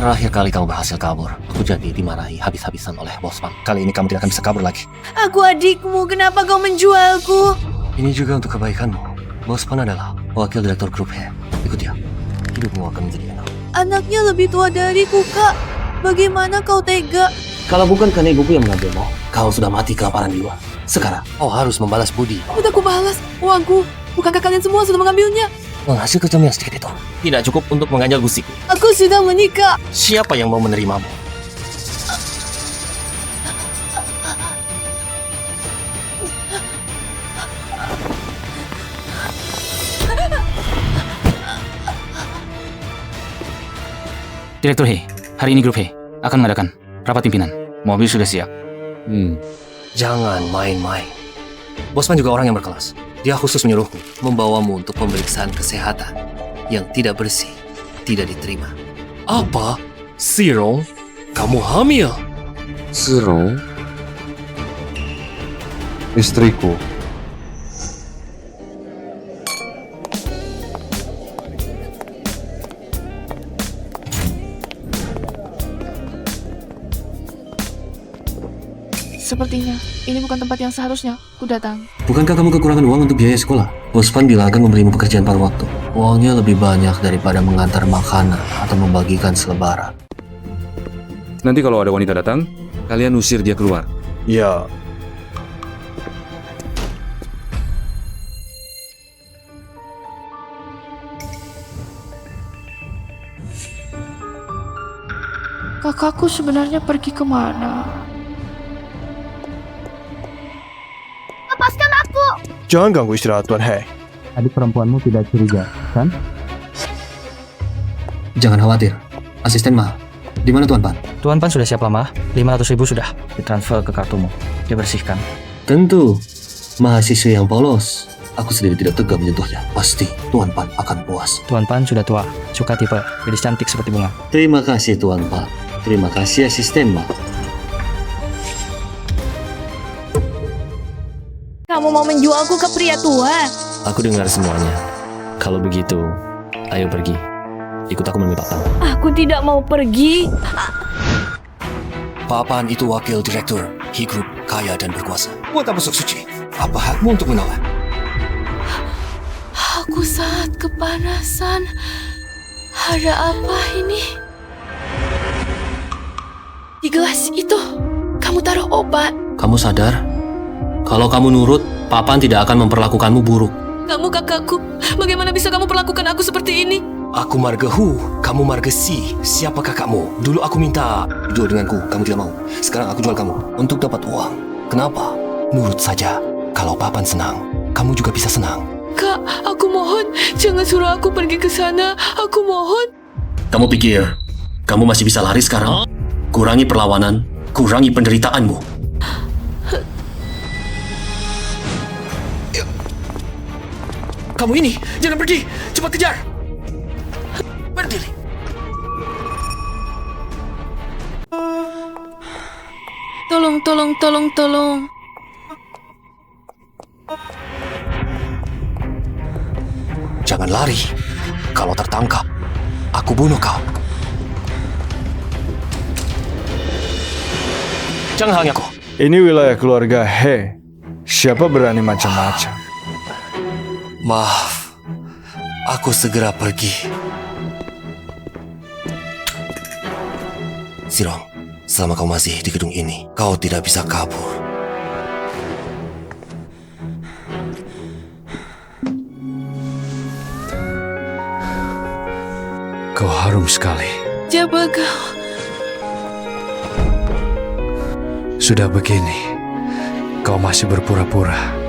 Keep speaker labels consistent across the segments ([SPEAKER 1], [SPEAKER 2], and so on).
[SPEAKER 1] Terakhir kali kamu berhasil kabur, aku jadi dimarahi habis-habisan oleh Bosman. Kali ini kamu tidak akan bisa kabur lagi.
[SPEAKER 2] Aku adikmu, kenapa kau menjualku?
[SPEAKER 1] Ini juga untuk kebaikanmu. Bosman adalah wakil direktur grup He. Ikut dia. Hidupmu akan menjadi enak.
[SPEAKER 2] Anaknya lebih tua dariku, Kak. Bagaimana kau tega?
[SPEAKER 1] Kalau bukan karena ibuku yang mengambilmu, kau sudah mati kelaparan jiwa. Sekarang, kau harus membalas budi.
[SPEAKER 2] Udah aku balas uangku. Bukankah kalian semua sudah mengambilnya?
[SPEAKER 1] Menghasil kecaman yang sedikit itu tidak cukup untuk mengganjal gusiku.
[SPEAKER 2] Aku sudah menikah.
[SPEAKER 1] Siapa yang mau menerimamu?
[SPEAKER 3] Direktur He, hari ini grup He akan mengadakan rapat pimpinan. Mobil sudah siap.
[SPEAKER 1] Jangan main-main. Bosman juga orang yang berkelas. Dia khusus menyuruhku membawamu untuk pemeriksaan kesehatan yang tidak bersih, tidak diterima. Apa? Sirong? Kamu hamil?
[SPEAKER 4] Zero? Istriku.
[SPEAKER 5] Sepertinya ini bukan tempat yang seharusnya ku datang.
[SPEAKER 1] Bukankah kamu kekurangan uang untuk biaya sekolah? Bosman bilang akan memberimu pekerjaan pada waktu. Uangnya lebih banyak daripada mengantar makanan atau membagikan selebaran.
[SPEAKER 4] Nanti kalau ada wanita datang, kalian usir dia keluar.
[SPEAKER 6] Ya,
[SPEAKER 5] Kakakku sebenarnya pergi kemana?
[SPEAKER 6] jangan ganggu istirahat Tuan He.
[SPEAKER 7] Adik perempuanmu tidak curiga, kan?
[SPEAKER 1] Jangan khawatir. Asisten mahal. Di mana Tuan Pan?
[SPEAKER 8] Tuan Pan sudah siap lama, 500.000 sudah ditransfer ke kartumu, dibersihkan.
[SPEAKER 1] Tentu. Mahasiswa yang polos. Aku sendiri tidak tega menyentuhnya. Pasti Tuan Pan akan puas.
[SPEAKER 8] Tuan Pan sudah tua, suka tipe, gadis cantik seperti bunga.
[SPEAKER 1] Terima kasih Tuan Pan. Terima kasih asisten mah.
[SPEAKER 2] Kamu mau menjualku ke pria tua?
[SPEAKER 1] Aku dengar semuanya. Kalau begitu, ayo pergi. Ikut aku menemui Papan.
[SPEAKER 2] Aku tidak mau pergi.
[SPEAKER 1] Papan itu wakil direktur He Group, kaya dan berkuasa. Buat apa sok suci? Apa hakmu untuk menolak?
[SPEAKER 5] Aku sangat kepanasan. Ada apa ini? Di gelas itu, kamu taruh obat.
[SPEAKER 1] Kamu sadar? Kalau kamu nurut, Papan tidak akan memperlakukanmu buruk.
[SPEAKER 5] Kamu kakakku. Bagaimana bisa kamu perlakukan aku seperti ini?
[SPEAKER 1] Aku marga Hu, kamu marga Si. Siapa kakakmu? Dulu aku minta jual denganku, kamu tidak mau. Sekarang aku jual kamu untuk dapat uang. Kenapa? Nurut saja. Kalau Papan senang, kamu juga bisa senang.
[SPEAKER 5] Kak, aku mohon, jangan suruh aku pergi ke sana. Aku mohon.
[SPEAKER 1] Kamu pikir kamu masih bisa lari sekarang? Kurangi perlawanan, kurangi penderitaanmu. Kamu ini, jangan pergi. Cepat kejar. Berdiri.
[SPEAKER 5] Tolong.
[SPEAKER 1] Jangan lari. Kalau tertangkap, aku bunuh kau. Jangan halangi aku.
[SPEAKER 6] Ini wilayah keluarga He. Siapa berani macam-macam?
[SPEAKER 1] Maaf, aku segera pergi. Sirong, selama kau masih di gedung ini, kau tidak bisa kabur.
[SPEAKER 4] Kau harum sekali.
[SPEAKER 5] Siapa kau?
[SPEAKER 4] Sudah begini, kau masih berpura-pura.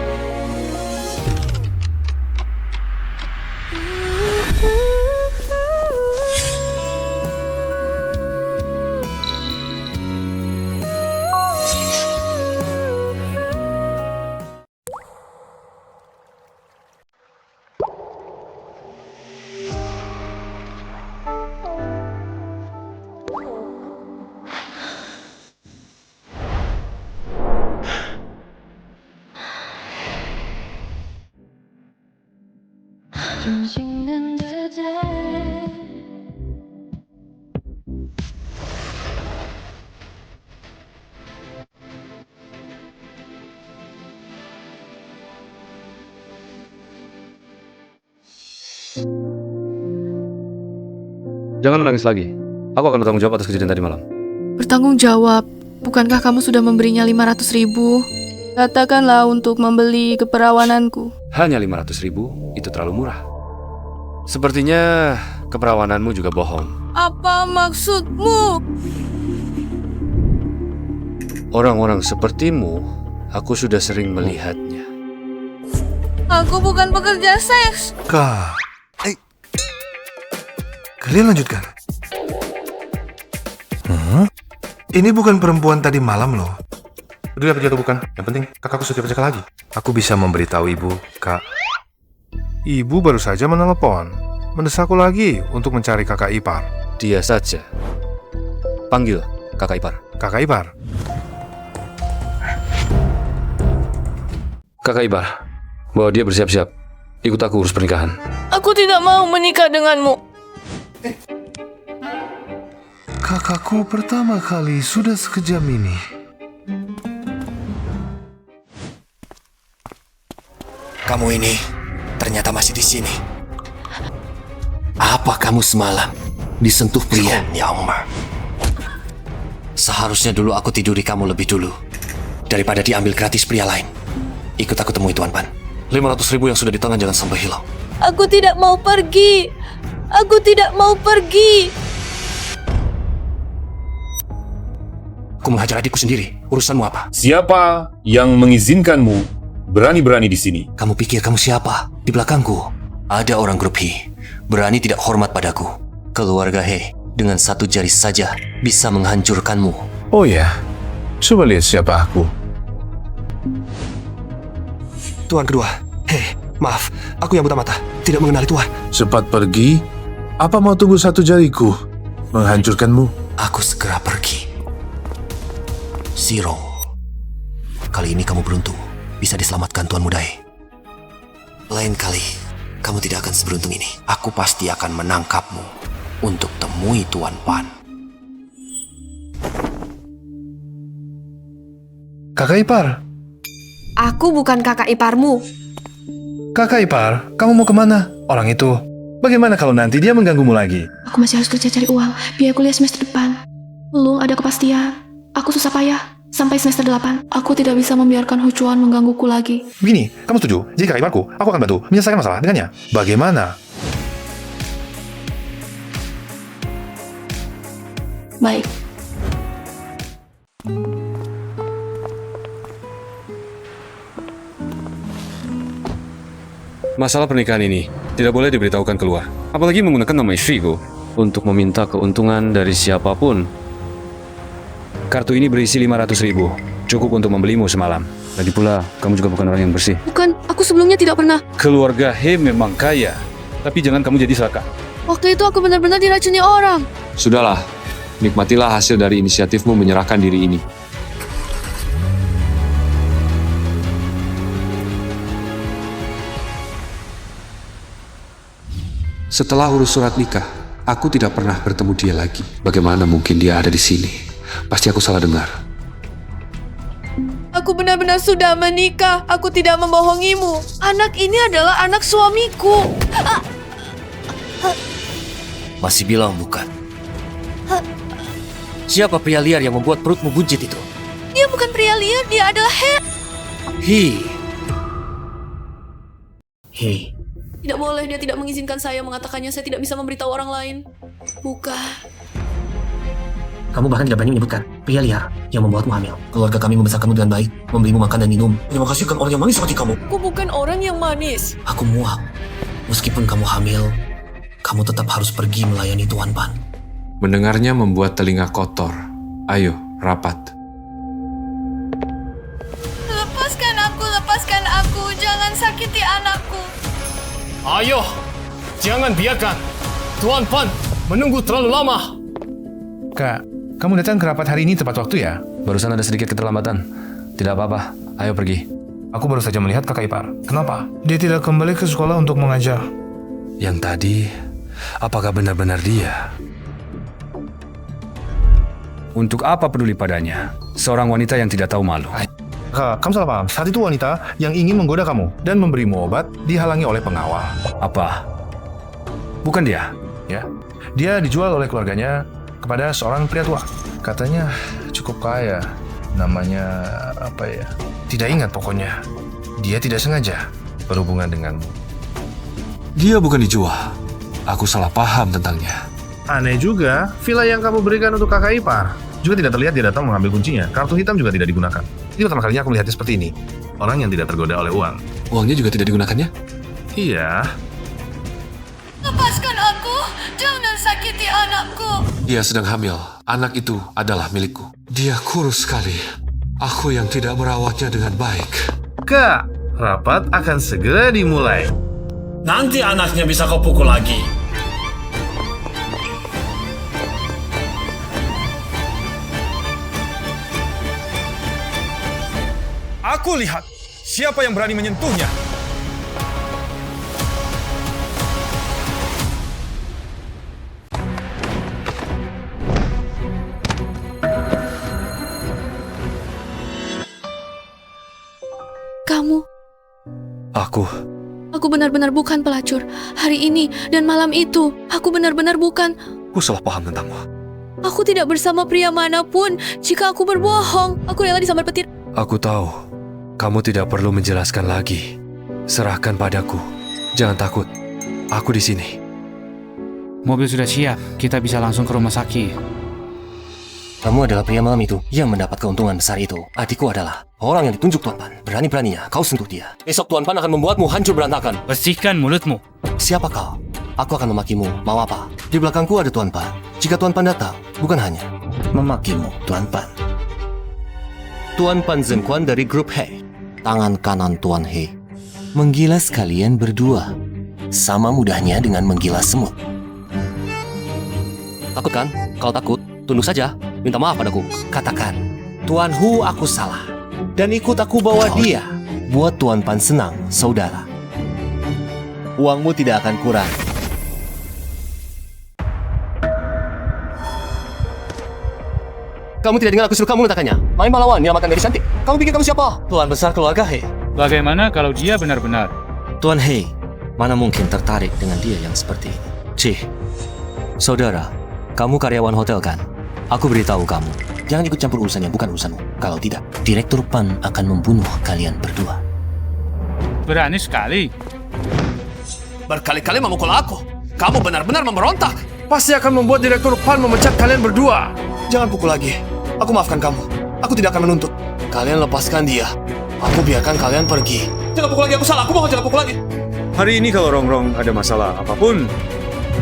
[SPEAKER 4] Jangan menangis lagi. Aku akan bertanggung jawab atas kejadian tadi malam.
[SPEAKER 5] Bertanggung jawab. Bukankah kamu sudah memberinya 500.000? Katakanlah untuk membeli keperawananku.
[SPEAKER 4] Hanya 500.000 itu terlalu murah. Sepertinya keperawananmu juga bohong.
[SPEAKER 5] Apa maksudmu?
[SPEAKER 4] Orang-orang sepertimu, aku sudah sering melihatnya.
[SPEAKER 5] Aku bukan pekerja seks.
[SPEAKER 9] Kak, kalian lanjutkan. Ini bukan perempuan tadi malam loh.
[SPEAKER 10] Peduli apa dia atau bukan, yang penting kakakku sudah bercakap lagi.
[SPEAKER 9] Aku bisa memberitahu ibu, Kak.
[SPEAKER 6] Ibu baru saja menelepon. Mendesakku lagi untuk mencari kakak ipar.
[SPEAKER 4] Dia saja. Panggil kakak ipar.
[SPEAKER 6] Kakak ipar?
[SPEAKER 4] Kakak ipar, bawa dia bersiap-siap. Ikut aku urus pernikahan.
[SPEAKER 5] Aku tidak mau menikah denganmu.
[SPEAKER 9] Kakakku pertama kali sudah sekejam ini.
[SPEAKER 1] Kamu ini ternyata masih di sini. Apa kamu semalam disentuh pria? Seharusnya dulu aku tiduri kamu lebih dulu daripada diambil gratis pria lain. Ikut aku temui Tuan Pan. 500.000 yang sudah di tangan jangan sampai hilang.
[SPEAKER 2] Aku tidak mau pergi. Aku tidak mau pergi.
[SPEAKER 1] Aku menghajar adikku sendiri. Urusanmu apa?
[SPEAKER 10] Siapa yang mengizinkanmu berani-berani di sini?
[SPEAKER 1] Kamu pikir kamu siapa? Di belakangku ada orang grup He. Berani tidak hormat padaku. Keluarga He dengan satu jari saja bisa menghancurkanmu.
[SPEAKER 9] Oh ya, coba lihat siapa aku.
[SPEAKER 1] Tuan kedua. He, maaf. Aku yang buta mata. Tidak mengenali Tuan.
[SPEAKER 9] Cepat pergi. Apa mau tunggu satu jariku menghancurkanmu?
[SPEAKER 1] Aku segera pergi. Zero. Kali ini kamu beruntung. Bisa diselamatkan Tuan Muda He. Lain kali, kamu tidak akan seberuntung ini. Aku pasti akan menangkapmu untuk temui Tuan Pan.
[SPEAKER 6] Kakak ipar?
[SPEAKER 5] Aku bukan kakak iparmu.
[SPEAKER 6] Kakak ipar, kamu mau kemana? Orang itu, bagaimana kalau nanti dia mengganggumu lagi?
[SPEAKER 11] Aku masih harus kerja cari uang, biaya kuliah semester depan. Belum ada kepastian. Aku susah payah. Sampai semester 8, aku tidak bisa membiarkan Hu Chuan menggangguku lagi.
[SPEAKER 10] Begini, kamu setuju? Jika iparku, aku akan bantu menyelesaikan masalah dengannya.
[SPEAKER 6] Bagaimana?
[SPEAKER 11] Baik.
[SPEAKER 4] Masalah pernikahan ini tidak boleh diberitahukan keluar. Apalagi menggunakan nama istriku untuk meminta keuntungan dari siapapun. Kartu ini berisi 500.000, cukup untuk membelimu semalam. Lagi pula, kamu juga bukan orang yang bersih.
[SPEAKER 5] Bukan, aku sebelumnya tidak pernah.
[SPEAKER 4] Keluarga He memang kaya, tapi jangan kamu jadi serakah.
[SPEAKER 5] Waktu itu aku benar-benar diracuni orang.
[SPEAKER 4] Sudahlah, nikmatilah hasil dari inisiatifmu menyerahkan diri ini. Setelah urus surat nikah, aku tidak pernah bertemu dia lagi. Bagaimana mungkin dia ada di sini? Pasti aku salah dengar.
[SPEAKER 5] Aku benar-benar sudah menikah. Aku tidak membohongimu. Anak ini adalah anak suamiku.
[SPEAKER 1] Masih bilang bukan. Siapa pria liar yang membuat perutmu buncit itu?
[SPEAKER 2] Dia bukan pria liar, dia adalah
[SPEAKER 1] He. He.
[SPEAKER 5] Tidak boleh, dia tidak mengizinkan saya mengatakannya. Saya tidak bisa memberitahu orang lain. Bukan.
[SPEAKER 1] Kamu bahkan tidak berani menyebutkan pria liar yang membuatmu hamil. Keluarga kami membesarkanmu dengan baik, memberimu makan dan minum. Terima kasih kan orang yang manis seperti kamu.
[SPEAKER 5] Aku bukan orang yang manis.
[SPEAKER 1] Aku muak. Meskipun kamu hamil, kamu tetap harus pergi melayani Tuan Pan.
[SPEAKER 4] Mendengarnya membuat telinga kotor. Ayo, rapat.
[SPEAKER 5] Lepaskan aku. Jangan sakiti anakku.
[SPEAKER 12] Ayo, jangan biarkan Tuan Pan menunggu terlalu lama.
[SPEAKER 6] Kak, kamu datang ke rapat hari ini tepat waktu ya?
[SPEAKER 4] Barusan ada sedikit keterlambatan. Tidak apa-apa, ayo pergi.
[SPEAKER 6] Aku baru saja melihat kakak ipar. Kenapa? Dia tidak kembali ke sekolah untuk mengajar.
[SPEAKER 9] Yang tadi, apakah benar-benar dia?
[SPEAKER 4] Untuk apa peduli padanya? Seorang wanita yang tidak tahu malu.
[SPEAKER 6] Kak, kamu salah paham. Saat itu wanita yang ingin menggoda kamu dan memberimu obat dihalangi oleh pengawal.
[SPEAKER 4] Apa? Bukan dia?
[SPEAKER 6] Ya, Dia dijual oleh keluarganya kepada seorang pria tua. Katanya cukup kaya. Namanya apa ya? Tidak ingat pokoknya. Dia tidak sengaja berhubungan denganmu.
[SPEAKER 9] Dia bukan dijual. Aku salah paham tentangnya.
[SPEAKER 6] Aneh juga, villa yang kamu berikan untuk kakak ipar juga tidak terlihat dia datang mengambil kuncinya. Kartu hitam juga tidak digunakan. Ini pertama kalinya aku melihatnya seperti ini. Orang yang tidak tergoda oleh uang.
[SPEAKER 4] Uangnya juga tidak digunakannya?
[SPEAKER 6] Iya.
[SPEAKER 2] Lepaskan aku! Jangan sakiti anakku!
[SPEAKER 9] Dia sedang hamil. Anak itu adalah milikku. Dia kurus sekali. Aku yang tidak merawatnya dengan baik.
[SPEAKER 6] Kak, rapat akan segera dimulai.
[SPEAKER 12] Nanti anaknya bisa kau pukul lagi.
[SPEAKER 10] Aku lihat siapa yang berani menyentuhnya.
[SPEAKER 5] Kamu, aku benar-benar bukan pelacur. Hari ini dan malam itu, aku benar-benar bukan.
[SPEAKER 9] Aku salah paham tentangmu.
[SPEAKER 5] Aku tidak bersama pria manapun. Jika aku berbohong, aku rela disambar petir.
[SPEAKER 9] Aku tahu. Kamu tidak perlu menjelaskan lagi. Serahkan padaku. Jangan takut. Aku di sini.
[SPEAKER 3] Mobil sudah siap, kita bisa langsung ke rumah sakit.
[SPEAKER 1] Kamu adalah pria malam itu yang mendapat keuntungan besar itu. Adikku adalah orang yang ditunjuk Tuan Pan. Berani-beraninya kau sentuh dia. Besok Tuan Pan akan membuatmu hancur berantakan.
[SPEAKER 3] Bersihkan mulutmu.
[SPEAKER 1] Siapa kau? Aku akan memakimu. Mau apa? Di belakangku ada Tuan Pan. Jika Tuan Pan datang, bukan hanya memakimu, Tuan Pan. Tuan Pan Zengquan dari grup He. Tangan kanan Tuan He. Menggilas kalian berdua. Sama mudahnya dengan menggilas semut. Takut kan? Kalau takut, tunduk saja. Minta maaf padaku. Katakan, Tuan Hu aku salah. Dan ikut aku bawa dia. Buat Tuan Pan senang, saudara. Uangmu tidak akan kurang. Kamu tidak dengar aku suruh kamu meletakkannya. Main pahlawan, menyelamatkan gadis cantik. Kamu pikir kamu siapa? Tuan besar keluarga He.
[SPEAKER 3] Bagaimana kalau dia benar-benar?
[SPEAKER 1] Tuan He, mana mungkin tertarik dengan dia yang seperti ini? Cih, saudara, kamu karyawan hotel kan? Aku beritahu kamu, jangan ikut campur urusan yang bukan urusanmu. Kalau tidak, Direktur Pan akan membunuh kalian berdua.
[SPEAKER 3] Berani sekali.
[SPEAKER 1] Berkali-kali memukul aku. Kamu benar-benar memberontak.
[SPEAKER 6] Pasti akan membuat Direktur Pan memecat kalian berdua.
[SPEAKER 1] Jangan pukul lagi. Aku maafkan kamu. Aku tidak akan menuntut. Kalian lepaskan dia. Aku biarkan kalian pergi. Jangan pukul lagi, aku salah. Aku mohon jangan pukul lagi.
[SPEAKER 4] Hari ini kalau Rongrong ada masalah apapun,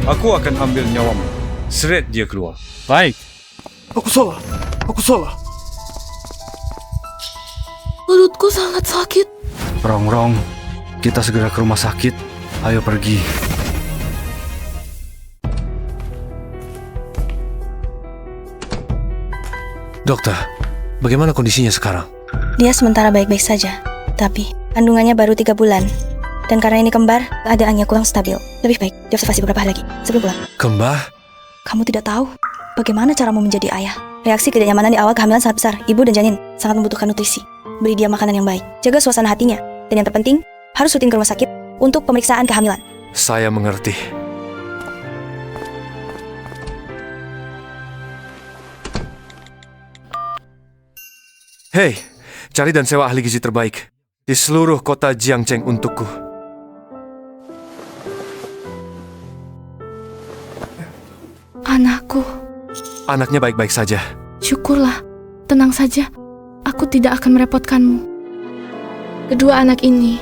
[SPEAKER 4] aku akan ambil nyawamu. Seret dia keluar.
[SPEAKER 3] Baik.
[SPEAKER 6] Aku salah. Aku salah.
[SPEAKER 5] Perutku sangat sakit.
[SPEAKER 9] Rongrong, kita segera ke rumah sakit. Ayo pergi. Dokter, bagaimana kondisinya sekarang?
[SPEAKER 2] Dia sementara baik-baik saja, tapi kandungannya baru 3 bulan. Dan karena ini kembar, keadaannya kurang stabil. Lebih baik diobservasi beberapa hari lagi sebelum pulang.
[SPEAKER 9] Kembar?
[SPEAKER 2] Kamu tidak tahu bagaimana caramu menjadi ayah. Reaksi ketidaknyamanan di awal kehamilan sangat besar. Ibu dan janin sangat membutuhkan nutrisi. Beri dia makanan yang baik. Jaga suasana hatinya. Dan yang terpenting, harus rutin ke rumah sakit untuk pemeriksaan kehamilan.
[SPEAKER 9] Saya mengerti. Hei, cari dan sewa ahli gizi terbaik di seluruh kota Jiangcheng untukku.
[SPEAKER 5] Anakku,
[SPEAKER 9] Anaknya baik-baik saja.
[SPEAKER 5] syukurlah. Tenang saja. Aku tidak akan merepotkanmu. Kedua anak ini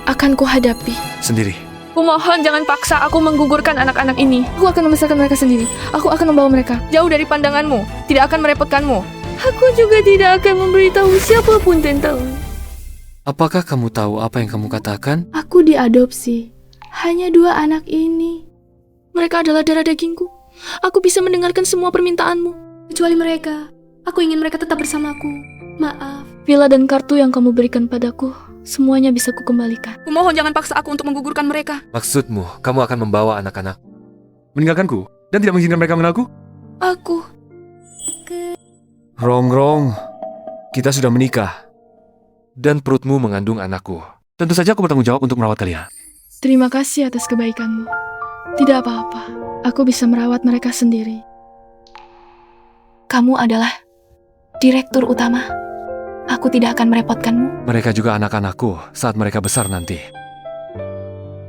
[SPEAKER 5] akan kuhadapi.
[SPEAKER 9] Sendiri.
[SPEAKER 5] Kumohon jangan paksa aku menggugurkan anak-anak ini. Aku akan membesarkan mereka sendiri. Aku akan membawa mereka jauh dari pandanganmu. Tidak akan merepotkanmu. Aku juga tidak akan memberitahu siapapun tentangmu.
[SPEAKER 9] Apakah kamu tahu apa yang kamu katakan?
[SPEAKER 5] Aku diadopsi. Hanya 2 anak ini. Mereka adalah darah dagingku. Aku bisa mendengarkan semua permintaanmu.
[SPEAKER 11] Kecuali mereka. Aku ingin mereka tetap bersamaku. Maaf.
[SPEAKER 5] Villa dan kartu yang kamu berikan padaku, semuanya bisa kukembalikan.
[SPEAKER 11] Kumohon jangan paksa aku untuk menggugurkan mereka.
[SPEAKER 9] Maksudmu, kamu akan membawa anak-anak meninggalkanku dan tidak mengizinkan mereka mengenalku?
[SPEAKER 5] Aku.
[SPEAKER 9] Rongrong, kita sudah menikah. Dan perutmu mengandung anakku. Tentu saja aku bertanggung jawab untuk merawat kalian.
[SPEAKER 5] Terima kasih atas kebaikanmu. Tidak apa-apa.
[SPEAKER 11] aku bisa merawat mereka sendiri. Kamu adalah direktur utama. Aku tidak akan merepotkanmu.
[SPEAKER 9] Mereka juga anak-anakku saat mereka besar nanti.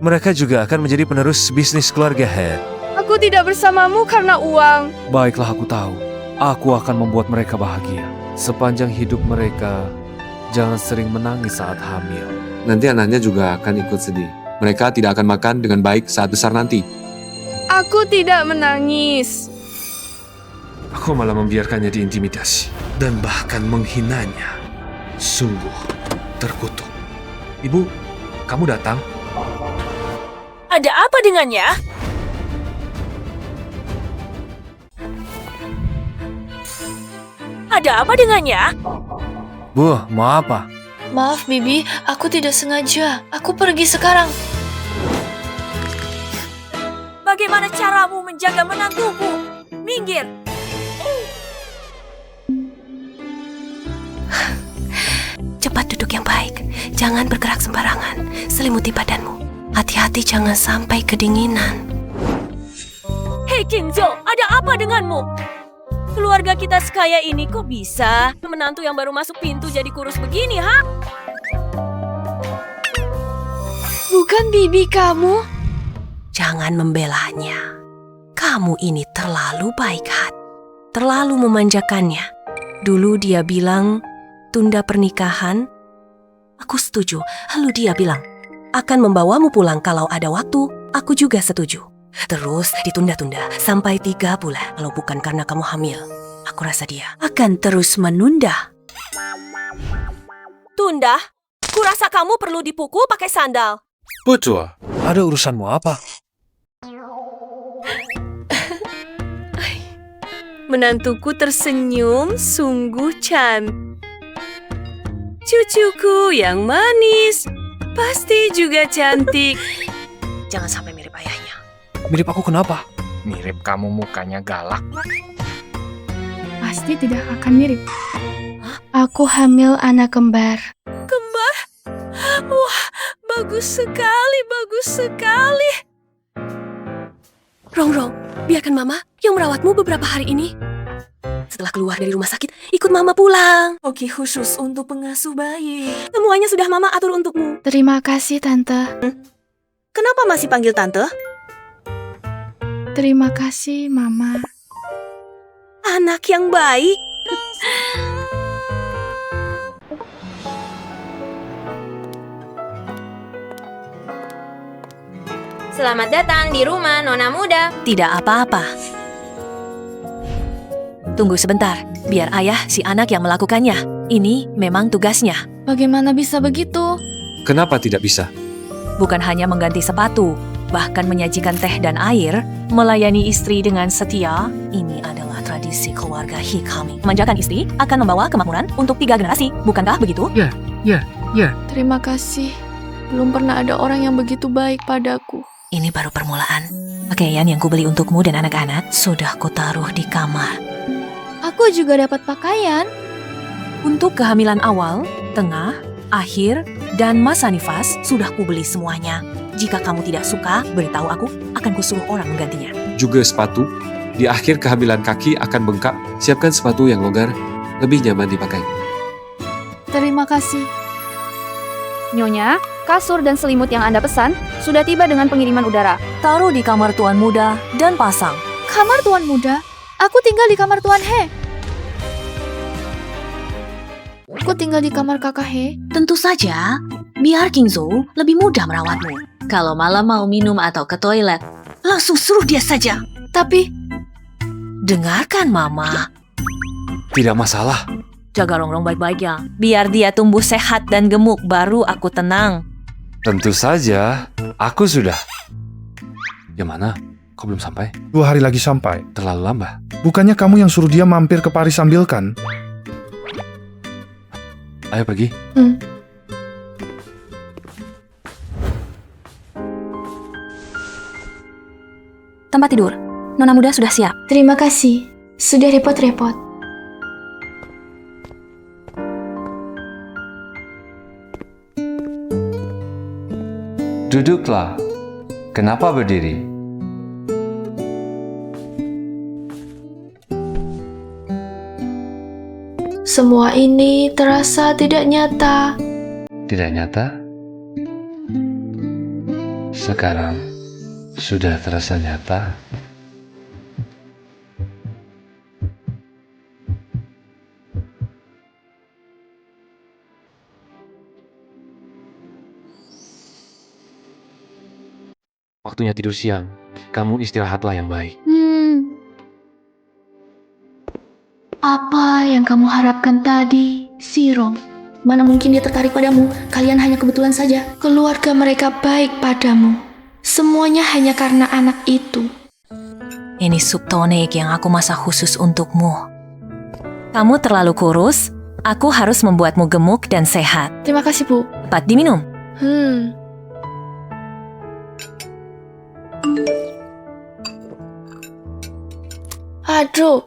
[SPEAKER 9] Mereka juga akan menjadi penerus bisnis keluarga Head.
[SPEAKER 5] Aku tidak bersamamu karena uang.
[SPEAKER 9] Baiklah, aku tahu. Aku akan membuat mereka bahagia. Sepanjang hidup mereka, jangan sering menangis saat hamil.
[SPEAKER 4] Nanti anaknya juga akan ikut sedih. Mereka tidak akan makan dengan baik saat besar nanti.
[SPEAKER 5] Aku tidak menangis.
[SPEAKER 9] Aku malah membiarkannya diintimidasi dan bahkan menghinanya. Sungguh terkutuk. Ibu, kamu datang?
[SPEAKER 13] Ada apa dengannya? Ada apa dengannya?
[SPEAKER 9] Bu, mau apa?
[SPEAKER 11] Maaf, Bibi. Aku tidak sengaja. Aku pergi sekarang.
[SPEAKER 13] Bagaimana caramu menjaga menantuku? Minggir!
[SPEAKER 14] Cepat duduk yang baik. Jangan bergerak sembarangan. Selimuti badanmu. Hati-hati jangan sampai kedinginan.
[SPEAKER 13] Hei Kingzo, ada apa denganmu? Keluarga kita sekaya ini kok bisa menantu yang baru masuk pintu jadi kurus begini, ha?
[SPEAKER 11] Bukan Bibi kamu.
[SPEAKER 14] Jangan membelanya. Kamu ini terlalu baik hati. Terlalu memanjakannya. Dulu dia bilang tunda pernikahan. Aku setuju. Lalu dia bilang akan membawamu pulang kalau ada waktu. Aku juga setuju. Terus ditunda-tunda sampai 3 bulan. Kalau bukan karena kamu hamil, aku rasa dia akan terus menunda.
[SPEAKER 13] Tunda? Kurasa kamu perlu dipukul pakai sandal.
[SPEAKER 9] Betul. Ada urusanmu apa?
[SPEAKER 13] Menantuku tersenyum sungguh cantik. Cucuku yang manis pasti juga cantik.
[SPEAKER 14] Jangan sampai mirip ayahnya.
[SPEAKER 9] Mirip aku kenapa?
[SPEAKER 6] Mirip kamu mukanya galak.
[SPEAKER 11] Pasti tidak akan mirip. Aku hamil anak kembar.
[SPEAKER 13] Kembar? Wah, bagus sekali, bagus sekali.
[SPEAKER 14] Rongrong, biarkan Mama yang merawatmu beberapa hari ini. Setelah keluar dari rumah sakit, ikut Mama pulang.
[SPEAKER 13] Oke, khusus untuk pengasuh bayi. Semuanya sudah Mama atur untukmu.
[SPEAKER 11] Terima kasih, Tante.
[SPEAKER 13] Kenapa masih panggil Tante?
[SPEAKER 11] Terima kasih, Mama.
[SPEAKER 13] Anak yang baik.
[SPEAKER 15] Selamat datang di rumah Nona Muda.
[SPEAKER 14] Tidak apa-apa. Tunggu sebentar, biar ayah si anak yang melakukannya. Ini memang tugasnya.
[SPEAKER 11] Bagaimana bisa begitu?
[SPEAKER 4] Kenapa tidak bisa?
[SPEAKER 14] Bukan hanya mengganti sepatu, bahkan menyajikan teh dan air, melayani istri dengan setia. Ini adalah tradisi keluarga Hikami. Memanjakan istri akan membawa kemakmuran untuk 3 generasi, bukankah begitu?
[SPEAKER 6] Ya.
[SPEAKER 11] Terima kasih. Belum pernah ada orang yang begitu baik padaku.
[SPEAKER 14] Ini baru permulaan. Pakaian yang kubeli untukmu dan anak-anak sudah kutaruh di kamar.
[SPEAKER 11] Aku juga dapat pakaian.
[SPEAKER 14] Untuk kehamilan awal, tengah, akhir, dan masa nifas sudah kubeli semuanya. Jika kamu tidak suka, beritahu aku, akan kusuruh orang menggantinya.
[SPEAKER 4] Juga sepatu. Di akhir kehamilan kaki akan bengkak. Siapkan sepatu yang longgar, lebih nyaman dipakai.
[SPEAKER 11] Terima kasih.
[SPEAKER 5] Nyonya, kasur dan selimut yang Anda pesan sudah tiba dengan pengiriman udara.
[SPEAKER 14] Taruh di kamar Tuan Muda dan pasang.
[SPEAKER 11] Kamar Tuan Muda? Aku tinggal di kamar Tuan He. Aku tinggal di kamar Kakak He.
[SPEAKER 14] Tentu saja, biar Kingzo lebih mudah merawatmu. Kalau malam mau minum atau ke toilet, langsung suruh dia saja.
[SPEAKER 11] Tapi,
[SPEAKER 14] dengarkan Mama.
[SPEAKER 9] Tidak masalah.
[SPEAKER 14] Jaga Rongrong baik-baik ya. Biar dia tumbuh sehat dan gemuk, baru aku tenang.
[SPEAKER 9] Tentu saja, aku sudah. Yang mana? Kau belum sampai?
[SPEAKER 6] 2 hari lagi sampai.
[SPEAKER 9] Terlalu lama.
[SPEAKER 6] Bukannya kamu yang suruh dia mampir ke Paris sambil kan?
[SPEAKER 9] Ayo pergi.
[SPEAKER 2] Tempat tidur. Nona Muda sudah siap.
[SPEAKER 11] Terima kasih. Sudah repot-repot.
[SPEAKER 9] Duduklah. Kenapa berdiri?
[SPEAKER 11] Semua ini terasa tidak nyata.
[SPEAKER 9] Tidak nyata? Sekarang sudah terasa nyata. Waktunya tidur siang. Kamu istirahatlah yang baik.
[SPEAKER 11] Apa yang kamu harapkan tadi, Sirong?
[SPEAKER 2] Mana mungkin dia tertarik padamu? Kalian hanya kebetulan saja.
[SPEAKER 11] Keluarga mereka baik padamu. Semuanya hanya karena anak itu.
[SPEAKER 14] Ini sup tonik yang aku masak khusus untukmu. Kamu terlalu kurus, aku harus membuatmu gemuk dan sehat.
[SPEAKER 5] Terima kasih, Bu.
[SPEAKER 14] Cepat diminum.
[SPEAKER 5] Aduh.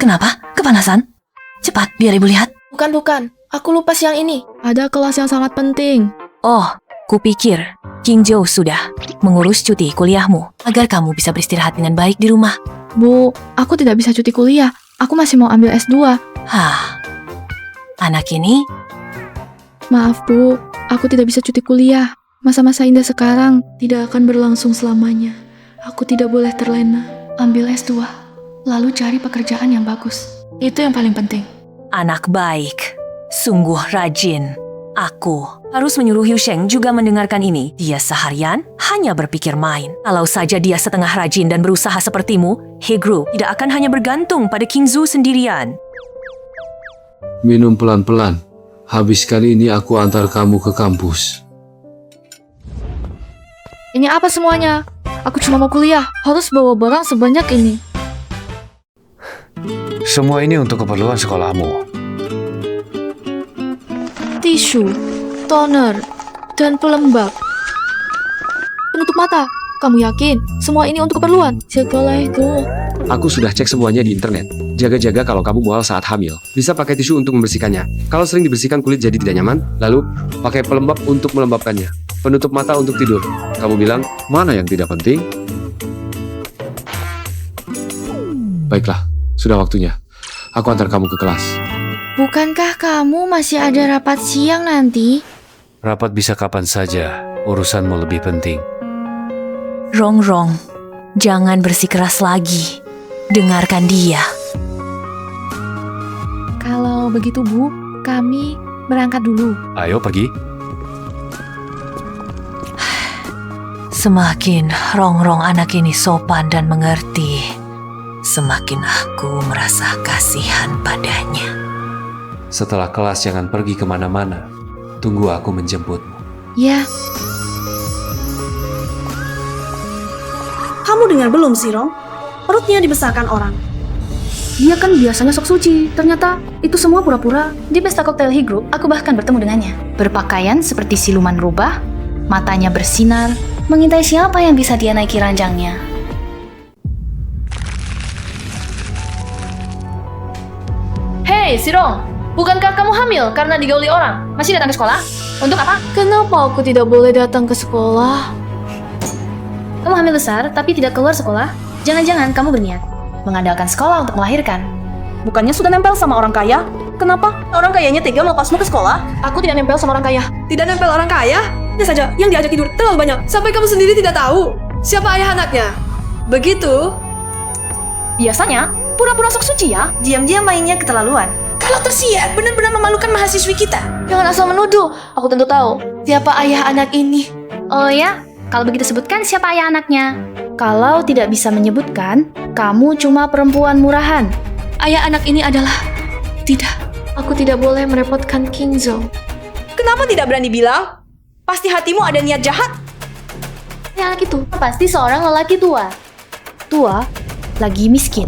[SPEAKER 14] Kenapa? Kepanasan? Cepat, biar ibu lihat.
[SPEAKER 5] Bukan. Aku lupa siang ini. Ada kelas yang sangat penting.
[SPEAKER 14] Oh, kupikir King Zhou sudah mengurus cuti kuliahmu agar kamu bisa beristirahat dengan baik di rumah.
[SPEAKER 5] Bu, aku tidak bisa cuti kuliah. Aku masih mau ambil S2.
[SPEAKER 14] Anak ini?
[SPEAKER 5] Maaf, Bu. Aku tidak bisa cuti kuliah. Masa-masa indah sekarang tidak akan berlangsung selamanya. Aku tidak boleh terlena.
[SPEAKER 11] Ambil S2, lalu cari pekerjaan yang bagus. Itu yang paling penting.
[SPEAKER 14] Anak baik, sungguh rajin. Aku harus menyuruh Yu Sheng juga mendengarkan ini. Dia seharian hanya berpikir main. Kalau saja dia setengah rajin dan berusaha sepertimu, He Group tidak akan hanya bergantung pada King Zhou sendirian.
[SPEAKER 9] Minum pelan-pelan. Habis kali ini aku antar kamu ke kampus.
[SPEAKER 5] Ini apa semuanya? Aku cuma mau kuliah. Harus bawa barang sebanyak ini.
[SPEAKER 9] Semua ini untuk keperluan sekolahmu.
[SPEAKER 5] Tisu, toner, dan pelembab. Penutup mata. Kamu yakin? Semua ini untuk keperluan sekolah itu.
[SPEAKER 4] Aku sudah cek semuanya di internet. Jaga-jaga kalau kamu mual saat hamil. Bisa pakai tisu untuk membersihkannya. Kalau sering dibersihkan kulit jadi tidak nyaman, lalu pakai pelembab untuk melembabkannya. Penutup mata untuk tidur. Kamu bilang, mana yang tidak penting? Baiklah, sudah waktunya. Aku antar kamu ke kelas.
[SPEAKER 5] Bukankah kamu masih ada rapat siang nanti?
[SPEAKER 9] Rapat bisa kapan saja. Urusanmu lebih penting.
[SPEAKER 14] Rong, jangan bersikeras lagi. Dengarkan dia.
[SPEAKER 5] Kalau begitu, Bu, kami berangkat dulu.
[SPEAKER 9] Ayo pergi.
[SPEAKER 14] Semakin Rong anak ini sopan dan mengerti, semakin aku merasa kasihan padanya.
[SPEAKER 9] Setelah kelas jangan pergi kemana-mana. Tunggu aku menjemputmu.
[SPEAKER 5] Ya.
[SPEAKER 2] Kamu dengar belum, Sirong? Perutnya dibesarkan orang. Dia kan biasanya sok suci. Ternyata itu semua pura-pura. Di pesta koktail He Group, aku bahkan bertemu dengannya. Berpakaian seperti siluman rubah, matanya bersinar, mengintai siapa yang bisa dia naiki ranjangnya.
[SPEAKER 5] Hei, Sirong! Bukankah kamu hamil karena digauli orang? Masih datang ke sekolah? Untuk apa? Kenapa aku tidak boleh datang ke sekolah?
[SPEAKER 2] Kamu hamil besar, tapi tidak keluar sekolah? Jangan-jangan kamu berniat mengandalkan sekolah untuk melahirkan. Bukannya sudah nempel sama orang kaya? Kenapa orang kayanya tega melepasmu ke sekolah?
[SPEAKER 5] Aku tidak nempel sama orang kaya.
[SPEAKER 16] Tidak nempel orang kaya? Ya saja, yang diajak tidur terlalu banyak. Sampai kamu sendiri tidak tahu siapa ayah anaknya. Begitu?
[SPEAKER 2] Biasanya, pura-pura sok suci ya. Diam-diam mainnya keterlaluan.
[SPEAKER 16] Kalau tersiar, benar-benar memalukan mahasiswi kita.
[SPEAKER 5] Jangan asal menuduh. Aku tentu tahu siapa ayah anak ini.
[SPEAKER 2] Oh ya? Kalau begitu sebutkan siapa ayah anaknya. Kalau tidak bisa menyebutkan, kamu cuma perempuan murahan.
[SPEAKER 11] Ayah anak ini adalah... Tidak, aku tidak boleh merepotkan King Zhou.
[SPEAKER 16] Kenapa tidak berani bilang? Pasti hatimu ada niat jahat.
[SPEAKER 2] Ayah anak itu pasti seorang lelaki tua. Tua, lagi miskin.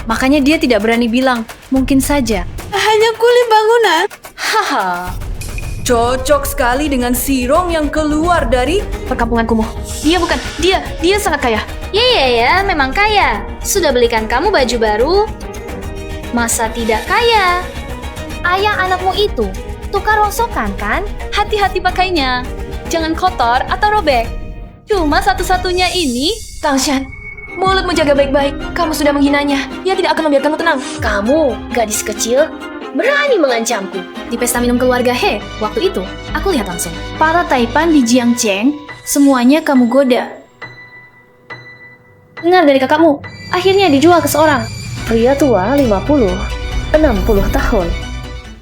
[SPEAKER 2] Makanya dia tidak berani bilang, mungkin saja.
[SPEAKER 16] Hanya kuli bangunan.
[SPEAKER 2] Haha.
[SPEAKER 16] Cocok sekali dengan Sirong yang keluar dari
[SPEAKER 2] perkampungan kumuh. Dia sangat kaya.
[SPEAKER 17] Ya, memang kaya. Sudah belikan kamu baju baru. Masa tidak kaya?
[SPEAKER 2] Ayah anakmu itu tukar rongsokan kan? Hati-hati pakainya. Jangan kotor atau robek. Cuma satu-satunya ini.
[SPEAKER 11] Tangshan, Mulutmu jaga baik-baik. Kamu sudah menghinanya. Dia tidak akan membiarkanmu tenang.
[SPEAKER 17] Kamu, gadis kecil, berani mengancamku. Di pesta minum keluarga He, waktu itu, aku lihat langsung. Para taipan di Jiangcheng, semuanya kamu goda. Dengar dari kakakmu, akhirnya dijual ke seorang pria tua 50, 60 tahun.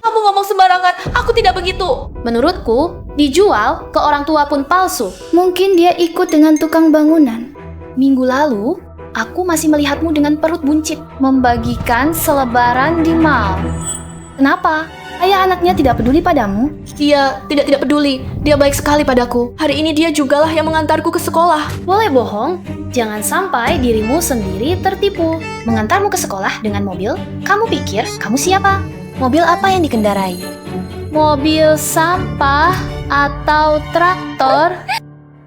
[SPEAKER 11] Kamu ngomong sembarangan. Aku tidak begitu.
[SPEAKER 17] Menurutku, dijual ke orang tua pun palsu. Mungkin dia ikut dengan tukang bangunan. Minggu lalu, aku masih melihatmu dengan perut buncit, membagikan selebaran di mall. Kenapa? Ayah anaknya tidak peduli padamu?
[SPEAKER 11] Dia tidak peduli. Dia baik sekali padaku. Hari ini dia jugalah yang mengantarku ke sekolah.
[SPEAKER 17] Boleh bohong, jangan sampai dirimu sendiri tertipu. Mengantarmu ke sekolah dengan mobil, kamu pikir kamu siapa? Mobil apa yang dikendarai? Mobil sampah atau traktor?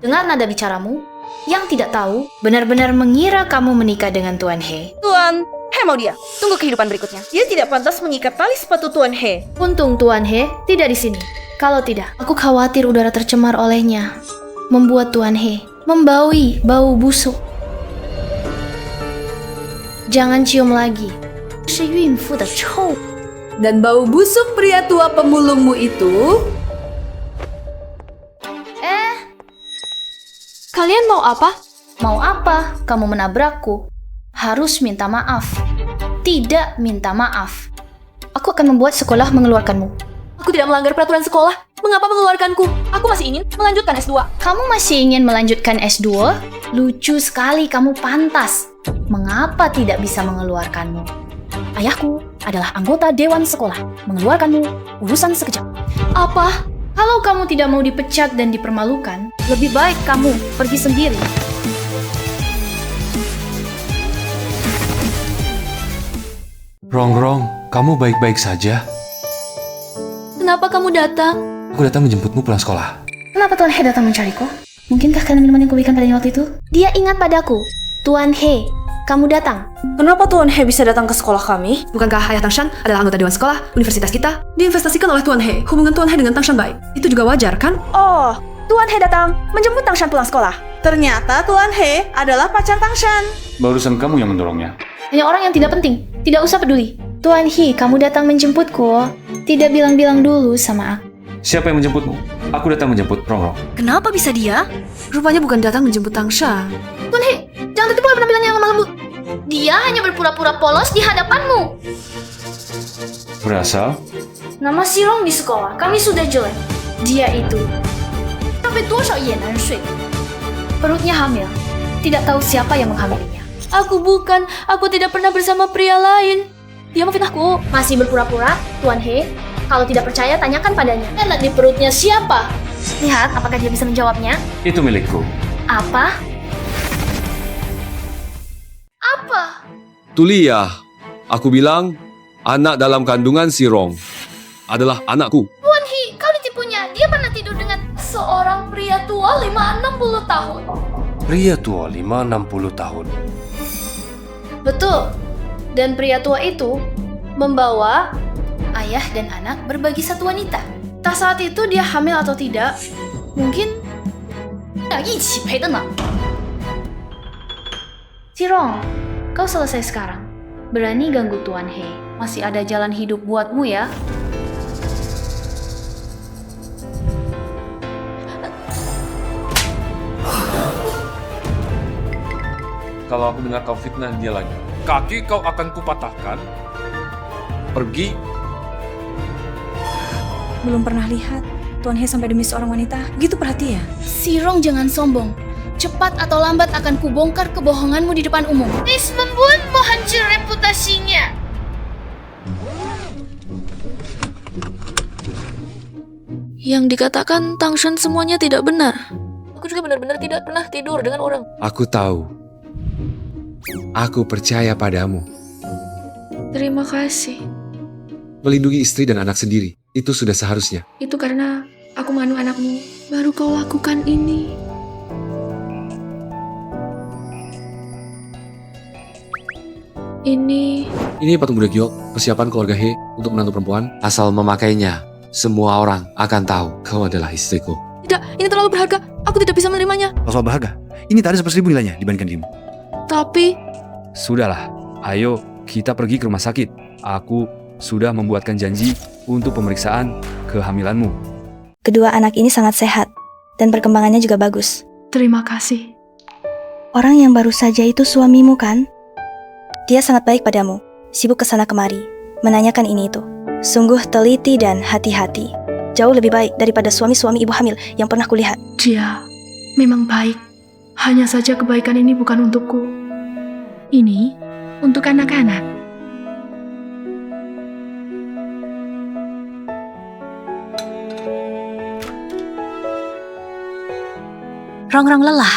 [SPEAKER 17] Dengar nada bicaramu, yang tidak tahu benar-benar mengira kamu menikah dengan Tuan He.
[SPEAKER 18] Tuan He mau dia. Tunggu kehidupan berikutnya. Dia tidak pantas mengikat tali sepatu Tuan He.
[SPEAKER 17] Untung Tuan He tidak di sini. Kalau tidak, aku khawatir udara tercemar olehnya, membuat Tuan He membaui bau busuk. Jangan cium lagi.
[SPEAKER 16] Dan bau busuk pria tua pemulungmu itu...
[SPEAKER 11] Kalian mau apa?
[SPEAKER 17] Mau apa? Kamu menabrakku. Harus minta maaf. Tidak minta maaf. Aku akan membuat sekolah mengeluarkanmu.
[SPEAKER 11] Aku tidak melanggar peraturan sekolah. Mengapa mengeluarkanku? Aku masih ingin melanjutkan S2.
[SPEAKER 17] Kamu masih ingin melanjutkan S2? Lucu sekali, kamu pantas. Mengapa tidak bisa mengeluarkanmu? Ayahku adalah anggota dewan sekolah. Mengeluarkanmu urusan sekejap.
[SPEAKER 11] Apa?
[SPEAKER 17] Kalau kamu tidak mau dipecat dan dipermalukan, lebih baik kamu pergi sendiri.
[SPEAKER 9] Rongrong, kamu baik-baik saja?
[SPEAKER 11] Kenapa kamu datang?
[SPEAKER 9] Aku datang menjemputmu pulang sekolah.
[SPEAKER 17] Kenapa Tuan He datang mencariku? Mungkinkah karena minuman yang kuberikan padanya waktu itu? Dia ingat padaku. Tuan He, kamu datang.
[SPEAKER 16] Kenapa Tuan He bisa datang ke sekolah kami? Bukankah Ayah Tangshan adalah anggota dewan sekolah universitas kita? Diinvestasikan oleh Tuan He. Hubungan Tuan He dengan Tangshan baik. Itu juga wajar, kan?
[SPEAKER 18] Oh, Tuan He datang menjemput Tangshan pulang sekolah. Ternyata Tuan He adalah pacar Tangshan.
[SPEAKER 3] Barusan kamu yang mendorongnya.
[SPEAKER 17] Hanya orang yang tidak penting. Tidak usah peduli. Tuan He, kamu datang menjemputku. Tidak bilang-bilang dulu sama aku.
[SPEAKER 4] Siapa yang menjemputmu? Aku datang menjemput Rongrong.
[SPEAKER 16] Kenapa bisa dia? Rupanya bukan datang menjemput Tangshan.
[SPEAKER 17] Tuan He, jangan tertipu oleh penampilannya yang lemah lembut. Dia hanya berpura-pura polos di hadapanmu.
[SPEAKER 4] Berasal?
[SPEAKER 17] Nama Sirong di sekolah, kami sudah jelek. Dia itu perutnya hamil. Tidak tahu siapa yang menghamilinya.
[SPEAKER 11] Aku tidak pernah bersama pria lain. Dia memfitnahku.
[SPEAKER 17] Masih berpura-pura, Tuan He? Kalau tidak percaya, tanyakan padanya. Anak di perutnya siapa? Lihat, apakah dia bisa menjawabnya?
[SPEAKER 4] Itu milikku.
[SPEAKER 17] Apa? Apa?
[SPEAKER 19] Tulia, aku bilang anak dalam kandungan Sirong adalah anakku.
[SPEAKER 17] Tuan He, kau ditipunya. Dia pernah tidur dengan seorang pria tua 5-60 tahun.
[SPEAKER 9] Pria tua 5-60 tahun.
[SPEAKER 17] Betul. Dan pria tua itu membawa ayah dan anak berbagi satu wanita. Tak saat itu dia hamil atau tidak, mungkin Sirong, kau selesai sekarang. Berani ganggu Tuan He. Masih ada jalan hidup buatmu ya.
[SPEAKER 10] Kalau aku dengar kau fitnah dia lagi, kaki kau akan kupatahkan. Pergi.
[SPEAKER 2] Belum pernah lihat Tuan He sampai demi seorang wanita gitu perhatian.
[SPEAKER 17] Sirong, jangan sombong. Cepat atau lambat akan kubongkar kebohonganmu di depan umum. Nis membuatmu hancur reputasinya.
[SPEAKER 11] Yang dikatakan Tangshan semuanya tidak benar. Aku juga benar-benar tidak pernah tidur dengan orang.
[SPEAKER 19] Aku tahu. Aku percaya padamu.
[SPEAKER 11] Terima kasih.
[SPEAKER 19] Melindungi istri dan anak sendiri, itu sudah seharusnya.
[SPEAKER 11] Itu karena aku mengandung anakmu. Baru kau lakukan ini.
[SPEAKER 19] Ini patung Buddha Gyo, persiapan keluarga He untuk menantu perempuan. Asal memakainya, semua orang akan tahu kau adalah istriku.
[SPEAKER 11] Tidak, ini terlalu berharga. Aku tidak bisa menerimanya.
[SPEAKER 20] Soal berharga, ini tak ada 11.000 nilainya dibandingkan dirimu.
[SPEAKER 11] Tapi...
[SPEAKER 4] Sudahlah, ayo kita pergi ke rumah sakit. Aku sudah membuatkan janji untuk pemeriksaan kehamilanmu.
[SPEAKER 2] Kedua anak ini sangat sehat, dan perkembangannya juga bagus.
[SPEAKER 11] Terima kasih.
[SPEAKER 2] Orang yang baru saja itu suamimu kan? Dia sangat baik padamu, sibuk kesana kemari, menanyakan ini itu. Sungguh teliti dan hati-hati. Jauh lebih baik daripada suami-suami ibu hamil yang pernah kulihat.
[SPEAKER 11] Dia memang baik. Hanya saja kebaikan ini bukan untukku. Ini untuk anak-anak.
[SPEAKER 14] Rongrong lelah.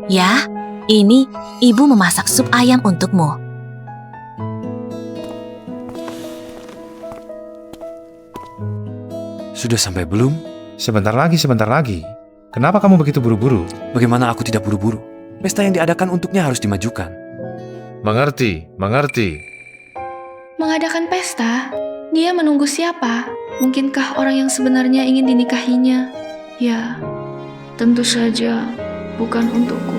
[SPEAKER 14] Ya, ini ibu memasak sup ayam untukmu.
[SPEAKER 9] Sudah sampai belum?
[SPEAKER 6] Sebentar lagi. Kenapa kamu begitu buru-buru?
[SPEAKER 9] Bagaimana aku tidak buru-buru? Pesta yang diadakan untuknya harus dimajukan.
[SPEAKER 6] Mengerti.
[SPEAKER 11] Mengadakan pesta? Dia menunggu siapa? Mungkinkah orang yang sebenarnya ingin dinikahinya? Ya, tentu saja bukan untukku.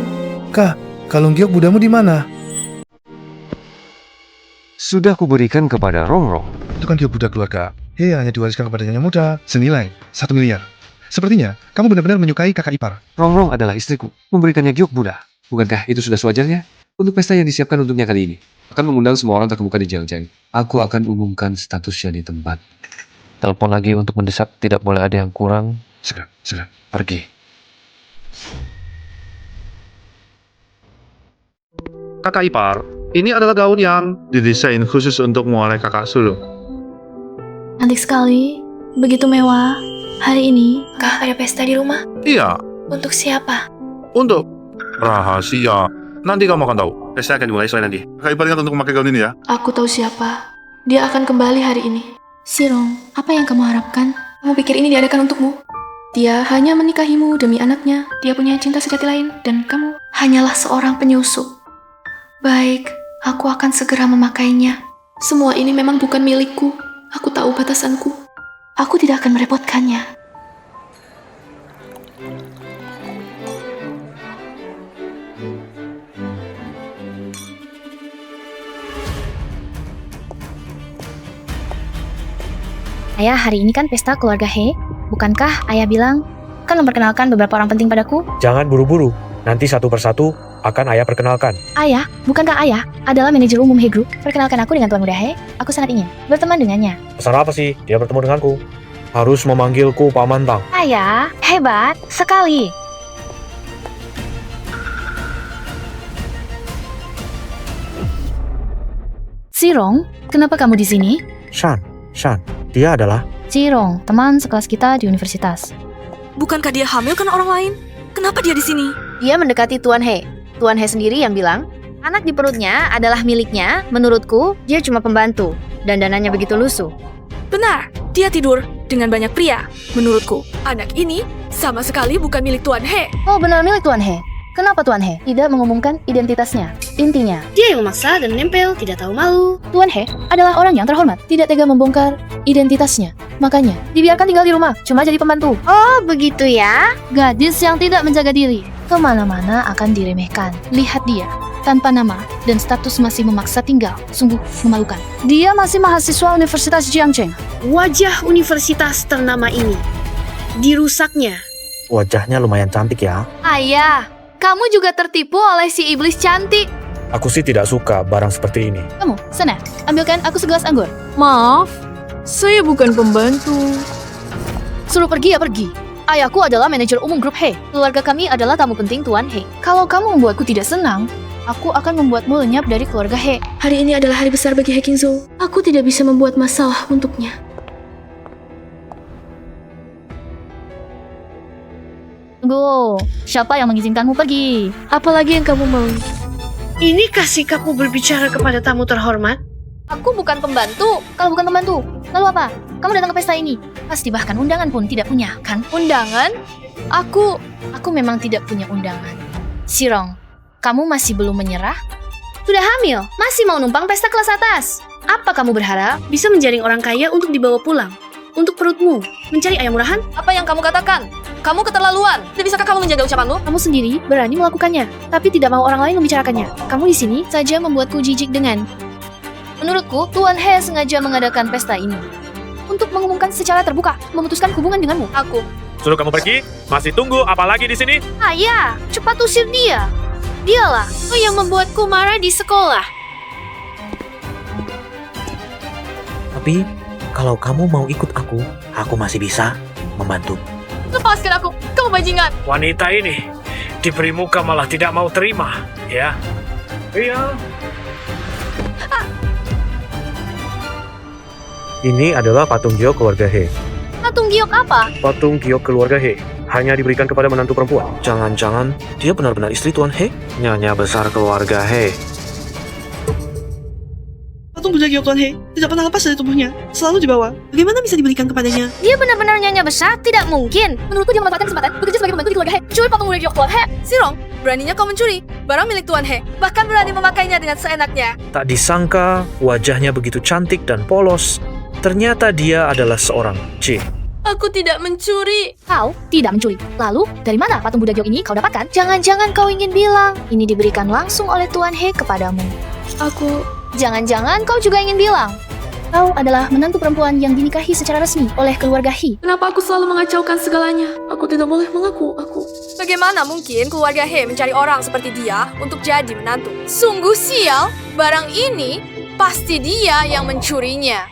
[SPEAKER 6] Kak, kalung giok budamu di mana?
[SPEAKER 9] Sudah kuberikan kepada Rongrong.
[SPEAKER 6] Itu kan giok budak keluarga. Hanya diwariskan kepada nyonya muda senilai 1 miliar. Sepertinya kamu benar-benar menyukai kakak ipar.
[SPEAKER 19] Rongrong adalah istriku. Memberikannya giok muda. Bukankah itu sudah sewajarnya? Untuk pesta yang disiapkan untuknya kali ini, akan mengundang semua orang terkemuka di Jiangjiang. Aku akan umumkan statusnya di tempat.
[SPEAKER 9] Telepon lagi untuk mendesak, tidak boleh ada yang kurang.
[SPEAKER 6] Sudah,
[SPEAKER 9] pergi.
[SPEAKER 20] Kakak ipar, ini adalah gaun yang didesain khusus untukmu oleh kakak sulung.
[SPEAKER 11] Cantik sekali, begitu mewah. Hari ini, kah ada pesta di rumah?
[SPEAKER 20] Iya.
[SPEAKER 11] Untuk siapa?
[SPEAKER 20] Untuk rahasia. Nanti kamu akan tahu. Pesta akan dimulai sore nanti. Kakak ipar ingat untuk memakai gaun ini ya.
[SPEAKER 11] Aku tahu siapa. Dia akan kembali hari ini. Sirong, apa yang kamu harapkan? Kamu pikir ini diadakan untukmu? Dia hanya menikahimu demi anaknya. Dia punya cinta sejati lain, dan kamu hanyalah seorang penyusup. Baik, aku akan segera memakainya. Semua ini memang bukan milikku. Aku tahu batasanku. Aku tidak akan merepotkannya.
[SPEAKER 17] Ayah, hari ini kan pesta keluarga He. Bukankah ayah bilang akan memperkenalkan beberapa orang penting padaku?
[SPEAKER 21] Jangan buru-buru. Nanti satu persatu akan ayah perkenalkan.
[SPEAKER 17] Ayah, bukankah ayah adalah manajer umum He Group? Perkenalkan aku dengan Tuan Muda He. Aku sangat ingin berteman dengannya.
[SPEAKER 21] Pesan apa sih dia bertemu denganku? Harus memanggilku Pak Mantang.
[SPEAKER 17] Ayah, hebat sekali. Sirong, kenapa kamu di sini?
[SPEAKER 21] Shan, dia adalah...
[SPEAKER 17] Sirong, teman sekelas kita di universitas.
[SPEAKER 22] Bukankah dia hamil karena orang lain? Kenapa dia di sini?
[SPEAKER 17] Dia mendekati Tuan He. Tuan He sendiri yang bilang, anak di perutnya adalah miliknya. Menurutku, dia cuma pembantu. Dan dananya begitu lusuh.
[SPEAKER 22] Benar, dia tidur dengan banyak pria. Menurutku, anak ini sama sekali bukan milik Tuan He.
[SPEAKER 17] Oh, benar milik Tuan He. Kenapa Tuan He tidak mengumumkan identitasnya? Intinya,
[SPEAKER 22] Dia yang memaksa dan menempel, tidak tahu malu.
[SPEAKER 17] Tuan He adalah orang yang terhormat, tidak tega membongkar identitasnya. Makanya, dibiarkan tinggal di rumah, cuma jadi pembantu.
[SPEAKER 22] Oh, begitu ya?
[SPEAKER 17] Gadis yang tidak menjaga diri, kemana-mana akan diremehkan. Lihat dia, tanpa nama dan status masih memaksa tinggal. Sungguh memalukan. Dia masih mahasiswa Universitas Jiangcheng.
[SPEAKER 22] Wajah universitas ternama ini dirusaknya.
[SPEAKER 21] Wajahnya lumayan cantik ya.
[SPEAKER 5] Ayah, kamu juga tertipu oleh si iblis cantik.
[SPEAKER 21] Aku sih tidak suka barang seperti ini.
[SPEAKER 17] Kamu, sana, ambilkan aku segelas anggur.
[SPEAKER 5] Maaf, saya bukan pembantu.
[SPEAKER 17] Suruh pergi ya pergi. Ayahku adalah manajer umum grup He. Keluarga kami adalah tamu penting Tuan He. Kalau kamu membuatku tidak senang, aku akan membuatmu lenyap dari keluarga He.
[SPEAKER 11] Hari ini adalah hari besar bagi He Qingzhou. Aku tidak bisa membuat masalah untuknya.
[SPEAKER 17] Tunggu, siapa yang mengizinkanmu pergi?
[SPEAKER 11] Apalagi yang kamu mau?
[SPEAKER 22] Inikah sikapmu berbicara kepada tamu terhormat?
[SPEAKER 17] Aku bukan pembantu. Kalau bukan pembantu, lalu apa? Kamu datang ke pesta ini. Pasti bahkan undangan pun tidak punya, kan?
[SPEAKER 5] Undangan? Aku
[SPEAKER 17] memang tidak punya undangan. Sirong, kamu masih belum menyerah? Sudah hamil, masih mau numpang pesta kelas atas. Apa kamu berharap
[SPEAKER 22] Bisa menjaring orang kaya untuk dibawa pulang? Untuk perutmu, mencari ayam murahan?
[SPEAKER 5] apa yang kamu katakan?
[SPEAKER 22] kamu keterlaluan. Tidak bisakah kamu menjaga ucapanmu?
[SPEAKER 17] Kamu sendiri berani melakukannya, tapi tidak mau orang lain membicarakannya. Kamu di sini saja membuatku jijik dengan... Menurutku, Tuan He sengaja mengadakan pesta ini untuk mengumumkan secara terbuka, memutuskan hubungan denganmu.
[SPEAKER 22] Aku.
[SPEAKER 21] Suruh kamu pergi? Masih tunggu apa lagi di sini?
[SPEAKER 17] Ayah, cepat usir dia. Dialah yang membuatku marah di sekolah.
[SPEAKER 7] Tapi, kalau kamu mau ikut aku masih bisa membantu.
[SPEAKER 22] Lepaskan aku, kamu bajingan.
[SPEAKER 21] Wanita ini diberi muka malah tidak mau terima, ya? Iya. Ini adalah patung giok keluarga He.
[SPEAKER 17] Patung giok apa?
[SPEAKER 21] Patung giok keluarga He hanya diberikan kepada menantu perempuan. Jangan-jangan dia benar-benar istri Tuan He? Nyonya besar keluarga He.
[SPEAKER 18] Patung Buddha giok Tuan He tidak pernah lepas dari tubuhnya, selalu dibawa. Bagaimana bisa diberikan kepadanya?
[SPEAKER 17] Dia benar-benar nyonya besar? Tidak mungkin.
[SPEAKER 22] Menurutku dia memanfaatkan kesempatan bekerja sebagai pembantu di keluarga He. Mencuri patung Buddha giok Tuan He. Sirong, beraninya kau mencuri barang milik Tuan He, bahkan berani memakainya dengan seenaknya.
[SPEAKER 21] Tak disangka wajahnya begitu cantik dan polos. Ternyata dia adalah seorang jin.
[SPEAKER 22] Aku tidak mencuri.
[SPEAKER 17] Kau tidak mencuri. Lalu, dari mana patung Buddha giok ini kau dapatkan? Jangan-jangan kau ingin bilang ini diberikan langsung oleh Tuan He kepadamu.
[SPEAKER 22] Aku...
[SPEAKER 17] Jangan-jangan kau juga ingin bilang kau adalah menantu perempuan yang dinikahi secara resmi oleh keluarga He.
[SPEAKER 22] Kenapa aku selalu mengacaukan segalanya? Aku tidak boleh mengaku aku. Bagaimana mungkin keluarga He mencari orang seperti dia untuk jadi menantu? Sungguh sial, barang ini pasti dia yang mencurinya.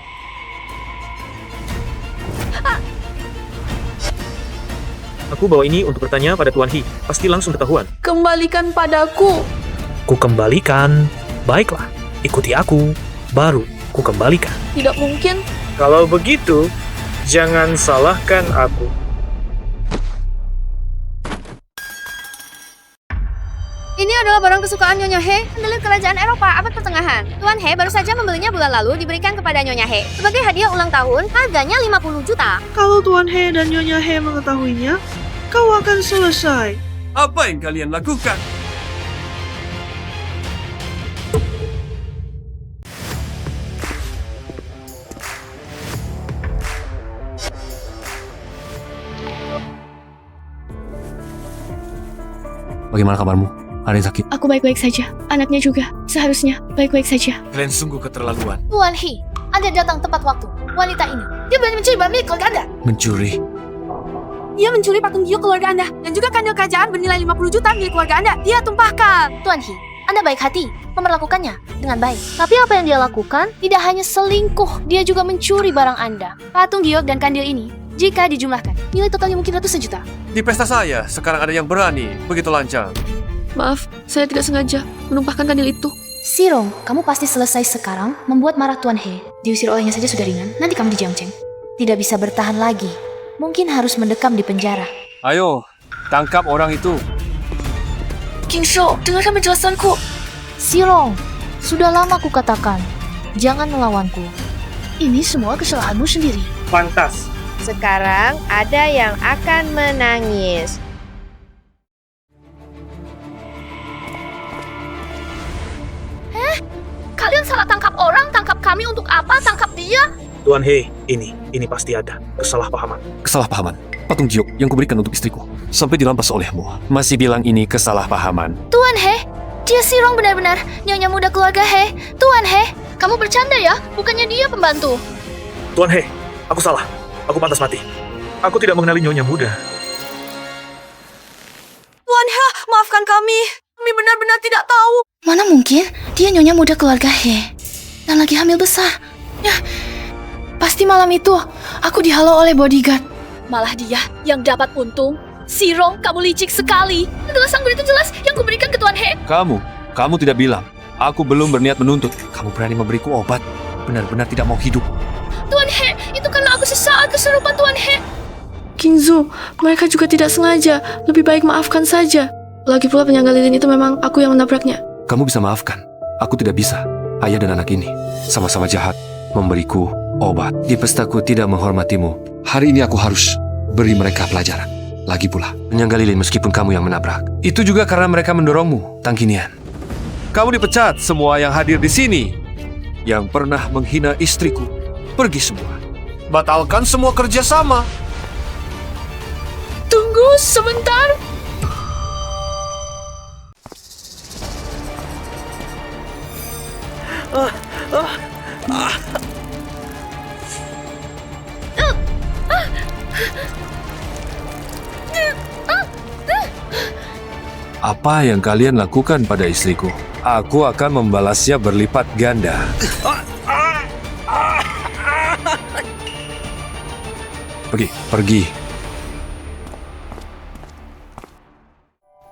[SPEAKER 21] Aku bawa ini untuk bertanya pada Tuan He. Pasti langsung ketahuan.
[SPEAKER 22] Kembalikan padaku.
[SPEAKER 21] Ku kembalikan. Baiklah, ikuti aku. Baru ku kembalikan.
[SPEAKER 22] Tidak mungkin.
[SPEAKER 21] Kalau begitu, jangan salahkan aku.
[SPEAKER 15] Ini adalah barang kesukaan Nyonya He, milik kerajaan Eropa abad pertengahan. Tuan He baru saja membelinya bulan lalu, diberikan kepada Nyonya He sebagai hadiah ulang tahun, harganya 50 juta.
[SPEAKER 18] Kalau Tuan He dan Nyonya He mengetahuinya, kau akan selesai.
[SPEAKER 12] Apa yang kalian lakukan?
[SPEAKER 1] Bagaimana kabarmu? Ada yang sakit?
[SPEAKER 17] Aku baik-baik saja. Anaknya juga. Seharusnya baik-baik saja.
[SPEAKER 9] Kalian sungguh keterlaluan.
[SPEAKER 17] Tuan He, Anda datang tepat waktu. Wanita ini, dia berani mencuri barang milik keluarga Anda.
[SPEAKER 9] Mencuri?
[SPEAKER 22] Dia mencuri patung giok keluarga Anda dan juga kandil kerajaan bernilai 50 juta milik keluarga Anda. Dia tumpahkan.
[SPEAKER 17] Tuan He, Anda baik hati, memperlakukannya dengan baik. Tapi apa yang dia lakukan tidak hanya selingkuh, dia juga mencuri barang Anda. Patung giok dan kandil ini, jika dijumlahkan, nilai totalnya mungkin ratusan juta.
[SPEAKER 9] Di pesta saya, sekarang ada yang berani. Begitu lancang.
[SPEAKER 22] Maaf, saya tidak sengaja menumpahkan kandil itu.
[SPEAKER 17] Sirong, kamu pasti selesai sekarang membuat marah Tuan He. Diusir olehnya saja sudah ringan, nanti kamu dijangceng. Tidak bisa bertahan lagi. Mungkin harus mendekam di penjara.
[SPEAKER 9] Ayo, tangkap orang itu.
[SPEAKER 22] King Shou, dengarkan penjelasanku.
[SPEAKER 17] Sirong, sudah lama ku katakan, jangan melawanku. Ini semua kesalahanmu sendiri.
[SPEAKER 21] Pantas.
[SPEAKER 15] Sekarang ada yang akan menangis.
[SPEAKER 17] Kalian salah tangkap orang, tangkap kami untuk apa? Tangkap dia?
[SPEAKER 21] Tuan He, ini pasti ada kesalahpahaman.
[SPEAKER 9] Kesalahpahaman? Patung giok yang kuberikan untuk istriku sampai dirampas olehmu. Masih bilang ini kesalahpahaman.
[SPEAKER 17] Tuan He, dia Sirong benar-benar nyonya muda keluarga He. Tuan He, kamu bercanda ya? Bukannya dia pembantu.
[SPEAKER 21] Tuan He, aku salah. Aku pantas mati. Aku tidak mengenali nyonya muda.
[SPEAKER 22] Tuan He, maafkan kami. Kami benar-benar tidak tahu.
[SPEAKER 17] Mana mungkin dia nyonya muda keluarga He dan lagi hamil besar. Ya, pasti malam itu aku dihalau oleh bodyguard.
[SPEAKER 22] Malah dia yang dapat untung. Sirong, kamu licik sekali. Adalah sang berita jelas yang kuberikan ke Tuan He.
[SPEAKER 9] Kamu tidak bilang. Aku belum berniat menuntut. Kamu berani memberiku obat. Benar-benar tidak mau hidup.
[SPEAKER 22] Tuan He, itu karena aku sesaat kesurupan Tuan He. King Zhou, mereka juga tidak sengaja. Lebih baik maafkan saja. Lagi pula penyangga lilin itu memang aku yang menabraknya.
[SPEAKER 9] Kamu bisa maafkan. Aku tidak bisa. Ayah dan anak ini sama-sama jahat. Memberiku obat. Di pestaku tidak menghormatimu. Hari ini aku harus beri mereka pelajaran. Lagi pula, penyangga lilin meskipun kamu yang menabrak. Itu juga karena mereka mendorongmu, Tangkinian. Kamu dipecat semua yang hadir di sini. Yang pernah menghina istriku. Pergi semua. Batalkan semua kerjasama.
[SPEAKER 22] Tunggu,
[SPEAKER 5] Sebentar.
[SPEAKER 9] Apa yang kalian lakukan pada istriku? Aku akan membalasnya berlipat ganda. Pergi.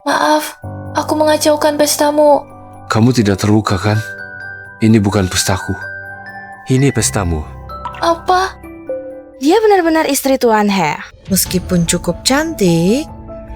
[SPEAKER 11] Maaf, aku mengacaukan pestamu.
[SPEAKER 9] Kamu tidak terluka kan? Ini bukan pestaku. Ini pestamu.
[SPEAKER 11] Apa?
[SPEAKER 2] Dia benar-benar istri Tuan He. Meskipun cukup cantik,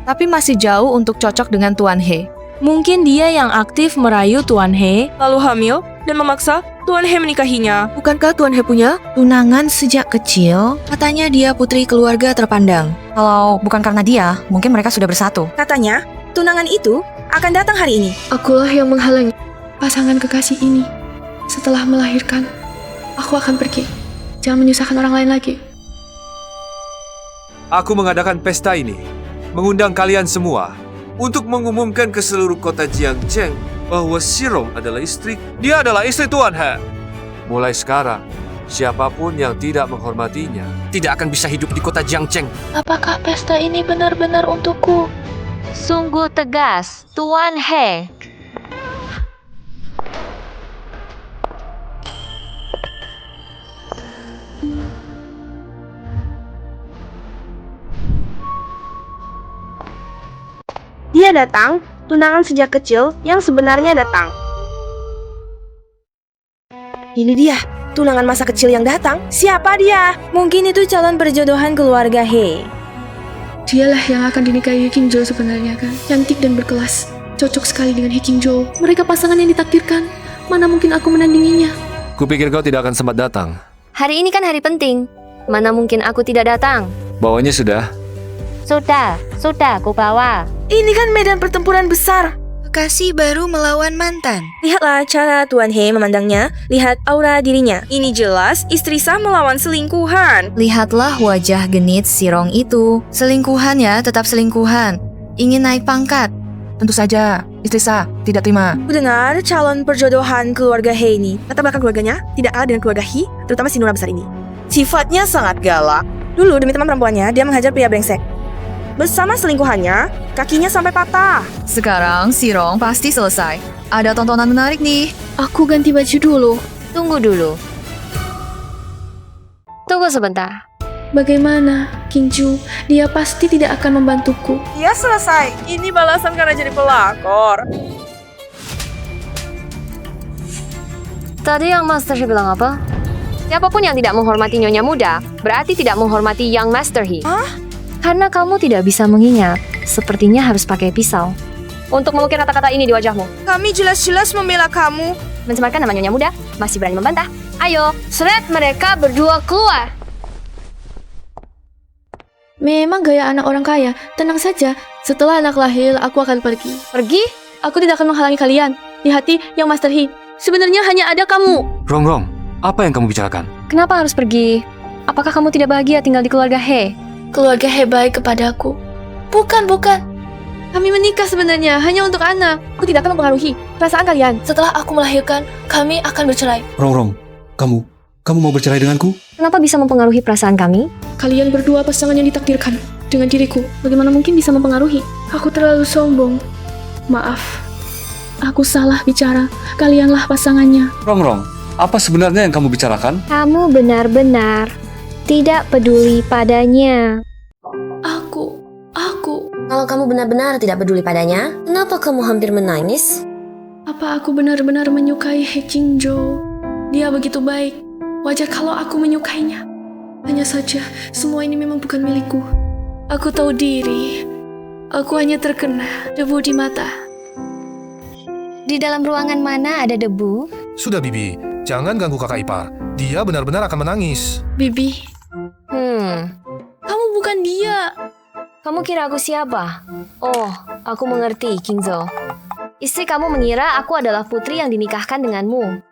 [SPEAKER 5] Tapi masih jauh untuk cocok dengan Tuan He. Mungkin dia yang aktif merayu Tuan He, lalu hamil, dan memaksa Tuan He menikahinya.
[SPEAKER 2] bukankah Tuan He punya tunangan sejak kecil? Katanya dia putri keluarga terpandang.
[SPEAKER 8] Kalau bukan karena dia, mungkin mereka sudah bersatu.
[SPEAKER 2] Katanya, tunangan itu akan datang hari ini.
[SPEAKER 11] Akulah yang menghalangi pasangan kekasih ini. Setelah melahirkan, aku akan pergi. Jangan menyusahkan orang lain lagi.
[SPEAKER 9] Aku mengadakan pesta ini, mengundang kalian semua untuk mengumumkan ke seluruh kota Jiangcheng bahwa Xirong adalah istri. Dia adalah istri Tuan He. Mulai sekarang, siapapun yang tidak menghormatinya tidak akan bisa hidup di kota Jiangcheng.
[SPEAKER 11] Apakah pesta ini benar-benar untukku?
[SPEAKER 13] Sungguh tegas, Tuan He.
[SPEAKER 18] Dia datang, tunangan sejak kecil yang sebenarnya datang.
[SPEAKER 2] Ini dia, tunangan masa kecil yang datang. Siapa dia? Mungkin itu calon perjodohan keluarga He.
[SPEAKER 11] Dialah yang akan dinikahi He Qingzhou sebenarnya kan? Cantik dan berkelas. Cocok sekali dengan He Qingzhou. Mereka pasangan yang ditakdirkan. Mana mungkin aku menandinginya?
[SPEAKER 9] Kupikir kau tidak akan sempat datang.
[SPEAKER 15] Hari ini kan hari penting. Mana mungkin aku tidak datang?
[SPEAKER 9] Bawanya sudah.
[SPEAKER 13] Sudah, ku bawa.
[SPEAKER 2] Ini kan medan pertempuran besar. Kekasih baru melawan mantan. Lihatlah cara Tuan He memandangnya. Lihat aura dirinya. Ini jelas istri sah melawan selingkuhan.
[SPEAKER 8] Lihatlah wajah genit Xirong itu. Selingkuhan ya, tetap selingkuhan. Ingin naik pangkat. Tentu saja, istri sah tidak terima.
[SPEAKER 2] Kudengar calon perjodohan keluarga He ini. Latar belakang keluarganya tidak kalah dengan keluarga He, terutama si Nona besar ini. Sifatnya sangat galak. Dulu demi teman perempuannya, dia menghajar pria brengsek. Bersama selingkuhannya, kakinya sampai patah.
[SPEAKER 8] Sekarang Xirong pasti selesai. Ada tontonan menarik nih.
[SPEAKER 11] Aku ganti baju dulu.
[SPEAKER 15] Tunggu dulu. Tunggu sebentar.
[SPEAKER 11] Bagaimana, Qingzhou? Dia pasti tidak akan membantuku.
[SPEAKER 18] Dia selesai. Ini balasan karena jadi pelakor.
[SPEAKER 15] Tadi yang Master He bilang apa? Siapapun yang tidak menghormati Nyonya Muda, berarti tidak menghormati Yang Master He. Karena kamu tidak bisa mengingat, sepertinya harus pakai pisau untuk mengukir kata-kata ini di wajahmu.
[SPEAKER 2] Kami jelas-jelas membela kamu.
[SPEAKER 15] Mencemarkan nama Nyonya Muda, masih berani membantah. Ayo, seret mereka berdua keluar.
[SPEAKER 11] Memang gaya anak orang kaya. Tenang saja, setelah anak lahir, aku akan pergi.
[SPEAKER 15] Pergi?
[SPEAKER 11] Aku tidak akan menghalangi kalian. Di hati Yang Master He, sebenarnya hanya ada kamu.
[SPEAKER 9] Rong, apa yang kamu bicarakan?
[SPEAKER 15] Kenapa harus pergi? Apakah kamu tidak bahagia tinggal di keluarga He?
[SPEAKER 11] Keluarga He baik kepadaku. Bukan. Kami menikah sebenarnya hanya untuk anak. Aku tidak akan mempengaruhi perasaan kalian. Setelah aku melahirkan, kami akan bercerai.
[SPEAKER 9] Rong, kamu mau bercerai denganku?
[SPEAKER 15] Kenapa bisa mempengaruhi perasaan kami?
[SPEAKER 11] Kalian berdua pasangan yang ditakdirkan dengan diriku. Bagaimana mungkin bisa mempengaruhi? Aku terlalu sombong. Maaf. Aku salah bicara. Kalianlah pasangannya.
[SPEAKER 9] Rong, apa sebenarnya yang kamu bicarakan?
[SPEAKER 15] Kamu benar-benar tidak peduli padanya.
[SPEAKER 11] Aku.
[SPEAKER 15] Kalau kamu benar-benar tidak peduli padanya, kenapa kamu hampir menangis?
[SPEAKER 11] Apa aku benar-benar menyukai He Qingzhou? Dia begitu baik. Wajar kalau aku menyukainya. Hanya saja, semua ini memang bukan milikku. Aku tahu diri. Aku hanya terkena debu di mata.
[SPEAKER 13] Di dalam ruangan mana ada debu?
[SPEAKER 6] Sudah, Bibi. Jangan ganggu kakak ipar. Dia benar-benar akan menangis.
[SPEAKER 11] Bibi. Kamu bukan dia.
[SPEAKER 15] Kamu kira aku siapa? Oh, aku mengerti, Qingzhou. Istri kamu mengira aku adalah putri yang dinikahkan denganmu.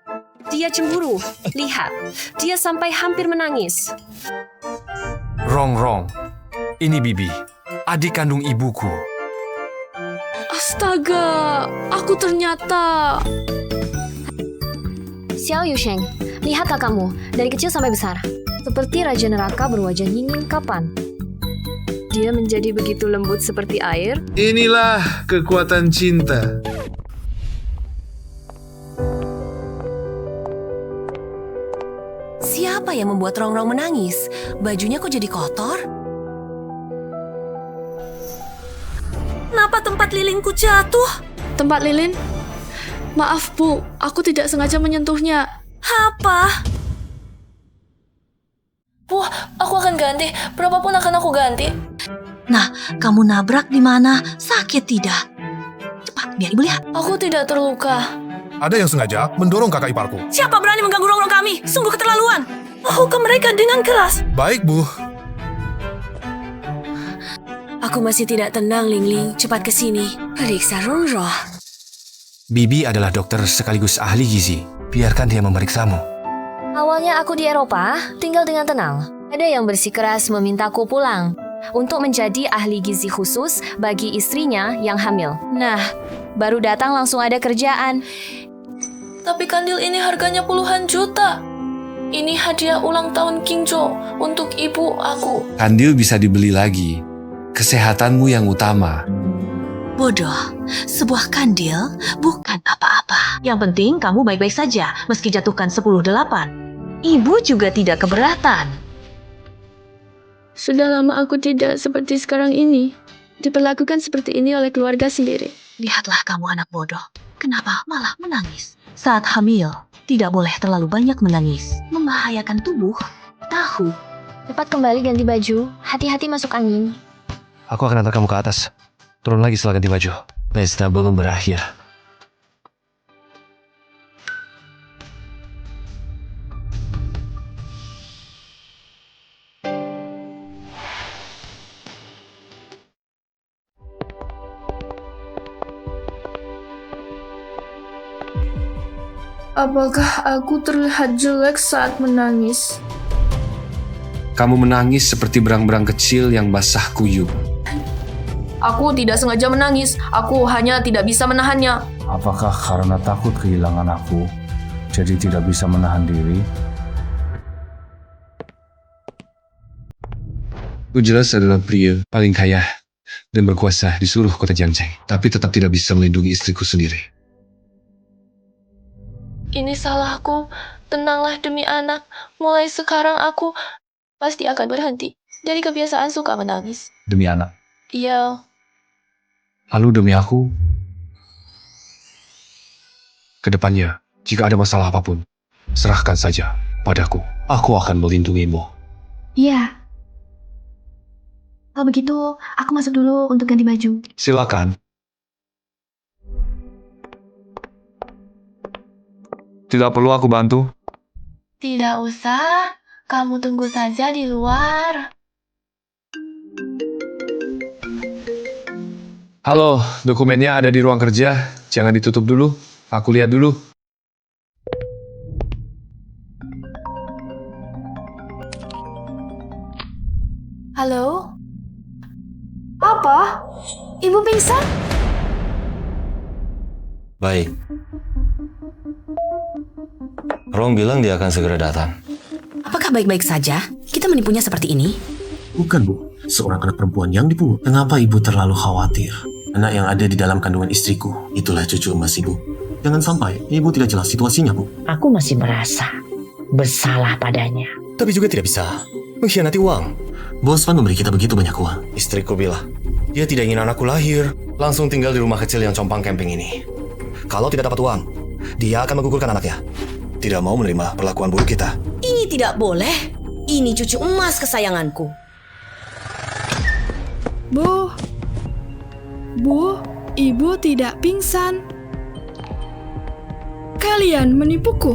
[SPEAKER 14] Dia cemburu. Lihat, dia sampai hampir menangis.
[SPEAKER 9] Rong, ini Bibi. adik kandung ibuku.
[SPEAKER 22] Astaga, aku ternyata...
[SPEAKER 15] Xiao Yusheng, lihat kakakmu, dari kecil sampai besar. Seperti Raja Neraka berwajah dingin kapan. Dia menjadi begitu lembut seperti air.
[SPEAKER 6] Inilah kekuatan cinta.
[SPEAKER 14] Siapa yang membuat Rongrong menangis? Bajunya kok jadi kotor? Kenapa tempat lilinku jatuh?
[SPEAKER 22] Tempat lilin? Maaf, Bu. Aku tidak sengaja menyentuhnya.
[SPEAKER 14] Apa?
[SPEAKER 11] Bu, aku akan ganti. Berapapun akan aku ganti.
[SPEAKER 14] Nah, kamu nabrak di mana? Sakit tidak? Cepat, biar ibu lihat.
[SPEAKER 11] Aku tidak terluka.
[SPEAKER 6] Ada yang sengaja mendorong kakak iparku.
[SPEAKER 14] Siapa berani mengganggu Rongrong kami? Sungguh keterlaluan. Hukum mereka dengan keras.
[SPEAKER 6] Baik, Bu.
[SPEAKER 14] Aku masih tidak tenang, Lingling. Cepat ke sini. Periksa Rongrong.
[SPEAKER 6] Bibi adalah dokter sekaligus ahli gizi. Biarkan dia memeriksamu.
[SPEAKER 15] Awalnya aku di Eropa, tinggal dengan tenang. Ada yang bersikeras memintaku pulang untuk menjadi ahli gizi khusus bagi istrinya yang hamil. Nah, baru datang langsung ada kerjaan.
[SPEAKER 11] Tapi kandil ini harganya puluhan juta. Ini hadiah ulang tahun King Jo untuk ibu aku.
[SPEAKER 9] Kandil bisa dibeli lagi. Kesehatanmu yang utama.
[SPEAKER 14] Bodoh, sebuah kandil bukan apa-apa. Yang penting kamu baik-baik saja, meski jatuhkan 10-8. Ibu juga tidak keberatan.
[SPEAKER 22] Sudah lama aku tidak seperti sekarang ini. Diperlakukan seperti ini oleh keluarga sendiri.
[SPEAKER 14] Lihatlah kamu anak bodoh. Kenapa malah menangis? Saat hamil, tidak boleh terlalu banyak menangis. Membahayakan tubuh. Tahu.
[SPEAKER 15] Cepat kembali ganti baju, hati-hati masuk angin.
[SPEAKER 6] Aku akan antar kamu ke atas. Turun lagi setelah ganti baju. Pesta belum berakhir.
[SPEAKER 22] Apakah aku terlihat jelek saat menangis?
[SPEAKER 9] Kamu menangis seperti berang-berang kecil yang basah kuyup.
[SPEAKER 11] Aku tidak sengaja menangis. Aku hanya tidak bisa menahannya.
[SPEAKER 10] Apakah karena takut kehilangan aku, jadi tidak bisa menahan diri?
[SPEAKER 9] Aku jelas adalah pria paling kaya dan berkuasa di seluruh kota Jiangzheng, tapi tetap tidak bisa melindungi istriku sendiri.
[SPEAKER 11] Ini salahku. Tenanglah demi anak. Mulai sekarang aku pasti akan berhenti dari kebiasaan suka menangis.
[SPEAKER 10] Demi anak.
[SPEAKER 11] Iya.
[SPEAKER 9] Lalu demi aku, kedepannya, jika ada masalah apapun, serahkan saja padaku. Aku akan melindungimu.
[SPEAKER 17] Iya. Kalau begitu, aku masuk dulu untuk ganti baju.
[SPEAKER 9] Silakan. Tidak perlu aku bantu.
[SPEAKER 11] Tidak usah. Kamu tunggu saja di luar.
[SPEAKER 9] Halo, dokumennya ada di ruang kerja. Jangan ditutup dulu. Aku lihat dulu.
[SPEAKER 11] Halo? Apa? Ibu pingsan?
[SPEAKER 1] Baik. Rong bilang dia akan segera datang.
[SPEAKER 14] Apakah baik-baik saja? Kita menipunya seperti ini?
[SPEAKER 3] Bukan, Bu. Seorang anak perempuan yang dipungut. Kenapa ibu terlalu khawatir? Anak yang ada di dalam kandungan istriku. Itulah cucu emas ibu. Jangan sampai ibu tidak jelas situasinya, Bu.
[SPEAKER 7] Aku masih merasa bersalah padanya.
[SPEAKER 1] Tapi juga tidak bisa mengkhianati uang.
[SPEAKER 3] Bos Van memberi kita begitu banyak uang.
[SPEAKER 1] Istriku bilang, dia tidak ingin anakku lahir, langsung tinggal di rumah kecil yang compang camping ini. Kalau tidak dapat uang, dia akan menggugurkan anaknya. Tidak mau menerima perlakuan buruk kita.
[SPEAKER 14] Ini tidak boleh. Ini cucu emas kesayanganku.
[SPEAKER 22] Bu, ibu tidak pingsan. Kalian menipuku.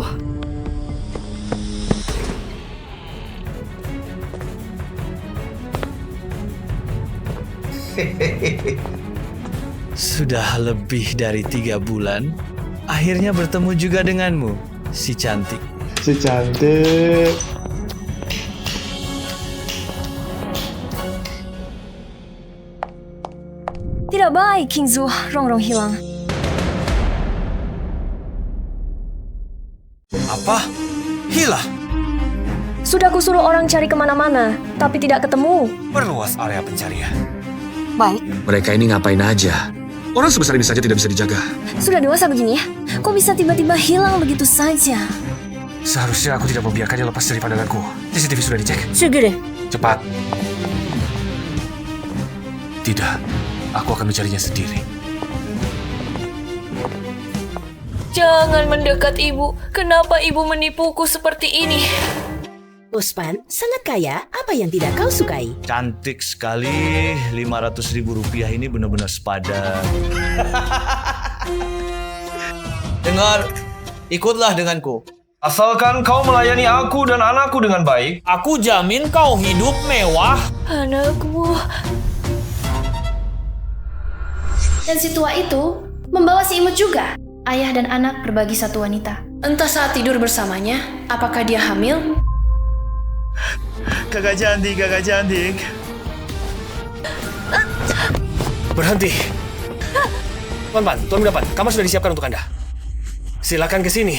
[SPEAKER 16] Sudah lebih dari 3 bulan, akhirnya bertemu juga denganmu, si cantik.
[SPEAKER 23] Si cantik.
[SPEAKER 15] Tidak baik, King Zu. Rongrong hilang.
[SPEAKER 16] Apa? Hilang?
[SPEAKER 15] Sudah kusuruh orang cari kemana-mana, tapi tidak ketemu.
[SPEAKER 16] Perluas area pencarian.
[SPEAKER 15] Baik.
[SPEAKER 9] Mereka ini ngapain aja? Orang sebesar ini saja tidak bisa dijaga.
[SPEAKER 15] Sudah dewasa begini ya? Kok bisa tiba-tiba hilang begitu saja?
[SPEAKER 6] Seharusnya aku tidak membiarkannya lepas dari pandanganku. CCTV sudah dicek.
[SPEAKER 15] Segera.
[SPEAKER 6] Cepat. Tidak, aku akan mencarinya sendiri.
[SPEAKER 15] Jangan mendekat ibu. Kenapa ibu menipuku seperti ini?
[SPEAKER 4] Usman sangat kaya, apa yang tidak kau sukai?
[SPEAKER 16] Cantik sekali, 500.000 rupiah ini benar-benar sepadan. Dengar, ikutlah denganku.
[SPEAKER 6] Asalkan kau melayani aku dan anakku dengan baik,
[SPEAKER 16] aku jamin kau hidup mewah.
[SPEAKER 15] Anakku.
[SPEAKER 17] Dan si tua itu membawa si imut juga. Ayah dan anak berbagi satu wanita. Entah saat tidur bersamanya, apakah dia hamil?
[SPEAKER 16] Kakak cantik.
[SPEAKER 1] Berhenti. Tuan Pan, Tuan Muda Pan, kamar sudah disiapkan untuk Anda. Silakan ke sini.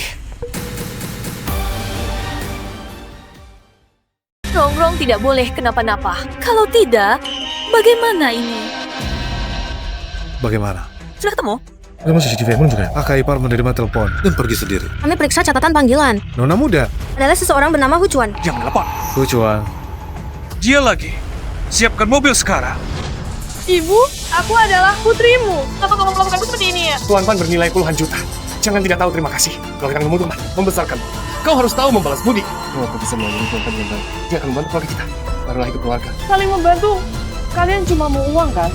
[SPEAKER 15] Rongrong tidak boleh kenapa-napa. Kalau tidak, bagaimana ini?
[SPEAKER 6] bagaimana?
[SPEAKER 15] Sudah ketemu?
[SPEAKER 6] Kamu CCTV pun juga. Kakak ipar menerima telepon dan pergi sendiri.
[SPEAKER 19] Kami periksa catatan panggilan.
[SPEAKER 6] Nona muda.
[SPEAKER 19] Adalah seseorang bernama Hucuan.
[SPEAKER 12] Jangan lepas.
[SPEAKER 6] Hucuan.
[SPEAKER 12] Dia lagi. Siapkan mobil sekarang.
[SPEAKER 5] Ibu, aku adalah putrimu. Kenapa kamu melakukan seperti ini ya?
[SPEAKER 1] Tuan Pan bernilai puluhan juta. Jangan tidak tahu terima kasih. Kalau kamu teman membesarkan. Kau harus tahu membalas budi. Kalau aku bisa melayani Tuan Pan dengan baik, dia akan membantu keluarga kita. Barulah ikut keluarga.
[SPEAKER 5] Saling membantu. Kalian cuma mau uang kan?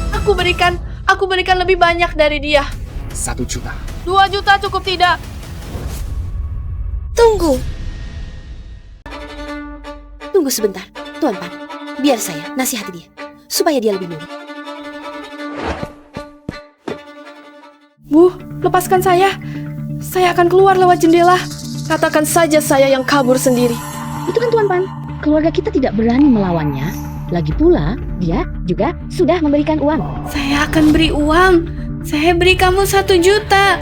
[SPEAKER 5] Aku berikan lebih banyak dari dia.
[SPEAKER 1] 1 juta.
[SPEAKER 5] 2 juta cukup tidak?
[SPEAKER 4] Tunggu sebentar, Tuan Pan. Biar saya nasihati dia, supaya dia lebih nurut.
[SPEAKER 5] Bu, lepaskan saya. Saya akan keluar lewat jendela. Katakan saja saya yang kabur sendiri.
[SPEAKER 4] Itu kan Tuan Pan, keluarga kita tidak berani melawannya. Lagi pula, dia juga sudah memberikan uang.
[SPEAKER 5] Saya akan beri uang. Saya beri kamu 1 juta.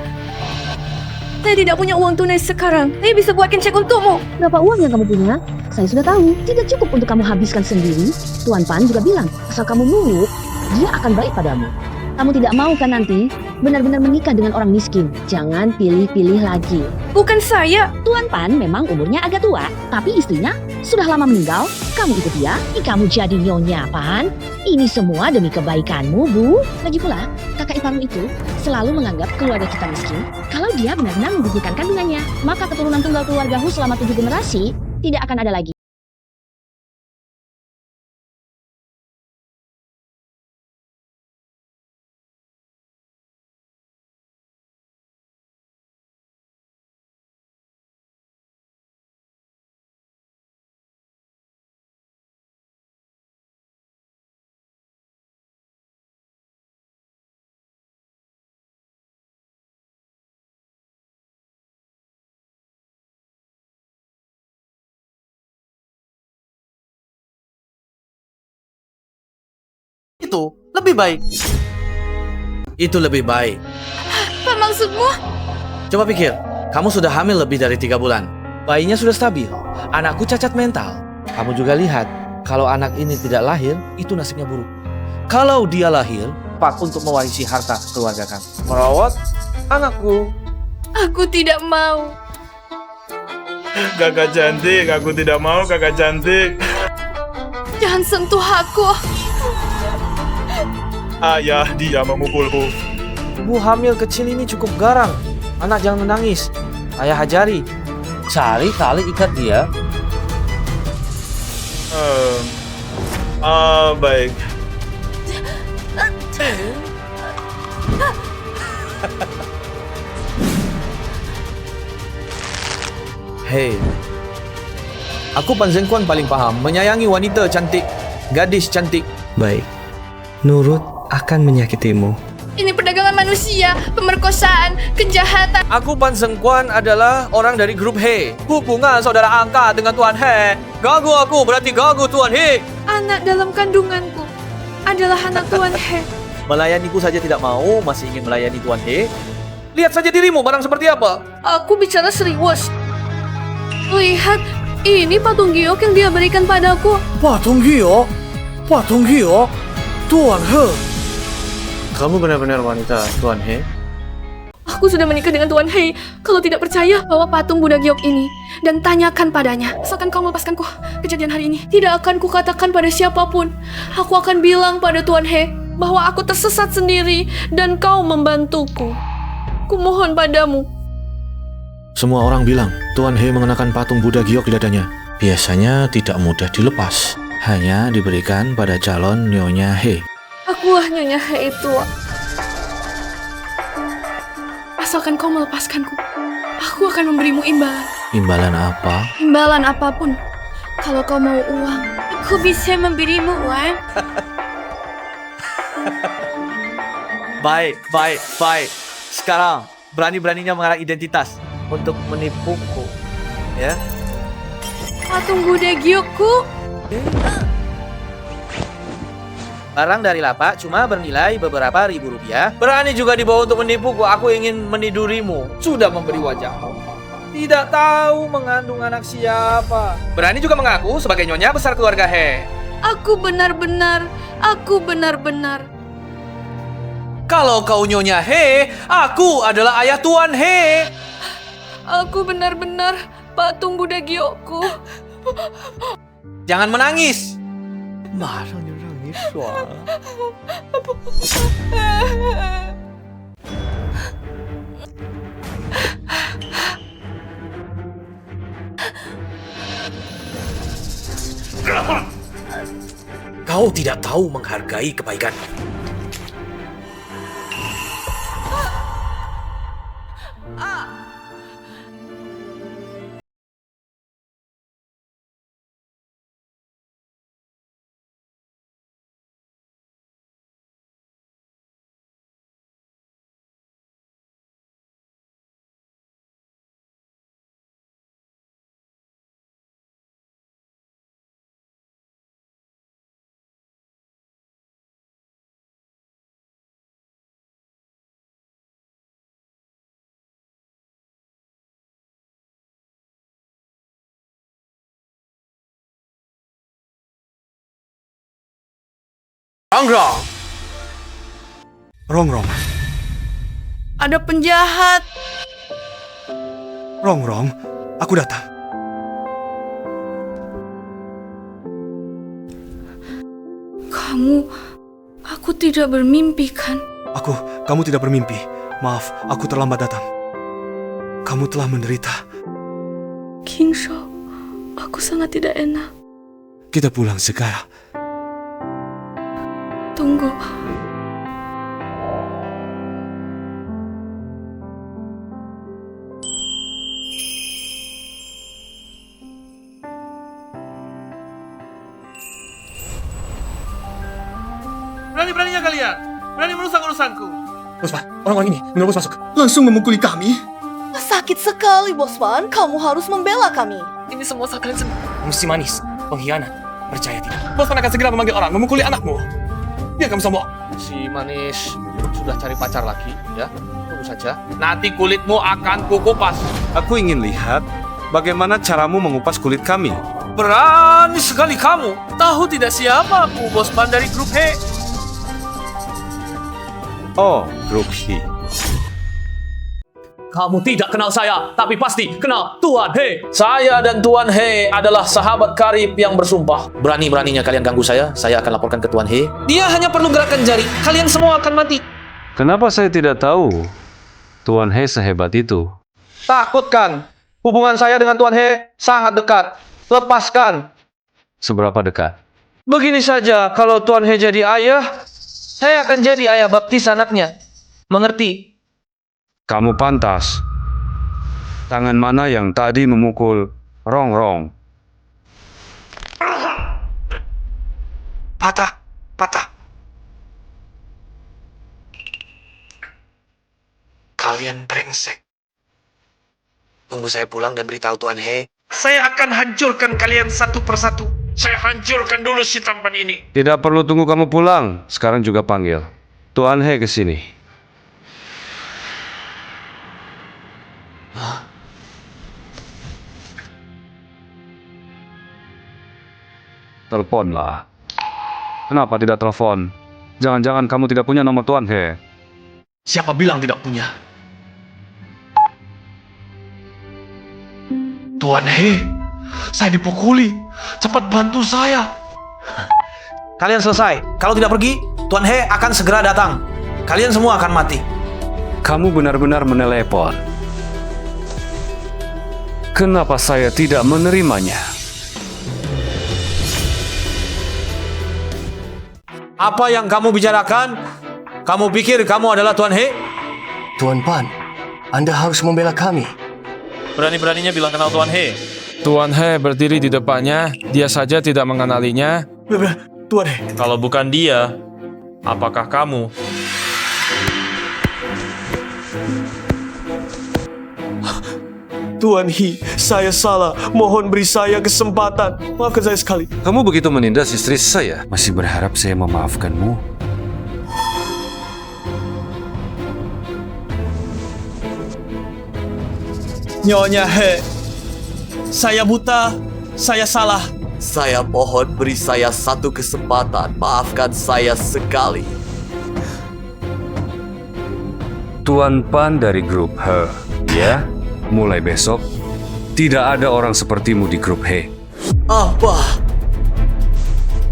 [SPEAKER 5] Saya tidak punya uang tunai sekarang. Saya bisa buatkan cek untukmu.
[SPEAKER 4] Berapa uang yang kamu punya? Saya sudah tahu. Tidak cukup untuk kamu habiskan sendiri. Tuan Pan juga bilang, asal kamu nurut, dia akan baik padamu. Kamu tidak mau kan nanti benar-benar menikah dengan orang miskin? Jangan pilih-pilih lagi.
[SPEAKER 5] Bukan saya.
[SPEAKER 4] Tuan Pan memang umurnya agak tua, tapi istrinya sudah lama meninggal. Kamu ikut dia, kamu jadi nyonya Pan. Ini semua demi kebaikanmu, Bu. Lagi pula, kakak iparmu itu selalu menganggap keluarga kita miskin. Kalau dia benar-benar menggugurkan kandungannya, maka keturunan tunggal keluarga Hu selama 7 generasi tidak akan ada lagi.
[SPEAKER 16] Itu lebih baik. Itu lebih baik.
[SPEAKER 5] Apa maksudmu?
[SPEAKER 16] Coba pikir, kamu sudah hamil lebih dari 3 bulan. Bayinya sudah stabil. Anakku cacat mental. Kamu juga lihat, kalau anak ini tidak lahir, itu nasibnya buruk. Kalau dia lahir, pak untuk mewarisi harta keluarga kamu. Merawat anakku.
[SPEAKER 5] Aku tidak mau.
[SPEAKER 21] Kakak cantik, aku tidak mau kakak cantik.
[SPEAKER 5] Jangan sentuh aku.
[SPEAKER 21] Ayah, dia memukulku.
[SPEAKER 16] Ibu hamil kecil ini cukup garang. Anak jangan menangis. Ayah ajari. Cari tali ikat dia.
[SPEAKER 21] Baik.
[SPEAKER 16] Hei, aku Pan Zengkuan paling paham menyayangi wanita cantik, gadis cantik.
[SPEAKER 20] Baik, nurut akan menyakitimu.
[SPEAKER 5] Ini perdagangan manusia, pemerkosaan, kejahatan.
[SPEAKER 16] Aku Pan Zengkuan adalah orang dari grup He. Hubungan saudara angkat dengan Tuan He. Gagu aku berarti gagu Tuan He.
[SPEAKER 5] Anak dalam kandunganku adalah anak Tuan He.
[SPEAKER 16] Melayaniku saja tidak mau, masih ingin melayani Tuan He? Lihat saja dirimu, barang seperti apa?
[SPEAKER 22] Aku bicara serius. Lihat, ini patung giok yang dia berikan padaku.
[SPEAKER 16] Patung giok? Patung giok? Tuan He? Kamu benar-benar wanita, Tuan He?
[SPEAKER 22] Aku sudah menikah dengan Tuan Hei. Kalau tidak percaya, bawa patung Buddha giok ini dan tanyakan padanya. Asalkan kau melepaskanku kejadian hari ini, tidak akan kukatakan pada siapapun. Aku akan bilang pada Tuan Hei bahwa aku tersesat sendiri dan kau membantuku. Kumohon padamu.
[SPEAKER 16] Semua orang bilang Tuan He mengenakan patung Buddha giok di dadanya. Biasanya tidak mudah dilepas, hanya diberikan pada calon Nyonya He.
[SPEAKER 22] Akulah Nyonya Hei itu. Asalkan kau melepaskanku, aku akan memberimu imbalan.
[SPEAKER 16] Imbalan apa?
[SPEAKER 22] Imbalan apapun. Kalau kau mau uang, aku bisa memberimu uang.
[SPEAKER 16] Baik. Sekarang, berani-beraninya mengarang identitas untuk menipuku. Ya?
[SPEAKER 22] Patung Buddha giokku.
[SPEAKER 16] Barang dari lapak cuma bernilai beberapa ribu rupiah. Berani juga dibawa untuk menipuku. Aku ingin menidurimu. Sudah memberi wajahmu. Tidak tahu mengandung anak siapa. Berani juga mengaku sebagai nyonya besar keluarga He.
[SPEAKER 22] Aku benar-benar.
[SPEAKER 16] Kalau kau nyonya He, aku adalah ayah Tuan He.
[SPEAKER 22] Aku benar-benar patung Buddha giokku.
[SPEAKER 16] Jangan menangis. Marahnya nangis soal. Kau tidak tahu menghargai kebaikan.
[SPEAKER 2] Rongrong.
[SPEAKER 22] Ada penjahat.
[SPEAKER 2] Rongrong, aku datang.
[SPEAKER 22] Aku tidak bermimpi kan?
[SPEAKER 2] Kamu tidak bermimpi. Maaf, aku terlambat datang. Kamu telah menderita.
[SPEAKER 22] King Shao, aku sangat tidak enak.
[SPEAKER 2] Kita pulang sekarang.
[SPEAKER 22] Tunggu.
[SPEAKER 16] Berani-beraninya kalian. Berani merusak urusanku.
[SPEAKER 3] Bosman, orang-orang ini menerobos masuk.
[SPEAKER 8] Langsung memukuli kami.
[SPEAKER 18] Sakit sekali, Bosman. Kamu harus membela kami.
[SPEAKER 22] Ini semua salah kalian semua.
[SPEAKER 1] Kamu si manis, pengkhianat. Percaya tidak?
[SPEAKER 3] Bosman akan segera memanggil orang memukuli anakmu. Dia kamu semua.
[SPEAKER 16] Si manis sudah cari pacar lagi, ya? Tunggu saja. Nanti kulitmu akan kukupas.
[SPEAKER 10] Aku ingin lihat bagaimana caramu mengupas kulit kami.
[SPEAKER 16] Berani sekali kamu. Tahu tidak siapa aku, Bosman dari grup He.
[SPEAKER 10] Oh, grup He.
[SPEAKER 16] Kamu tidak kenal saya, tapi pasti kenal Tuan He. Saya dan Tuan He adalah sahabat karib yang bersumpah. Berani-beraninya kalian ganggu saya akan laporkan ke Tuan He. Dia hanya perlu gerakan jari, kalian semua akan mati.
[SPEAKER 10] Kenapa saya tidak tahu Tuan He sehebat itu?
[SPEAKER 16] Takut kan? Hubungan saya dengan Tuan He sangat dekat. Lepaskan.
[SPEAKER 10] Seberapa dekat?
[SPEAKER 16] Begini saja, kalau Tuan He jadi ayah, saya akan jadi ayah baptis anaknya. Mengerti?
[SPEAKER 10] Kamu pantas. Tangan mana yang tadi memukul Rongrong?
[SPEAKER 2] Patah. Kalian brengsek. Tunggu saya pulang dan beritahu Tuan He.
[SPEAKER 12] Saya akan hancurkan kalian satu persatu. Saya hancurkan dulu si tampan ini.
[SPEAKER 10] Tidak perlu tunggu kamu pulang. Sekarang juga panggil.
[SPEAKER 9] Tuan He ke sini. Teleponlah. Kenapa tidak telepon? Jangan-jangan kamu tidak punya nomor Tuan He.
[SPEAKER 2] Siapa bilang tidak punya? Tuan He, saya dipukuli. Cepat bantu saya.
[SPEAKER 16] Kalian selesai. Kalau tidak pergi, Tuan He akan segera datang. Kalian semua akan mati.
[SPEAKER 9] Kamu benar-benar menelepon. Kenapa saya tidak menerimanya?
[SPEAKER 16] Apa yang kamu bicarakan? Kamu pikir kamu adalah Tuan He?
[SPEAKER 1] Tuan Pan, Anda harus membela kami.
[SPEAKER 8] Berani-beraninya bilang kenal Tuan He. Tuan He berdiri di depannya, dia saja tidak mengenalinya.
[SPEAKER 16] Tuan He.
[SPEAKER 8] Kalau bukan dia, apakah kamu?
[SPEAKER 23] Tuan He, saya salah. Mohon beri saya kesempatan. Maafkan saya sekali.
[SPEAKER 9] Kamu begitu menindas istri saya. Masih berharap saya memaafkanmu?
[SPEAKER 23] Nyonya He, saya buta. Saya salah.
[SPEAKER 18] Saya mohon beri saya satu kesempatan. Maafkan saya sekali.
[SPEAKER 9] Tuan Pan dari grup He, ya? Mulai besok, tidak ada orang sepertimu di grup He.
[SPEAKER 18] Apa?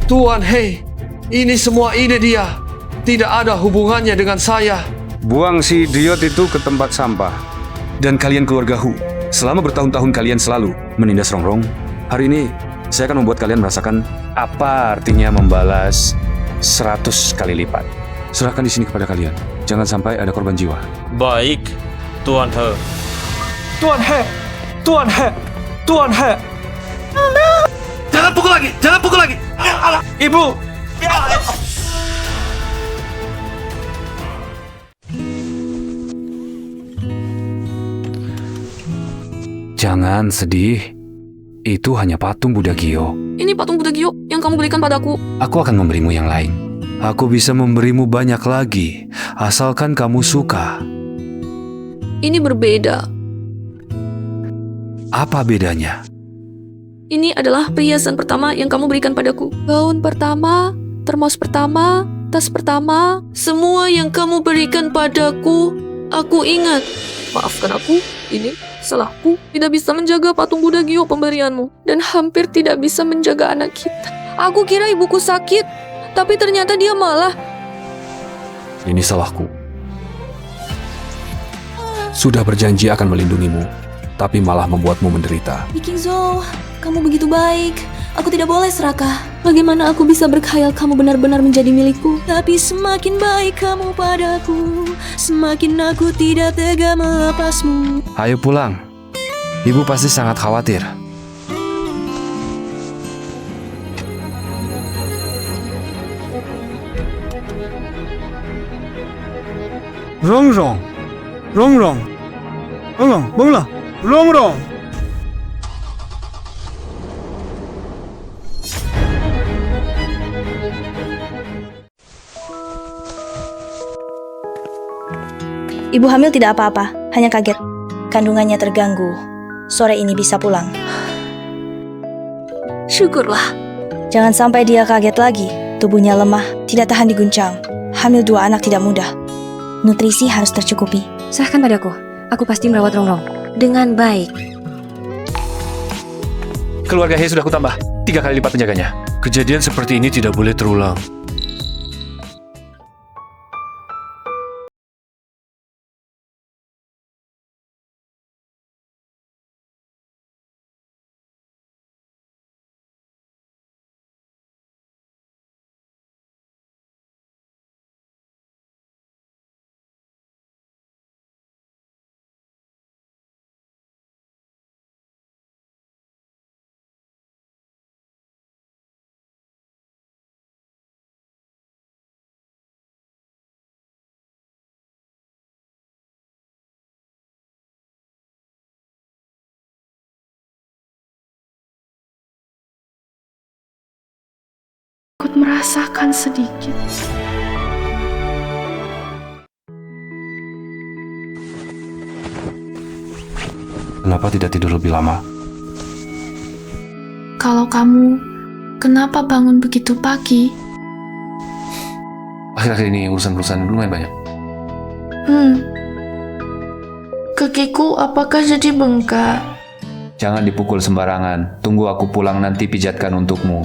[SPEAKER 1] Tuan He, ini semua ide dia. Tidak ada hubungannya dengan saya.
[SPEAKER 9] Buang si idiot itu ke tempat sampah. Dan kalian keluarga Hu, selama bertahun-tahun kalian selalu menindas Rongrong. Hari ini, saya akan membuat kalian merasakan apa artinya membalas 100 kali lipat. Serahkan di sini kepada kalian. Jangan sampai ada korban jiwa.
[SPEAKER 8] Baik, Tuan He.
[SPEAKER 23] Tuan He, Tuan He, Tuan He.
[SPEAKER 1] Jangan pukul lagi, jangan pukul lagi.
[SPEAKER 23] Ibu.
[SPEAKER 9] Jangan sedih. Itu hanya patung Buddha Gyo.
[SPEAKER 5] Ini patung Buddha Gyo yang kamu berikan padaku.
[SPEAKER 9] Aku akan memberimu yang lain. Aku bisa memberimu banyak lagi, asalkan kamu suka.
[SPEAKER 5] Ini berbeda.
[SPEAKER 9] Apa bedanya?
[SPEAKER 5] Ini adalah perhiasan pertama yang kamu berikan padaku. Gaun pertama, termos pertama, tas pertama, semua yang kamu berikan padaku, aku ingat. Maafkan aku, ini salahku. Tidak bisa menjaga patung Buddha Gyo pemberianmu. Dan hampir tidak bisa menjaga anak kita. Aku kira ibuku sakit, tapi ternyata dia malah...
[SPEAKER 9] Ini salahku. Sudah berjanji akan melindungimu, tapi malah membuatmu menderita.
[SPEAKER 19] Ikingzo, kamu begitu baik. Aku tidak boleh serakah. Bagaimana aku bisa berkhayal kamu benar-benar menjadi milikku? Tapi semakin baik kamu padaku, semakin aku tidak tega melepasmu.
[SPEAKER 9] Ayo pulang. Ibu pasti sangat khawatir.
[SPEAKER 23] Rongrong, Rongrong, Rongrong, bangunlah, Rongrong.
[SPEAKER 17] Ibu hamil tidak apa-apa, hanya kaget. Kandungannya terganggu. Sore ini bisa pulang.
[SPEAKER 19] Syukurlah.
[SPEAKER 17] Jangan sampai dia kaget lagi. Tubuhnya lemah, tidak tahan diguncang. Hamil 2 anak tidak mudah. Nutrisi harus tercukupi.
[SPEAKER 15] Serahkan padaku. Aku pasti merawat Rongrong dengan baik.
[SPEAKER 6] Keluarga He sudah kutambah 3 kali lipat penjaganya.
[SPEAKER 9] Kejadian seperti ini tidak boleh terulang.
[SPEAKER 5] Ikut merasakan sedikit.
[SPEAKER 9] Kenapa tidak tidur lebih lama?
[SPEAKER 19] Kalau kamu, kenapa bangun begitu pagi?
[SPEAKER 9] Akhir-akhir ini urusan-urusan lumayan banyak.
[SPEAKER 19] Kakiku apakah jadi bengkak?
[SPEAKER 9] Jangan dipukul sembarangan. Tunggu aku pulang nanti pijatkan untukmu.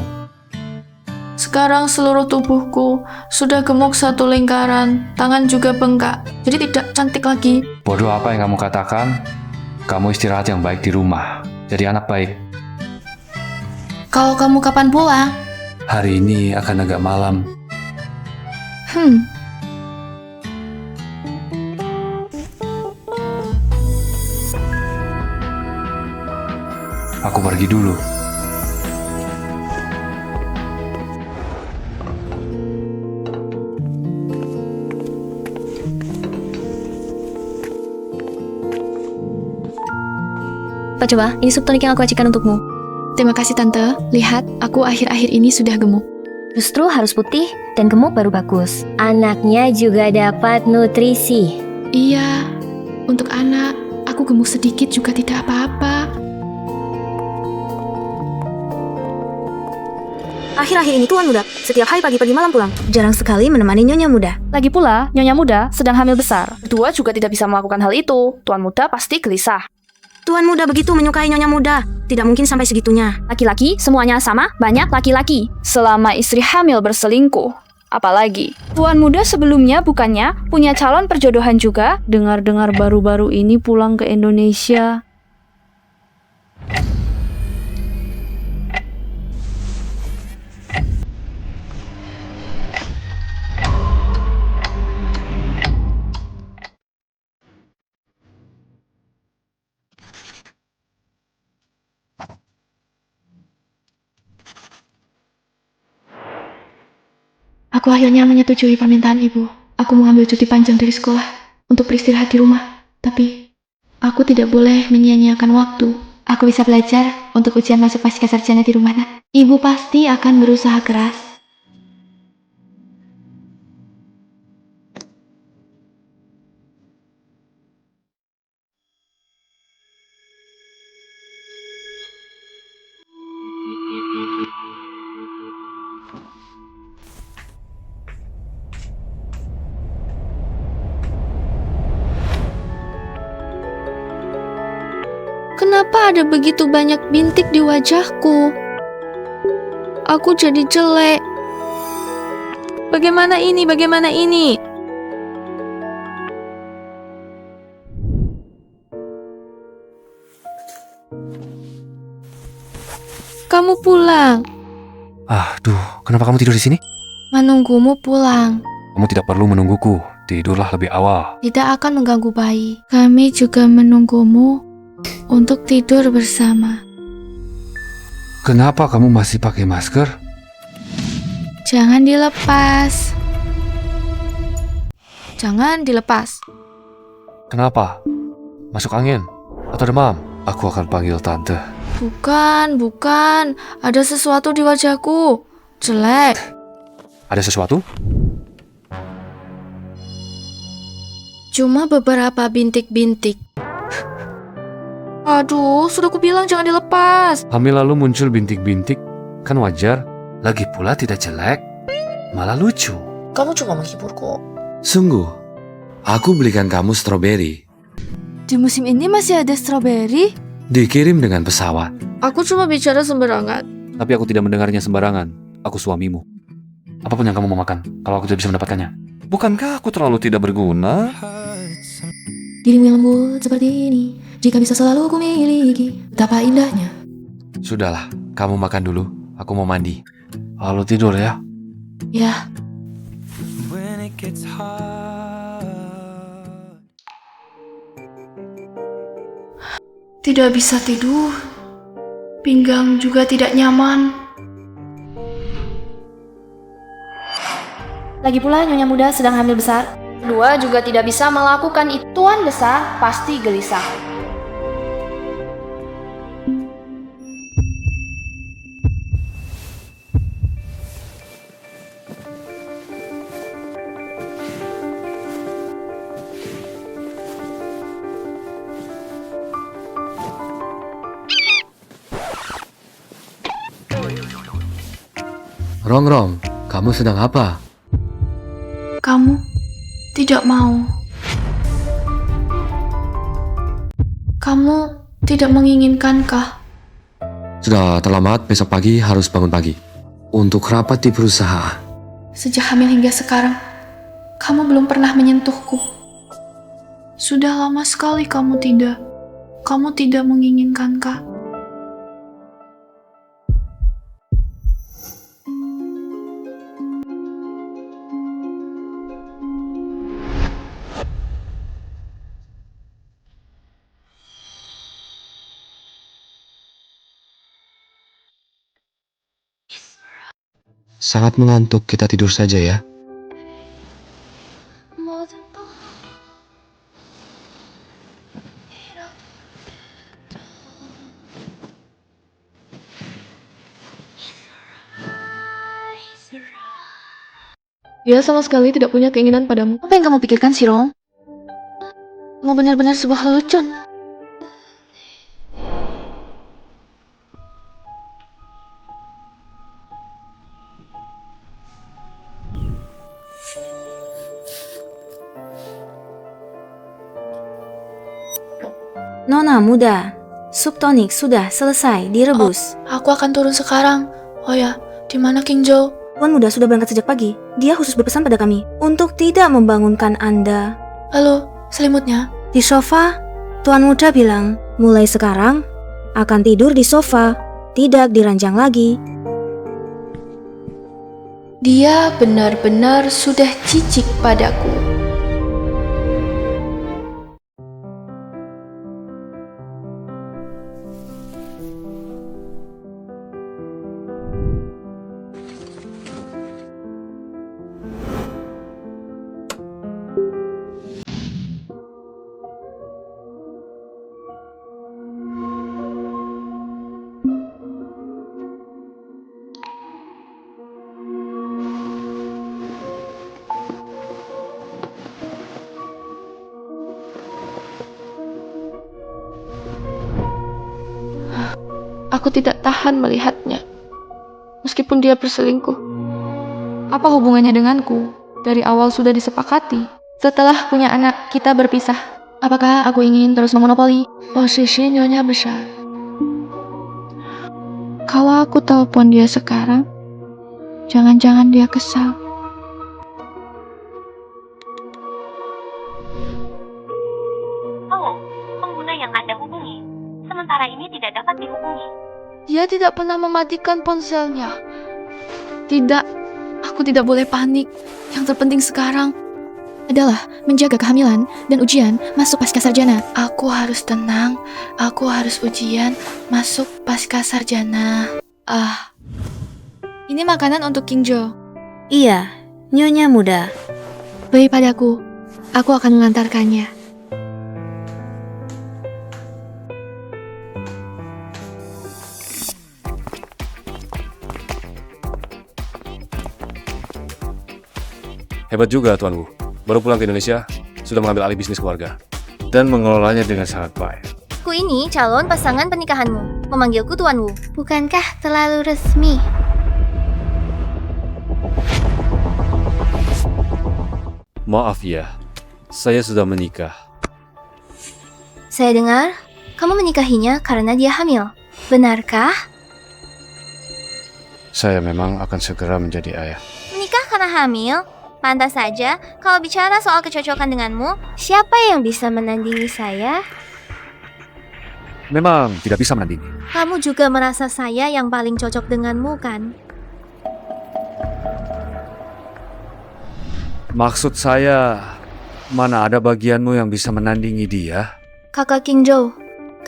[SPEAKER 19] Sekarang seluruh tubuhku sudah gemuk satu lingkaran, tangan juga bengkak, jadi tidak cantik lagi.
[SPEAKER 9] Bodoh apa yang kamu katakan? Kamu istirahat yang baik di rumah. Jadi anak baik.
[SPEAKER 19] Kalau kamu kapan pulang?
[SPEAKER 9] Hari ini akan agak malam. Aku pergi dulu.
[SPEAKER 17] Pak, coba, ini sup tonik yang aku acikan untukmu.
[SPEAKER 19] Terima kasih Tante, lihat aku akhir-akhir ini sudah gemuk.
[SPEAKER 15] Justru harus putih dan gemuk baru bagus. Anaknya juga dapat nutrisi.
[SPEAKER 19] Iya, untuk anak, aku gemuk sedikit juga tidak apa-apa.
[SPEAKER 17] Akhir-akhir ini Tuan Muda setiap hari pagi-pagi malam pulang. Jarang sekali menemani Nyonya Muda.
[SPEAKER 22] Lagi pula, Nyonya Muda sedang hamil besar. Berdua juga tidak bisa melakukan hal itu. Tuan Muda pasti gelisah.
[SPEAKER 17] Tuan Muda begitu menyukai Nyonya Muda. Tidak mungkin sampai segitunya.
[SPEAKER 22] Laki-laki semuanya sama, banyak laki-laki. Selama istri hamil berselingkuh. Apalagi, Tuan Muda sebelumnya bukannya punya calon perjodohan juga? Dengar-dengar baru-baru ini pulang ke Indonesia.
[SPEAKER 19] Aku akhirnya menyetujui permintaan ibu. Aku mengambil cuti panjang dari sekolah untuk beristirahat di rumah. Tapi, aku tidak boleh menyia-nyiakan waktu. Aku bisa belajar untuk ujian masuk pasca sarjana di rumah. Ibu pasti akan berusaha keras.
[SPEAKER 5] Kenapa ada begitu banyak bintik di wajahku? Aku jadi jelek. Bagaimana ini? Bagaimana ini? Kamu pulang.
[SPEAKER 9] Kenapa kamu tidur di sini?
[SPEAKER 5] Menunggumu pulang.
[SPEAKER 9] Kamu tidak perlu menungguku. Tidurlah lebih awal.
[SPEAKER 19] Tidak akan mengganggu bayi. Kami juga menunggumu untuk tidur bersama.
[SPEAKER 9] Kenapa kamu masih pakai masker?
[SPEAKER 19] Jangan dilepas. Jangan dilepas.
[SPEAKER 9] Kenapa? Masuk angin? Atau demam? Aku akan panggil tante.
[SPEAKER 19] Bukan. Ada sesuatu di wajahku. Jelek.
[SPEAKER 9] Ada sesuatu?
[SPEAKER 19] Cuma beberapa bintik-bintik. Aduh, sudah kubilang jangan dilepas.
[SPEAKER 9] Hamil lalu muncul bintik-bintik, kan wajar. Lagi pula tidak jelek, malah lucu.
[SPEAKER 22] Kamu cuma menghiburku.
[SPEAKER 9] Sungguh, aku belikan kamu stroberi.
[SPEAKER 19] Di musim ini masih ada stroberi?
[SPEAKER 9] Dikirim dengan pesawat.
[SPEAKER 5] Aku cuma bicara sembarangan.
[SPEAKER 9] Tapi aku tidak mendengarnya sembarangan. Aku suamimu. Apapun yang kamu mau makan, kalau aku tidak bisa mendapatkannya. Bukankah aku terlalu tidak berguna?
[SPEAKER 19] Dirimu yang lembut seperti ini, jika bisa selalu ku miliki, betapa indahnya.
[SPEAKER 9] Sudahlah, kamu makan dulu. Aku mau mandi. Lalu tidur ya.
[SPEAKER 19] Ya. Tidak bisa tidur. Pinggang juga tidak nyaman.
[SPEAKER 22] Lagi pula Nyonya Muda sedang hamil besar. Kedua juga tidak bisa melakukan itu. Tuan besar pasti gelisah.
[SPEAKER 9] Rongrong, kamu sedang apa?
[SPEAKER 22] Kamu tidak mau. Kamu tidak menginginkankah?
[SPEAKER 9] Sudah terlambat, besok pagi harus bangun pagi. Untuk rapat di perusahaan.
[SPEAKER 22] Sejak hamil hingga sekarang, kamu belum pernah menyentuhku. Sudah lama sekali kamu tidak. Kamu tidak menginginkankah?
[SPEAKER 9] Sangat mengantuk, kita tidur saja ya.
[SPEAKER 5] Dia sama sekali tidak punya keinginan padamu.
[SPEAKER 22] Apa yang kamu pikirkan, Sirong? Kamu benar-benar sebuah lelucon.
[SPEAKER 19] Nona muda, sup tonik sudah selesai direbus.
[SPEAKER 22] Aku akan turun sekarang. Oh ya, di mana King Joe?
[SPEAKER 19] Tuan muda sudah berangkat sejak pagi. Dia khusus berpesan pada kami untuk tidak membangunkan Anda.
[SPEAKER 22] Halo, selimutnya?
[SPEAKER 19] Di sofa, Tuan muda bilang, mulai sekarang akan tidur di sofa, tidak di ranjang lagi.
[SPEAKER 22] Dia benar-benar sudah cicik padaku.
[SPEAKER 5] Aku tidak tahan melihatnya. Meskipun dia berselingkuh. Apa hubungannya denganku? Dari awal sudah disepakati. Setelah punya anak, kita berpisah. Apakah aku ingin terus memonopoli posisi nyonya besar? Kalau aku telepon dia sekarang, jangan-jangan dia kesal.
[SPEAKER 7] Halo, pengguna yang Anda hubungi sementara ini tidak dapat dihubungi.
[SPEAKER 5] Dia tidak pernah mematikan ponselnya. Tidak, aku tidak boleh panik. Yang terpenting sekarang adalah menjaga kehamilan dan ujian masuk pasca sarjana. Aku harus tenang, aku harus ujian masuk pasca sarjana. Ini makanan untuk King Joe.
[SPEAKER 19] Iya, nyonya muda.
[SPEAKER 5] Beri padaku, aku akan mengantarkannya.
[SPEAKER 9] Hebat juga Tuan Wu. Baru pulang ke Indonesia, sudah mengambil alih bisnis keluarga.
[SPEAKER 10] Dan mengelolanya dengan sangat baik.
[SPEAKER 7] Ku ini calon pasangan pernikahanmu. Memanggilku Tuan Wu. Bukankah terlalu resmi?
[SPEAKER 10] Maaf ya, saya sudah menikah.
[SPEAKER 7] Saya dengar kamu menikahinya karena dia hamil. Benarkah?
[SPEAKER 10] Saya memang akan segera menjadi ayah.
[SPEAKER 7] Menikah karena hamil? Pantas saja, kalau bicara soal kecocokan denganmu, siapa yang bisa menandingi saya?
[SPEAKER 9] Memang tidak bisa menandingi.
[SPEAKER 7] Kamu juga merasa saya yang paling cocok denganmu, kan?
[SPEAKER 10] Maksud saya, mana ada bagianmu yang bisa menandingi dia?
[SPEAKER 7] Kakak King Joe,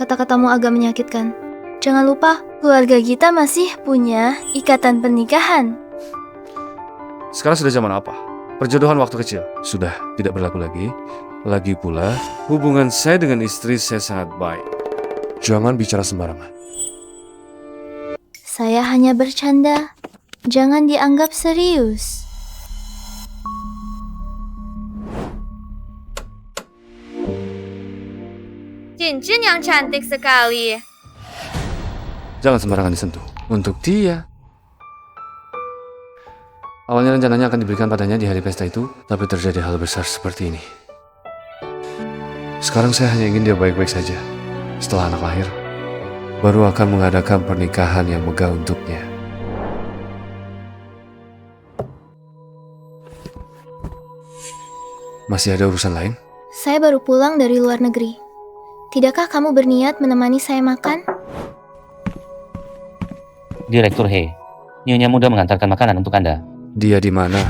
[SPEAKER 7] kata-katamu agak menyakitkan. Jangan lupa, keluarga kita masih punya ikatan pernikahan.
[SPEAKER 10] Sekarang sudah zaman apa? Perjodohan waktu kecil sudah tidak berlaku lagi. Lagi pula, hubungan saya dengan istri saya sangat baik.
[SPEAKER 9] Jangan bicara sembarangan.
[SPEAKER 7] Saya hanya bercanda. Jangan dianggap serius. Cincin yang cantik sekali.
[SPEAKER 10] Jangan sembarangan disentuh. Untuk dia. Awalnya rencananya akan diberikan padanya di hari pesta itu, tapi terjadi hal besar seperti ini. Sekarang saya hanya ingin dia baik-baik saja. Setelah anak lahir, baru akan mengadakan pernikahan yang megah untuknya. Masih ada urusan lain?
[SPEAKER 7] Saya baru pulang dari luar negeri. Tidakkah kamu berniat menemani saya makan?
[SPEAKER 11] Direktur He, Nyonya Muda mengantarkan makanan untuk Anda.
[SPEAKER 10] Dia di mana?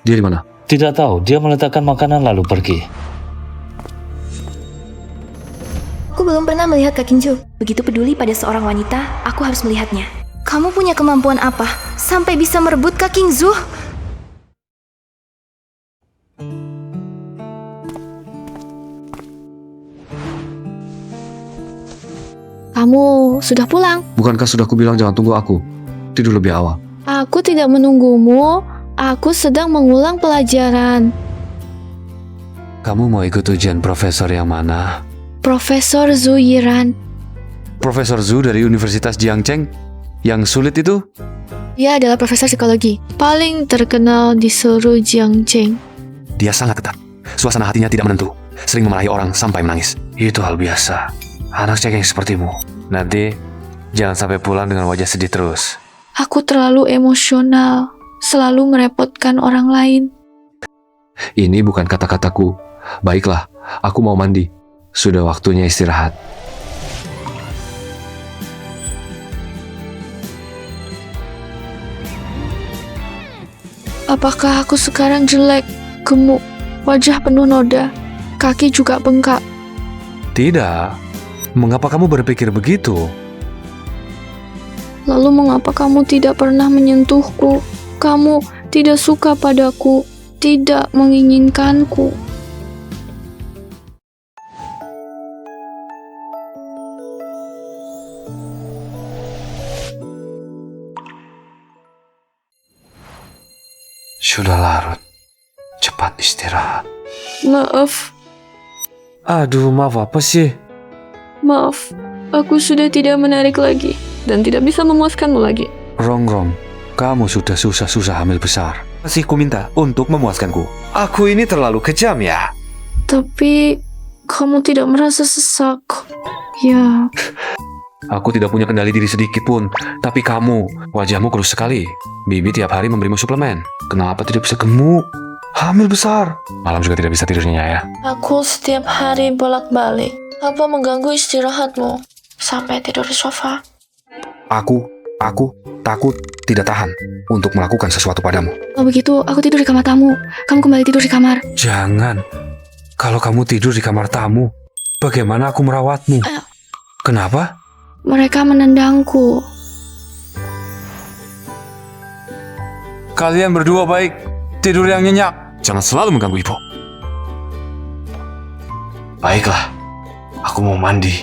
[SPEAKER 10] Dia di mana?
[SPEAKER 11] Tidak tahu, dia meletakkan makanan lalu pergi.
[SPEAKER 7] Aku belum pernah melihat Kak Kinju. Begitu peduli pada seorang wanita, aku harus melihatnya. Kamu punya kemampuan apa sampai bisa merebut Kak Kingzu?
[SPEAKER 5] Kamu sudah pulang?
[SPEAKER 10] Bukankah sudah kubilang jangan tunggu aku? Tidur lebih awal.
[SPEAKER 5] Aku tidak menunggumu. Aku sedang mengulang pelajaran.
[SPEAKER 10] Kamu mau ikut ujian profesor yang mana?
[SPEAKER 5] Profesor Zhu Yiran.
[SPEAKER 10] Profesor Zhu dari Universitas Jiangcheng? Yang sulit itu?
[SPEAKER 5] Dia adalah profesor psikologi, paling terkenal di seluruh Jiangcheng.
[SPEAKER 9] Dia sangat ketat. Suasana hatinya tidak menentu. Sering memarahi orang sampai menangis.
[SPEAKER 10] Itu hal biasa. Anak cengeng sepertimu. Nanti jangan sampai pulang dengan wajah sedih terus.
[SPEAKER 5] Aku terlalu emosional, selalu merepotkan orang lain.
[SPEAKER 9] Ini bukan kata-kataku. Baiklah, aku mau mandi. Sudah waktunya istirahat.
[SPEAKER 5] Apakah aku sekarang jelek, gemuk, wajah penuh noda, kaki juga bengkak?
[SPEAKER 10] Tidak. Mengapa kamu berpikir begitu?
[SPEAKER 5] Lalu mengapa kamu tidak pernah menyentuhku? Kamu tidak suka padaku, tidak menginginkanku.
[SPEAKER 10] Sudah larut. Cepat istirahat.
[SPEAKER 5] Maaf,
[SPEAKER 10] Aduh, maaf apa sih?
[SPEAKER 5] maaf. Aku sudah tidak menarik lagi dan tidak bisa memuaskanmu lagi.
[SPEAKER 10] Rongrong, kamu sudah susah-susah hamil besar. Masih ku minta untuk memuaskanku. Aku ini terlalu kejam ya.
[SPEAKER 5] Tapi kamu tidak merasa sesak? Ya.
[SPEAKER 10] Aku tidak punya kendali diri sedikit pun. Tapi kamu, wajahmu kurus sekali. Bibi tiap hari memberimu suplemen. Kenapa tidak bisa gemuk? Hamil besar. Malam juga tidak bisa tidurnya ya.
[SPEAKER 5] Aku setiap hari bolak-balik. Apa mengganggu istirahatmu? Sampai tidur di sofa.
[SPEAKER 9] Aku takut tidak tahan untuk melakukan sesuatu padamu.
[SPEAKER 5] Kalau begitu, aku tidur di kamar tamu. Kamu kembali tidur di kamar.
[SPEAKER 10] Jangan. Kalau kamu tidur di kamar tamu, bagaimana aku merawatmu? Kenapa?
[SPEAKER 5] Mereka menendangku.
[SPEAKER 10] Kalian berdua baik. Tidur yang nyenyak.
[SPEAKER 9] Jangan selalu mengganggu ibu.
[SPEAKER 10] Baiklah. Aku mau mandi.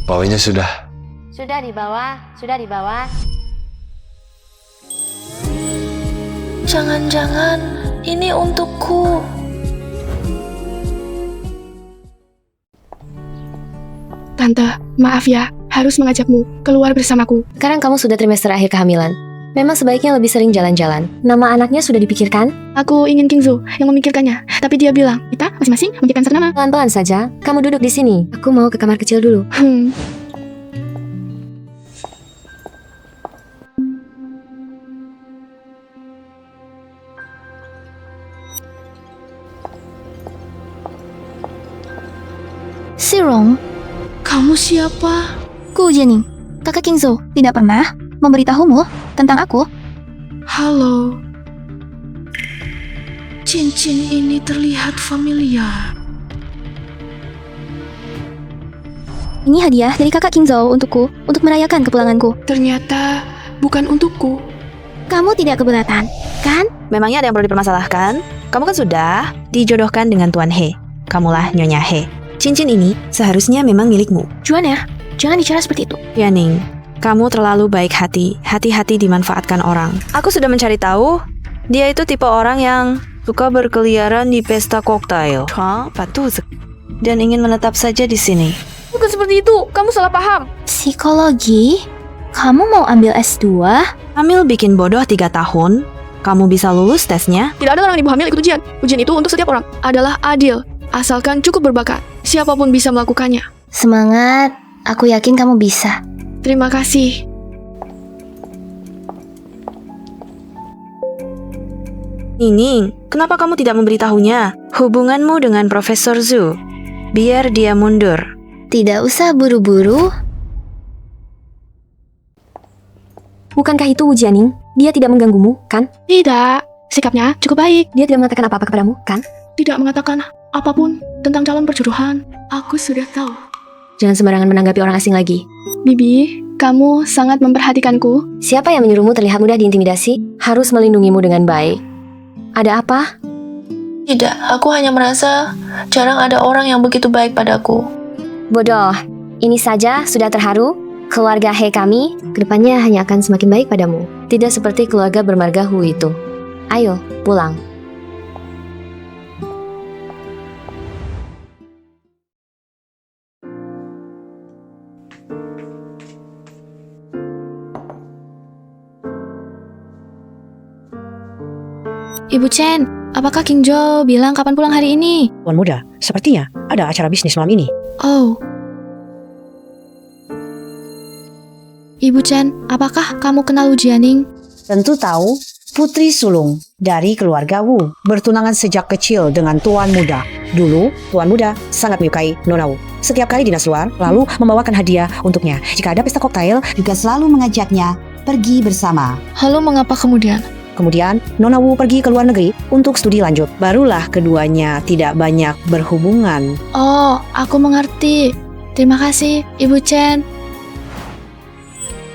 [SPEAKER 10] Bawanya sudah.
[SPEAKER 15] Sudah dibawa, sudah dibawa.
[SPEAKER 5] Jangan-jangan ini untukku. Tante, maaf ya, harus mengajakmu keluar bersamaku.
[SPEAKER 15] Sekarang kamu sudah trimester akhir kehamilan. Memang sebaiknya lebih sering jalan-jalan. Nama anaknya sudah dipikirkan?
[SPEAKER 5] Aku ingin Kingzu yang memikirkannya, tapi dia bilang kita masing-masing memikirkan satu nama.
[SPEAKER 15] Pelan-pelan saja. Kamu duduk di sini. Aku mau ke kamar kecil dulu.
[SPEAKER 7] Sirong,
[SPEAKER 5] kamu siapa?
[SPEAKER 7] Ku Jenny, kakak Kingzo. Tidak pernah memberitahumu tentang aku?
[SPEAKER 5] Halo. Cincin ini terlihat familiar.
[SPEAKER 7] Ini hadiah dari kakak Kingzo untukku, untuk merayakan kepulanganku.
[SPEAKER 5] Ternyata bukan untukku.
[SPEAKER 7] Kamu tidak keberatan, kan?
[SPEAKER 13] Memangnya ada yang perlu dipermasalahkan? Kamu kan sudah dijodohkan dengan Tuan He. Kamulah Nyonya He. Cincin ini seharusnya memang milikmu.
[SPEAKER 7] Juana,
[SPEAKER 17] Jangan bicara seperti itu.
[SPEAKER 13] Yaning, kamu terlalu baik hati. Hati-hati dimanfaatkan orang. Aku sudah mencari tahu, dia itu tipe orang yang suka berkeliaran di pesta koktail. Dan ingin menetap saja di sini.
[SPEAKER 22] Bukan seperti itu, kamu salah paham.
[SPEAKER 17] Psikologi? Kamu mau ambil S2?
[SPEAKER 13] Hamil bikin bodoh 3 tahun. Kamu bisa lulus tesnya.
[SPEAKER 5] Tidak ada orang ibu hamil ikut ujian. Ujian itu untuk setiap orang adalah adil, asalkan cukup berbakat. Siapapun bisa melakukannya.
[SPEAKER 17] Semangat, aku yakin kamu bisa.
[SPEAKER 5] Terima kasih.
[SPEAKER 13] Nining, kenapa kamu tidak memberitahunya hubunganmu dengan Profesor Zhu? Biar dia mundur.
[SPEAKER 17] Tidak usah buru-buru.
[SPEAKER 15] Bukankah itu Wu Jianing? Dia tidak mengganggumu, kan?
[SPEAKER 5] Tidak, sikapnya cukup baik.
[SPEAKER 15] Dia tidak mengatakan apa-apa kepadamu, kan?
[SPEAKER 5] Tidak mengatakan apapun tentang calon perjodohan. Aku sudah tahu.
[SPEAKER 15] Jangan sembarangan menanggapi orang asing lagi.
[SPEAKER 5] Bibi, kamu sangat memperhatikanku.
[SPEAKER 15] Siapa yang menyuruhmu terlihat mudah diintimidasi? Harus melindungimu dengan baik. Ada apa?
[SPEAKER 5] Tidak, aku hanya merasa jarang ada orang yang begitu baik padaku.
[SPEAKER 15] Bodoh, ini saja sudah terharu. Keluarga He kami, kedepannya hanya akan semakin baik padamu. Tidak seperti keluarga bermarga Hu itu. Ayo, pulang.
[SPEAKER 19] Ibu Chen, apakah King Jo bilang kapan pulang hari ini?
[SPEAKER 4] Tuan Muda, sepertinya ada acara bisnis malam ini.
[SPEAKER 19] Oh. Ibu Chen, apakah kamu kenal Wu Jianing?
[SPEAKER 4] Tentu tahu, putri sulung dari keluarga Wu, bertunangan sejak kecil dengan Tuan Muda. Dulu, Tuan Muda sangat menyukai Nona Wu. Setiap kali dinas luar, lalu membawakan hadiah untuknya. Jika ada pesta koktail, juga selalu mengajaknya pergi bersama.
[SPEAKER 19] Lalu mengapa kemudian?
[SPEAKER 4] Kemudian, Nona Wu pergi ke luar negeri untuk studi lanjut. Barulah keduanya tidak banyak berhubungan.
[SPEAKER 19] Oh, aku mengerti. Terima kasih, Ibu Chen.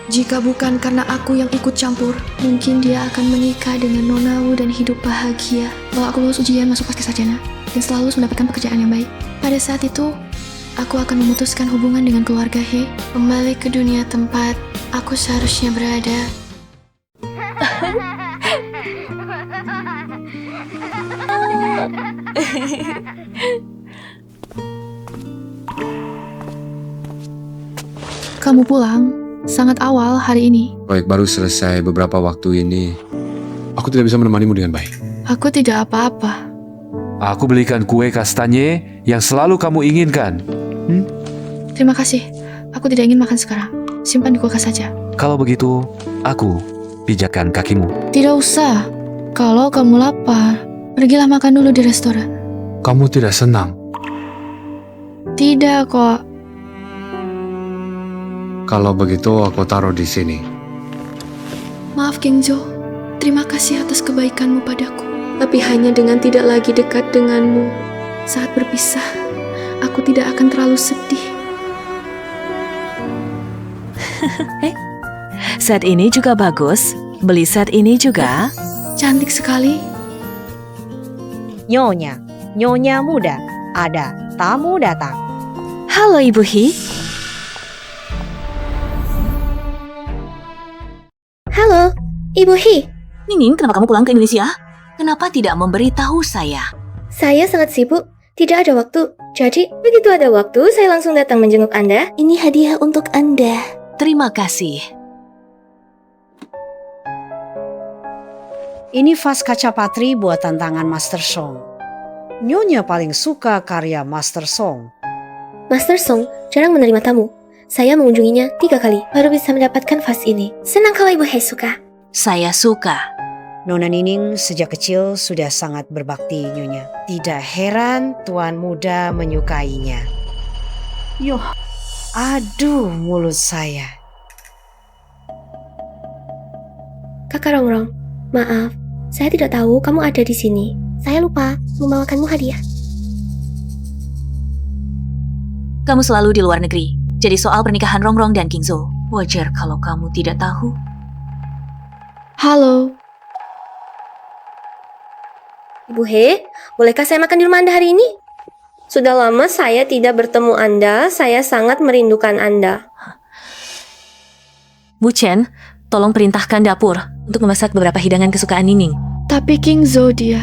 [SPEAKER 5] Jika bukan karena aku yang ikut campur, mungkin dia akan menikah dengan Nona Wu dan hidup bahagia. Kalau aku lulus ujian masuk paskes sarjana dan setelah lulus mendapatkan pekerjaan yang baik. Pada saat itu, aku akan memutuskan hubungan dengan keluarga He, kembali ke dunia tempat aku seharusnya berada. Kamu pulang sangat awal hari ini.
[SPEAKER 9] Proyek baru selesai beberapa waktu ini. Aku tidak bisa menemanimu dengan baik.
[SPEAKER 5] Aku tidak apa-apa.
[SPEAKER 10] Aku belikan kue kastanye yang selalu kamu inginkan.
[SPEAKER 5] Terima kasih. Aku tidak ingin makan sekarang. Simpan di kulkas saja.
[SPEAKER 10] Kalau begitu, aku pijakkan kakimu.
[SPEAKER 5] Tidak usah. Kalau kamu lapar, pergilah makan dulu di restoran.
[SPEAKER 10] Kamu tidak senang.
[SPEAKER 5] Tidak kok.
[SPEAKER 9] Kalau begitu aku taruh di sini.
[SPEAKER 5] Maaf King Jo, terima kasih atas kebaikanmu padaku. Tapi hanya dengan tidak lagi dekat denganmu saat berpisah, aku tidak akan terlalu sedih.
[SPEAKER 13] Set ini juga bagus. Beli set ini juga.
[SPEAKER 5] Cantik sekali.
[SPEAKER 4] Nyonya muda, ada tamu datang.
[SPEAKER 13] Halo Ibu He.
[SPEAKER 17] Halo, Ibu He.
[SPEAKER 19] Nining, kenapa kamu pulang ke Indonesia? Kenapa tidak memberitahu saya?
[SPEAKER 17] Saya sangat sibuk, tidak ada waktu. Jadi, begitu ada waktu, saya langsung datang menjenguk Anda.
[SPEAKER 19] Ini hadiah untuk Anda. Terima kasih.
[SPEAKER 4] Ini vas kaca patri buatan tangan Master Song. Nyonya paling suka karya Master Song.
[SPEAKER 17] Master Song jarang menerima tamu. Saya mengunjunginya 3 kali, baru bisa mendapatkan vas ini. Senang kalau Ibu He suka.
[SPEAKER 19] Saya suka.
[SPEAKER 4] Nona Nining sejak kecil sudah sangat berbakti Nyonya. Tidak heran Tuan Muda menyukainya. Yoh, aduh mulut saya.
[SPEAKER 17] Kakak Rongrong, maaf. Saya tidak tahu kamu ada di sini. Saya lupa membawakanmu hadiah.
[SPEAKER 19] Kamu selalu di luar negeri. Jadi soal pernikahan Rongrong dan King Zo, wajar kalau kamu tidak tahu.
[SPEAKER 5] Halo.
[SPEAKER 17] Ibu He, bolehkah saya makan di rumah Anda hari ini? Sudah lama saya tidak bertemu Anda, saya sangat merindukan Anda.
[SPEAKER 19] Bu Chen, tolong perintahkan dapur untuk memasak beberapa hidangan kesukaan Nining.
[SPEAKER 22] Tapi King Zhou dia.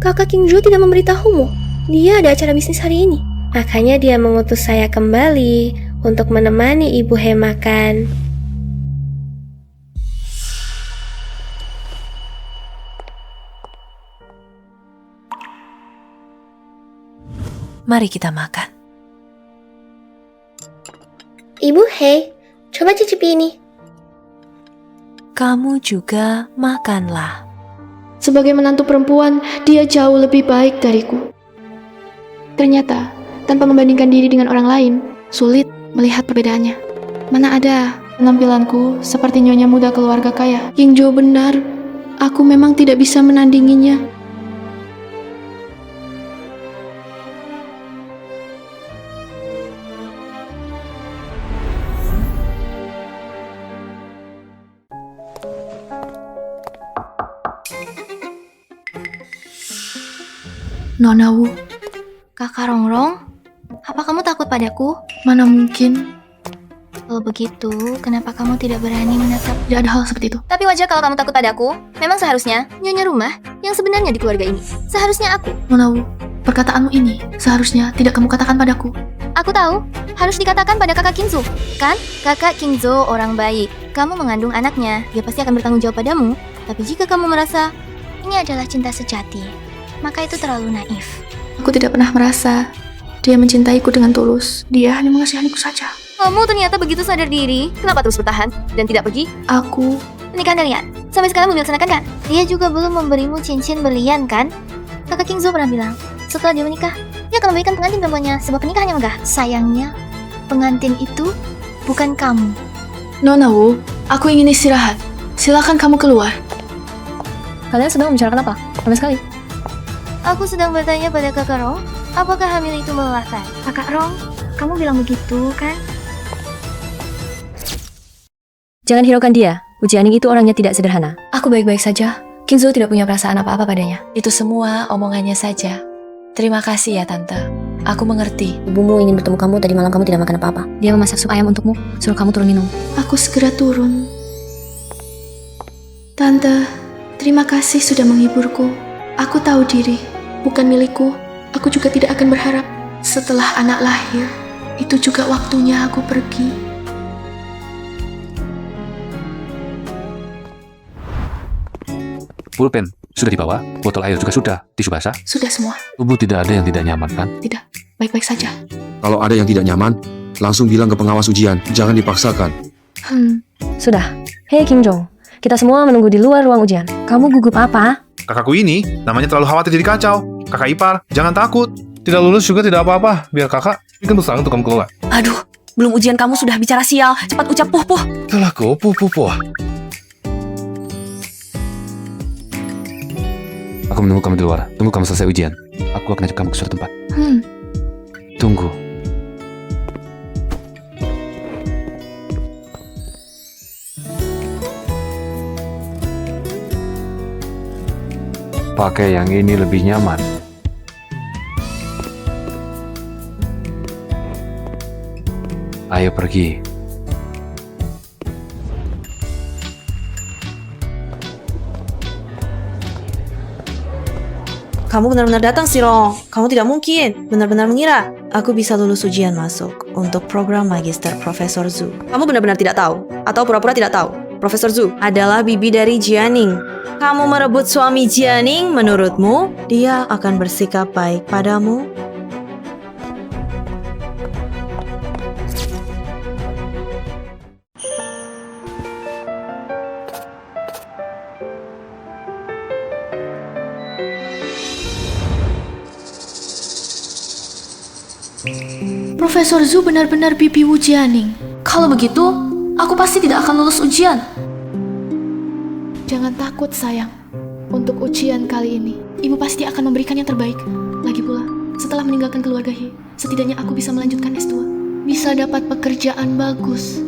[SPEAKER 14] Kakak King Zhou tidak memberitahumu. Dia ada acara bisnis hari ini. Makanya dia mengutus saya kembali untuk menemani Ibu He makan.
[SPEAKER 19] Mari kita makan.
[SPEAKER 14] Ibu He, coba cicipi ini.
[SPEAKER 19] Kamu juga makanlah.
[SPEAKER 22] Sebagai menantu perempuan, dia jauh lebih baik dariku. Ternyata, tanpa membandingkan diri dengan orang lain, sulit melihat perbedaannya. Mana ada penampilanku seperti nyonya muda keluarga kaya. King Zhou benar, aku memang tidak bisa menandinginya. Nona Wu.
[SPEAKER 7] Kakak Rongrong, apa kamu takut padaku?
[SPEAKER 22] Mana mungkin.
[SPEAKER 7] Kalau begitu, kenapa kamu tidak berani menatap?
[SPEAKER 22] Tidak ada hal seperti itu.
[SPEAKER 7] Tapi wajar kalau kamu takut padaku. Memang seharusnya nyonya rumah yang sebenarnya di keluarga ini. Seharusnya aku.
[SPEAKER 22] Nona Wu, perkataanmu ini seharusnya tidak kamu katakan padaku.
[SPEAKER 7] Aku tahu, harus dikatakan pada kakak King Zhou. Kan, kakak King Zhou orang baik. Kamu mengandung anaknya, dia pasti akan bertanggung jawab padamu. Tapi jika kamu merasa ini adalah cinta sejati, maka itu terlalu naif.
[SPEAKER 22] Aku tidak pernah merasa dia mencintaiku dengan tulus. Dia hanya mengasihaniku saja.
[SPEAKER 7] Kamu ternyata begitu sadar diri. Kenapa terus bertahan dan tidak pergi?
[SPEAKER 22] Aku...
[SPEAKER 7] Pernikahan kalian sampai sekarang belum dilaksanakan kan? Dia juga belum memberimu cincin berlian kan? Kakak King Zhou pernah bilang, setelah dia menikah, dia akan memberikan pengantin perempuannya sebuah pernikahan yang megah. Sayangnya, pengantin itu bukan kamu.
[SPEAKER 22] Nona Wu, aku ingin istirahat. Silakan kamu keluar.
[SPEAKER 15] Kalian sedang membicarakan apa? Ramai sekali.
[SPEAKER 7] Aku sedang bertanya pada kakak Rong, apakah hamil itu melelahkan? Kakak Rong, kamu bilang begitu kan?
[SPEAKER 15] Jangan hiraukan dia. Ujianing itu orangnya tidak sederhana. Aku baik-baik saja. King Zhou tidak punya perasaan apa-apa padanya. Itu semua omongannya saja. Terima kasih ya Tante. Aku mengerti.
[SPEAKER 13] Ibumu ingin bertemu kamu, tadi malam kamu tidak makan apa-apa.
[SPEAKER 15] Dia memasak sup ayam untukmu, suruh kamu turun minum.
[SPEAKER 22] Aku segera turun. Tante, terima kasih sudah menghiburku. Aku tahu diri, bukan milikku. Aku juga tidak akan berharap. Setelah anak lahir, itu juga waktunya aku pergi.
[SPEAKER 10] Pulpen sudah dibawa, botol air juga sudah, tisu basah.
[SPEAKER 22] Sudah semua.
[SPEAKER 10] Tubuh tidak ada yang tidak nyaman kan?
[SPEAKER 22] Tidak, baik-baik saja.
[SPEAKER 9] Kalau ada yang tidak nyaman, langsung bilang ke pengawas ujian, jangan dipaksakan.
[SPEAKER 15] Sudah. Hei King Zhou, kita semua menunggu di luar ruang ujian. Kamu gugup apa?
[SPEAKER 6] Kakakku ini namanya terlalu khawatir jadi kacau. Kakak ipar, jangan takut. Tidak lulus juga tidak apa-apa. Biar kakak bikin usaha untuk kamu keluar.
[SPEAKER 19] Aduh, belum ujian kamu sudah bicara sial. Cepat ucap puh-puh.
[SPEAKER 6] Itulah kau puh-puh.
[SPEAKER 10] Aku menunggu kamu di luar. Tunggu kamu selesai ujian. Aku akan ajak kamu ke suatu tempat. Tunggu. Pakai yang ini lebih nyaman. Ayo pergi.
[SPEAKER 13] Kamu benar-benar datang, Sirong. Kamu tidak mungkin benar-benar mengira aku bisa lulus ujian masuk untuk program Magister Profesor Zhu. Kamu benar-benar tidak tahu, atau pura-pura tidak tahu. Profesor Zhu adalah bibi dari Jianing. Kamu merebut suami Jianing, menurutmu dia akan bersikap baik padamu?
[SPEAKER 22] Profesor Zhu benar-benar bibi Wu Jianing. Kalau begitu, aku pasti tidak akan lulus ujian. Jangan takut sayang. Untuk ujian kali ini, ibu pasti akan memberikan yang terbaik. Lagi pula, setelah meninggalkan keluarga He, setidaknya aku bisa melanjutkan S2. Bisa dapat pekerjaan bagus.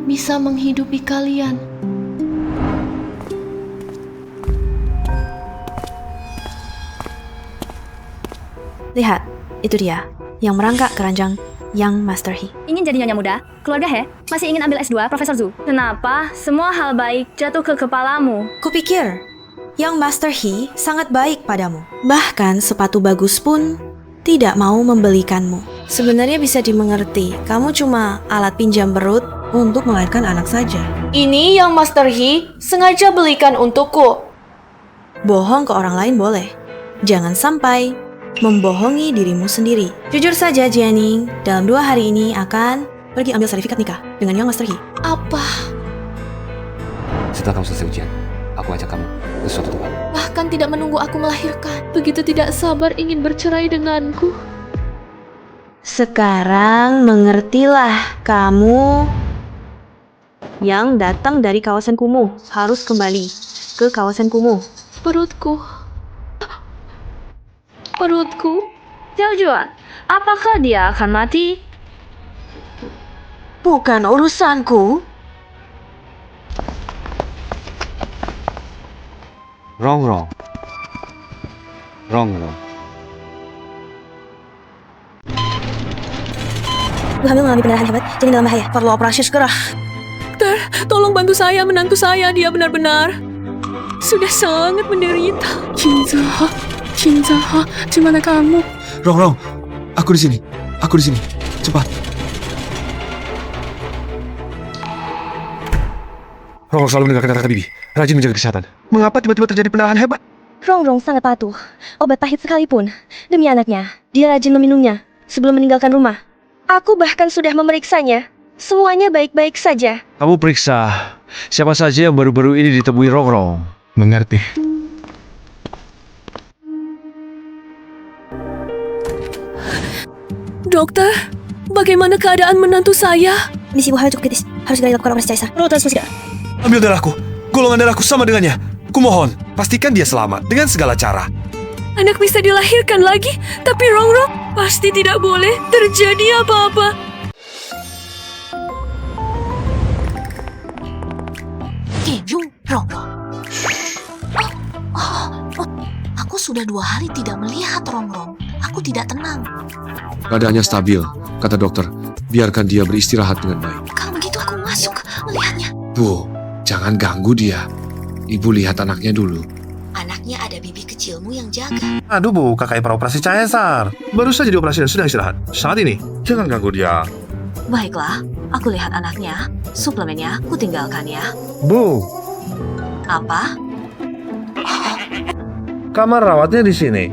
[SPEAKER 22] Bisa menghidupi kalian.
[SPEAKER 13] Lihat, itu dia yang merangkak keranjang Yang Master He.
[SPEAKER 17] Ingin jadi nyonya muda? Keluarga He masih ingin ambil S2 Profesor Zhu. Kenapa semua hal baik jatuh ke kepalamu?
[SPEAKER 13] Kupikir, Yang Master He sangat baik padamu. Bahkan sepatu bagus pun tidak mau membelikanmu. Sebenarnya bisa dimengerti, kamu cuma alat pinjam perut untuk melahirkan anak saja.
[SPEAKER 22] Ini yang Master He sengaja belikan untukku.
[SPEAKER 13] Bohong ke orang lain boleh. Jangan sampai membohongi dirimu sendiri. Jujur saja, Jianing, dalam 2 hari ini akan pergi ambil sertifikat nikah dengan Yang Master He.
[SPEAKER 22] Apa?
[SPEAKER 10] Setelah kamu selesai ujian, aku ajak kamu ke suatu tempat.
[SPEAKER 5] Bahkan tidak menunggu aku melahirkan. Begitu tidak sabar ingin bercerai denganku.
[SPEAKER 13] Sekarang mengertilah, kamu yang datang dari kawasan kumuh harus kembali ke kawasan kumuh.
[SPEAKER 5] Perutku.
[SPEAKER 17] Xiaojuan, apakah dia akan mati?
[SPEAKER 13] Bukan urusanku.
[SPEAKER 10] Rongrong.
[SPEAKER 13] Ibu hamil mengalami pendarahan hebat, jadi dalam bahaya. Perlu operasi segera.
[SPEAKER 5] Dokter, tolong bantu saya, menantu saya. Dia benar-benar sudah sangat menderita. Cinta, di mana kamu?
[SPEAKER 9] Rong, aku di sini. Cepat. Rong selalu mendengarkan kata Bibi, rajin menjaga kesehatan. Mengapa tiba-tiba terjadi pendarahan hebat?
[SPEAKER 14] Rongrong sangat patuh. Obat pahit sekalipun demi anaknya, dia rajin meminumnya sebelum meninggalkan rumah. Aku bahkan sudah memeriksanya. Semuanya baik-baik saja.
[SPEAKER 6] Kamu periksa siapa saja yang baru-baru ini ditemui Rongrong.
[SPEAKER 9] Mengerti.
[SPEAKER 5] Dokter, bagaimana keadaan menantu saya?
[SPEAKER 13] Kondisi ibu hamil cukup kritis, harus segera dilakukan operasi caesar. Perlu transfusi darah.
[SPEAKER 9] Ambil darahku. Golongan darahku sama dengannya. Kumohon, pastikan dia selamat dengan segala cara.
[SPEAKER 5] Anak bisa dilahirkan lagi, tapi Rongrong pasti tidak boleh terjadi apa-apa.
[SPEAKER 3] Rongrong. Aku sudah 2 hari tidak melihat Rongrong. Aku tidak tenang.
[SPEAKER 9] Keadaannya stabil, kata dokter. Biarkan dia beristirahat dengan baik.
[SPEAKER 3] Kalau begitu aku masuk melihatnya.
[SPEAKER 9] Bu, jangan ganggu dia. Ibu lihat anaknya dulu.
[SPEAKER 3] Anaknya ada bibi kecilmu yang jaga.
[SPEAKER 6] Aduh Bu, kakak ipar operasi caesar. Baru saja dioperasi dan sedang istirahat. Saat ini, jangan ganggu dia.
[SPEAKER 3] Baiklah, aku lihat anaknya. Suplemennya aku tinggalkan ya.
[SPEAKER 6] Bu,
[SPEAKER 3] Apa?
[SPEAKER 6] kamar rawatnya di sini.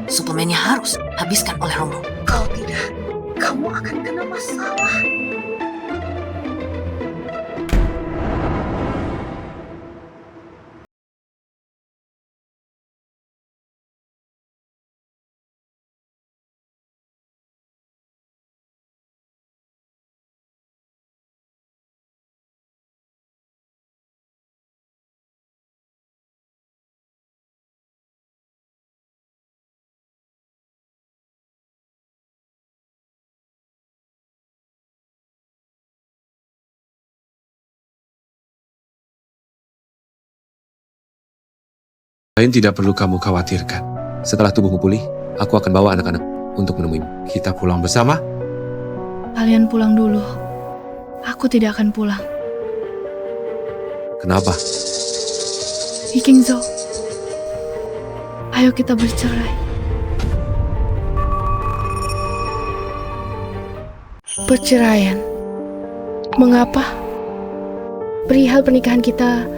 [SPEAKER 3] Suplemennya harus habiskan oleh Rongrong. Kalau tidak, kamu akan kena masalah.
[SPEAKER 9] Lain tidak perlu kamu khawatirkan. Setelah tubuhmu pulih, aku akan bawa anak-anak untuk menemuimu. Kita pulang bersama.
[SPEAKER 22] Kalian pulang dulu. Aku tidak akan pulang.
[SPEAKER 9] Kenapa?
[SPEAKER 22] Kingzo, ayo kita bercerai. Perceraian. Mengapa? Perihal pernikahan kita,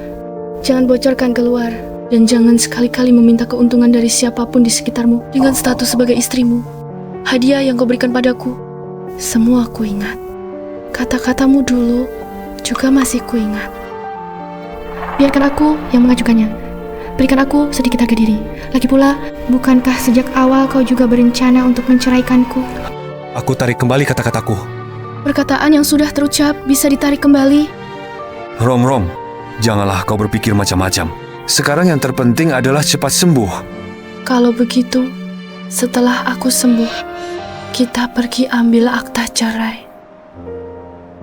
[SPEAKER 22] jangan bocorkan keluar. Dan jangan sekali-kali meminta keuntungan dari siapapun di sekitarmu dengan status sebagai istrimu. Hadiah yang kau berikan padaku, semua ku ingat. Kata-katamu dulu juga masih ku ingat. Biarkan aku yang mengajukannya. Berikan aku sedikit harga diri. Lagi pula, bukankah sejak awal kau juga berencana untuk menceraikanku?
[SPEAKER 9] Aku tarik kembali kata-kataku.
[SPEAKER 22] Perkataan yang sudah terucap bisa ditarik kembali.
[SPEAKER 9] Rom, janganlah kau berpikir macam-macam. Sekarang yang terpenting adalah cepat sembuh.
[SPEAKER 22] Kalau begitu, setelah aku sembuh, kita pergi ambil akta cerai.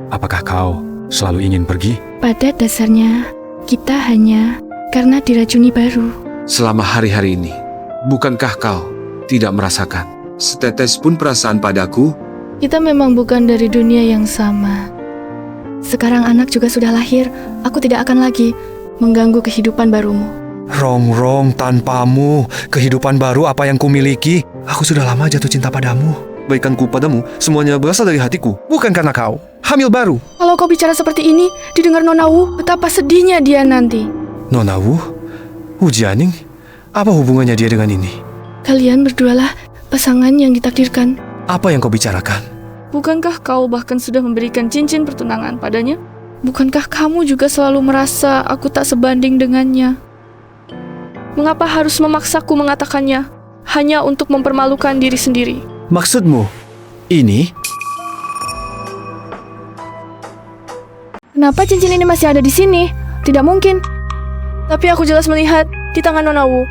[SPEAKER 9] Apakah kau selalu ingin pergi?
[SPEAKER 22] Pada dasarnya, kita hanya karena diracuni baru.
[SPEAKER 9] Selama hari-hari ini, bukankah kau tidak merasakan setetes pun perasaan padaku?
[SPEAKER 22] Kita memang bukan dari dunia yang sama. Sekarang anak juga sudah lahir. Aku tidak akan lagi mengganggu kehidupan barumu.
[SPEAKER 9] Rongrong, tanpamu, kehidupan baru apa yang kumiliki? Aku sudah lama jatuh cinta padamu. Baikanku padamu semuanya berasal dari hatiku, bukan karena kau hamil baru.
[SPEAKER 22] Kalau kau bicara seperti ini, didengar Nona Wu, betapa sedihnya dia nanti.
[SPEAKER 9] Nona Wu? Wu Jianing? Apa hubungannya dia dengan ini?
[SPEAKER 22] Kalian berdualah pasangan yang ditakdirkan.
[SPEAKER 9] Apa yang kau bicarakan?
[SPEAKER 22] Bukankah kau bahkan sudah memberikan cincin pertunangan padanya? Bukankah kamu juga selalu merasa aku tak sebanding dengannya? Mengapa harus memaksaku mengatakannya? Hanya untuk mempermalukan diri sendiri.
[SPEAKER 9] Maksudmu, ini?
[SPEAKER 22] Kenapa cincin ini masih ada di sini? Tidak mungkin. Tapi aku jelas melihat di tangan Nona Wu.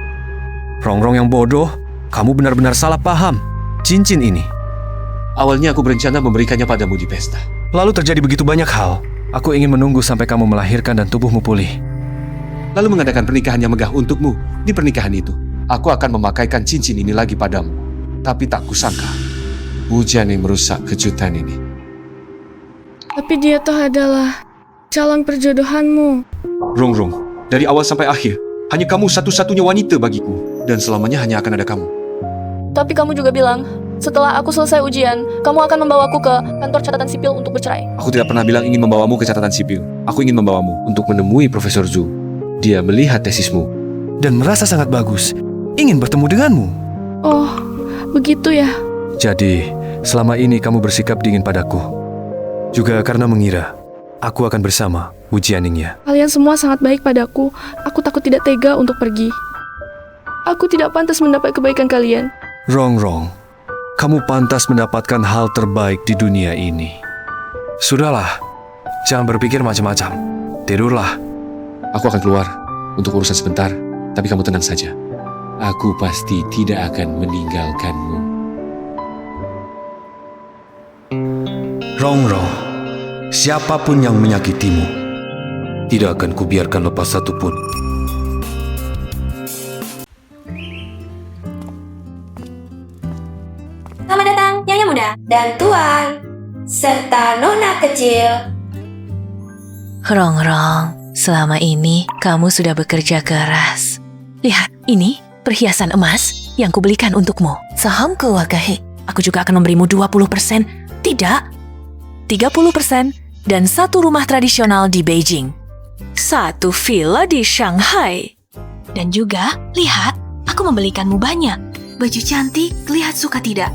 [SPEAKER 9] Rongrong yang bodoh, kamu benar-benar salah paham. Cincin ini.
[SPEAKER 10] Awalnya aku berencana memberikannya padamu di pesta.
[SPEAKER 9] Lalu terjadi begitu banyak hal. Aku ingin menunggu sampai kamu melahirkan dan tubuhmu pulih.
[SPEAKER 10] Lalu mengadakan pernikahan yang megah untukmu. Di pernikahan itu, aku akan memakaikan cincin ini lagi padamu. Tapi tak kusangka, hujan yang merusak kejutan ini.
[SPEAKER 22] Tapi dia toh adalah calon perjodohanmu.
[SPEAKER 10] Rongrong, dari awal sampai akhir, hanya kamu satu-satunya wanita bagiku. Dan selamanya hanya akan ada kamu.
[SPEAKER 22] Tapi kamu juga bilang, setelah aku selesai ujian, kamu akan membawaku ke kantor catatan sipil untuk bercerai.
[SPEAKER 10] Aku tidak pernah bilang ingin membawamu ke catatan sipil. Aku ingin membawamu untuk menemui Profesor Zhu. Dia melihat tesismu
[SPEAKER 9] dan merasa sangat bagus. Ingin bertemu denganmu.
[SPEAKER 22] Oh, begitu ya.
[SPEAKER 9] Jadi, selama ini kamu bersikap dingin padaku. Juga karena mengira aku akan bersama Wu Jianingnya.
[SPEAKER 22] Kalian semua sangat baik padaku. Aku takut tidak tega untuk pergi. Aku tidak pantas mendapat kebaikan kalian.
[SPEAKER 9] Rongrong, kamu pantas mendapatkan hal terbaik di dunia ini. Sudahlah, jangan berpikir macam-macam. Tidurlah.
[SPEAKER 10] Aku akan keluar untuk urusan sebentar, tapi kamu tenang saja. Aku pasti tidak akan meninggalkanmu.
[SPEAKER 9] Rongrong, siapapun yang menyakitimu, tidak akan kubiarkan lepas satupun.
[SPEAKER 12] Selamat datang, Nyonya Muda dan Tuan, serta Nona kecil.
[SPEAKER 3] Rongrong, selama ini kamu sudah bekerja keras. Lihat, ini perhiasan emas yang kubelikan untukmu. Saham keluarga He. Aku juga akan memberimu 20%, tidak, 30%, dan satu rumah tradisional di Beijing. Satu villa di Shanghai. Dan juga, lihat, aku membelikanmu banyak. Baju cantik, lihat suka tidak?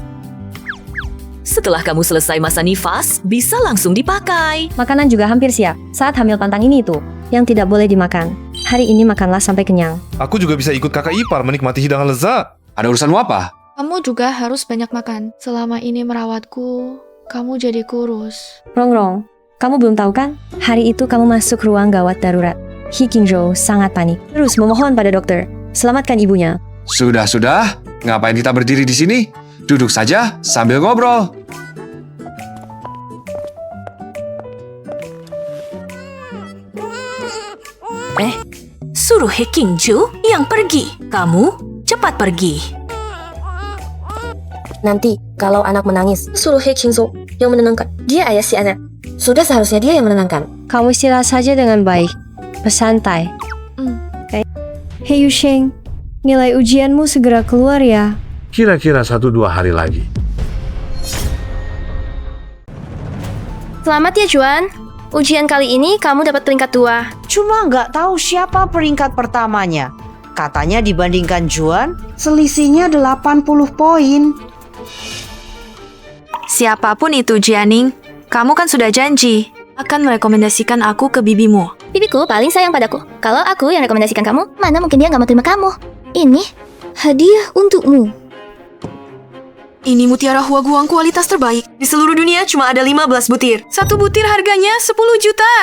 [SPEAKER 3] Setelah kamu selesai masa nifas, bisa langsung dipakai.
[SPEAKER 14] Makanan juga hampir siap. Saat hamil pantang ini itu, yang tidak boleh dimakan. Hari ini makanlah sampai kenyang.
[SPEAKER 6] Aku juga bisa ikut kakak ipar menikmati hidangan lezat.
[SPEAKER 10] Ada urusanmu apa?
[SPEAKER 22] Kamu juga harus banyak makan. Selama ini merawatku, kamu jadi kurus.
[SPEAKER 14] Rongrong, kamu belum tahu kan? Hari itu kamu masuk ruang gawat darurat. He Qingzhou sangat panik. Terus memohon pada dokter, selamatkan ibunya.
[SPEAKER 10] Sudah. Ngapain kita berdiri di sini? Duduk saja sambil ngobrol.
[SPEAKER 3] Suruh He Qingzhou yang pergi. Kamu cepat pergi.
[SPEAKER 14] Nanti, kalau anak menangis, suruh He Qingzhou yang menenangkan. Dia ayah si anak. Sudah seharusnya dia yang menenangkan. Kamu istirahat saja dengan baik. Bersantai. Hei Yusheng, nilai ujianmu segera keluar ya.
[SPEAKER 20] Kira-kira 1-2 hari lagi.
[SPEAKER 14] Selamat ya Juan. Ujian kali ini kamu dapat peringkat 2.
[SPEAKER 4] Cuma nggak tahu siapa peringkat pertamanya. Katanya dibandingkan Juan, selisihnya 80 poin.
[SPEAKER 13] Siapapun itu Jianing, kamu kan sudah janji akan merekomendasikan aku ke bibimu.
[SPEAKER 7] Bibiku paling sayang padaku. Kalau aku yang rekomendasikan kamu, mana mungkin dia nggak mau terima kamu. Ini hadiah untukmu.
[SPEAKER 13] Ini mutiara Hua Guang kualitas terbaik. Di seluruh dunia cuma ada 15 butir. Satu butir harganya 10 juta.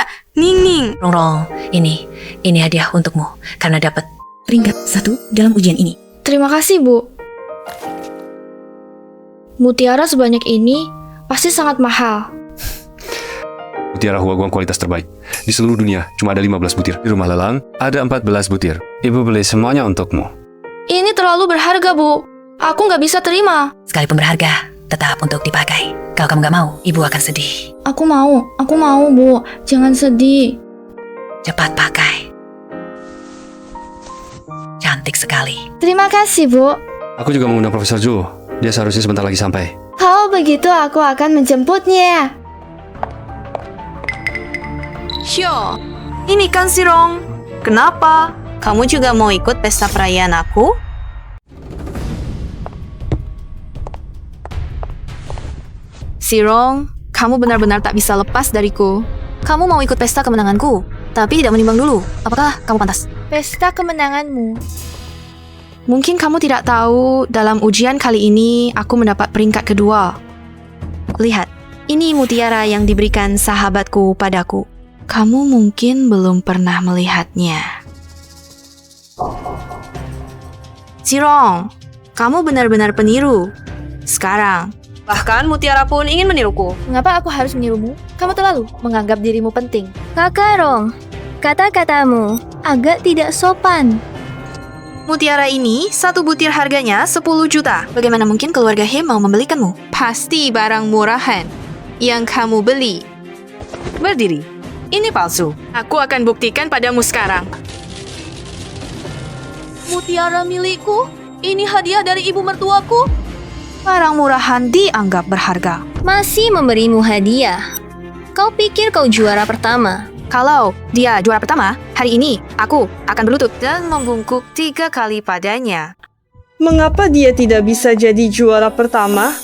[SPEAKER 13] Ning.
[SPEAKER 3] Rongrong, ini hadiah untukmu karena dapat peringkat 1 dalam ujian ini.
[SPEAKER 22] Terima kasih, Bu. Mutiara sebanyak ini pasti sangat mahal.
[SPEAKER 9] Mutiara Hua Guang kualitas terbaik. Di seluruh dunia cuma ada 15 butir. Di rumah Lelang ada 14 butir. Ibu beli semuanya untukmu.
[SPEAKER 22] Ini terlalu berharga, Bu. Aku nggak bisa terima.
[SPEAKER 3] Sekalipun berharga, tetap untuk dipakai. Kalau kamu nggak mau, ibu akan sedih.
[SPEAKER 19] Aku mau, Bu. Jangan sedih.
[SPEAKER 3] Cepat pakai. Cantik sekali.
[SPEAKER 14] Terima kasih, Bu.
[SPEAKER 9] Aku juga mengundang Profesor Zhu. Dia seharusnya sebentar lagi sampai.
[SPEAKER 14] Kalau begitu aku akan menjemputnya.
[SPEAKER 13] Syo, ini kan si Rong. Kenapa? Kamu juga mau ikut pesta perayaan aku? Si Rong, kamu benar-benar tak bisa lepas dariku. Kamu mau ikut pesta kemenanganku, tapi tidak menimbang dulu. Apakah kamu pantas?
[SPEAKER 14] Pesta kemenanganmu.
[SPEAKER 13] Mungkin kamu tidak tahu, dalam ujian kali ini aku mendapat peringkat kedua. Lihat, ini mutiara yang diberikan sahabatku padaku. Kamu mungkin belum pernah melihatnya. Si Rong, kamu benar-benar peniru. Sekarang, bahkan mutiara pun ingin meniruku.
[SPEAKER 14] Mengapa aku harus menirumu? Kamu terlalu menganggap dirimu penting. Kakak Rong, kata-katamu agak tidak sopan.
[SPEAKER 13] Mutiara ini, satu butir harganya 10 juta. Bagaimana mungkin keluarga He mau membelikanmu? Pasti barang murahan yang kamu beli. Berdiri, ini palsu. Aku akan buktikan padamu sekarang.
[SPEAKER 22] Mutiara milikku? Ini hadiah dari ibu mertuaku?
[SPEAKER 13] Barang murahan dianggap berharga.
[SPEAKER 7] Masih memberimu hadiah. Kau pikir kau juara pertama?
[SPEAKER 13] Kalau dia juara pertama, hari ini aku akan berlutut dan membungkuk 3 kali padanya.
[SPEAKER 2] Mengapa dia tidak bisa jadi juara pertama?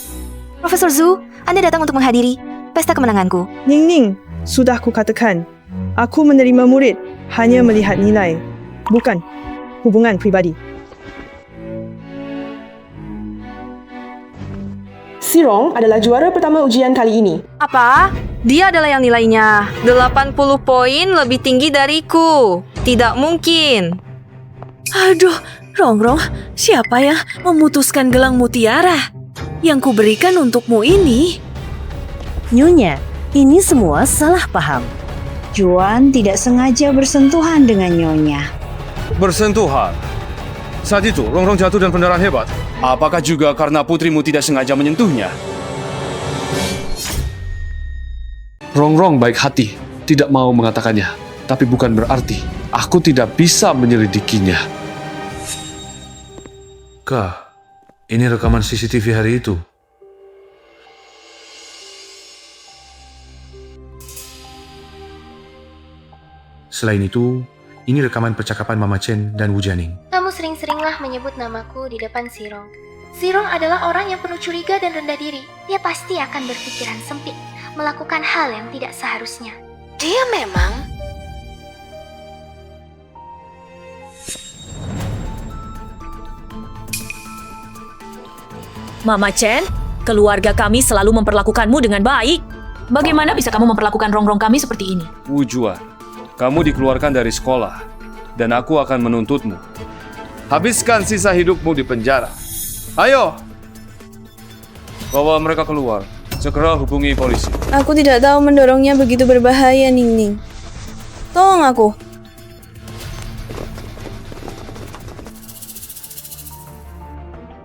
[SPEAKER 13] Profesor Zhu, Anda datang untuk menghadiri pesta kemenanganku.
[SPEAKER 2] Ning, sudah kukatakan. Aku menerima murid hanya melihat nilai, bukan hubungan pribadi. Si Rong adalah juara pertama ujian kali ini.
[SPEAKER 13] Apa? Dia adalah yang nilainya 80 poin lebih tinggi dariku. Tidak mungkin.
[SPEAKER 3] Aduh, Rong, siapa yang memutuskan gelang mutiara yang kuberikan untukmu ini?
[SPEAKER 4] Nyonya, ini semua salah paham. Juan tidak sengaja bersentuhan dengan Nyonya.
[SPEAKER 10] Bersentuhan? Saat itu, Rong jatuh dan pendarahan hebat. Apakah juga karena putrimu tidak sengaja menyentuhnya? Rong baik hati, tidak mau mengatakannya. Tapi bukan berarti aku tidak bisa menyelidikinya.
[SPEAKER 20] Kak, ini rekaman CCTV hari itu. Selain itu, ini rekaman percakapan Mama Chen dan Wu Jianing.
[SPEAKER 7] Kamu sering-seringlah menyebut namaku di depan Si Rong. Si Rong adalah orang yang penuh curiga dan rendah diri. Dia pasti akan berpikiran sempit, melakukan hal yang tidak seharusnya.
[SPEAKER 3] Dia memang... Mama Chen, keluarga kami selalu memperlakukanmu dengan baik. Bagaimana bisa kamu memperlakukan Rong kami seperti ini?
[SPEAKER 10] Wu Juan, kamu dikeluarkan dari sekolah, dan aku akan menuntutmu. Habiskan sisa hidupmu di penjara. Ayo! Bawa mereka keluar. Segera hubungi polisi.
[SPEAKER 2] Aku tidak tahu mendorongnya begitu berbahaya, Ning. Tolong aku.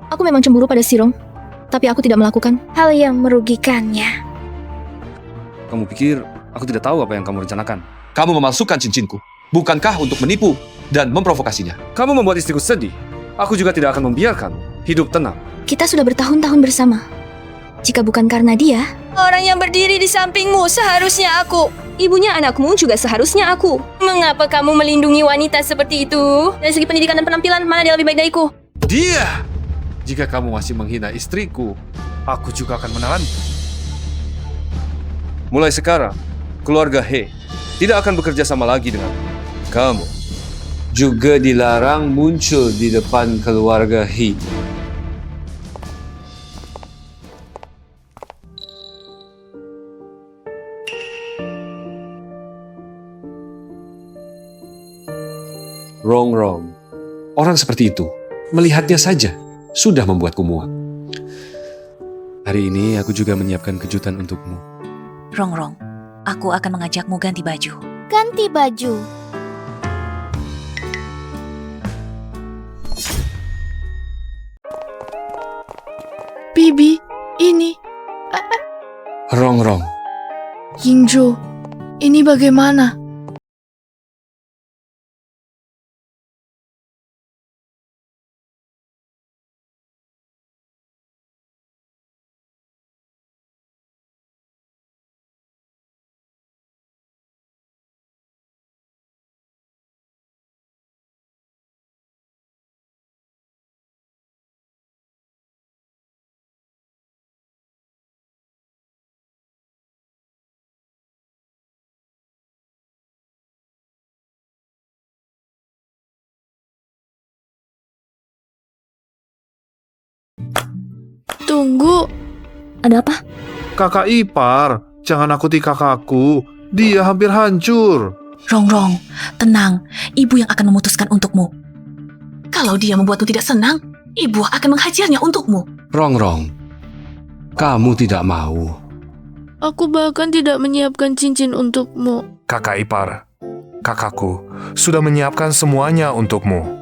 [SPEAKER 22] Aku memang cemburu pada Si Rong, tapi aku tidak melakukan
[SPEAKER 7] hal yang merugikannya.
[SPEAKER 10] Kamu pikir aku tidak tahu apa yang kamu rencanakan? Kamu memalsukan cincinku. Bukankah untuk menipu dan memprovokasinya? Kamu membuat istriku sedih. Aku juga tidak akan membiarkan hidup tenang.
[SPEAKER 22] Kita sudah bertahun-tahun bersama. Jika bukan karena dia,
[SPEAKER 12] orang yang berdiri di sampingmu seharusnya aku.
[SPEAKER 15] Ibunya anakmu juga seharusnya aku.
[SPEAKER 12] Mengapa kamu melindungi wanita seperti itu?
[SPEAKER 15] Dari segi pendidikan dan penampilan, mana dia lebih baik dariku?
[SPEAKER 10] Dia! Jika kamu masih menghina istriku, aku juga akan menahanmu. Mulai sekarang, keluarga He tidak akan bekerja sama lagi dengan kamu. Juga dilarang muncul di depan keluarga He. Rong. Orang seperti itu, melihatnya saja, sudah membuatku muak. Hari ini aku juga menyiapkan kejutan untukmu.
[SPEAKER 3] Rong, aku akan mengajakmu ganti baju.
[SPEAKER 7] Ganti baju?
[SPEAKER 22] Kingjo, ini bagaimana? Tunggu.
[SPEAKER 14] Ada apa?
[SPEAKER 6] Kakak ipar, jangan nakuti kakakku. Dia hampir hancur.
[SPEAKER 3] Rongrong, tenang. Ibu yang akan memutuskan untukmu. Kalau dia membuatmu tidak senang, ibu akan menghajarnya untukmu.
[SPEAKER 9] Rongrong, kamu tidak mau.
[SPEAKER 22] Aku bahkan tidak menyiapkan cincin untukmu.
[SPEAKER 6] Kakak ipar, kakakku sudah menyiapkan semuanya untukmu.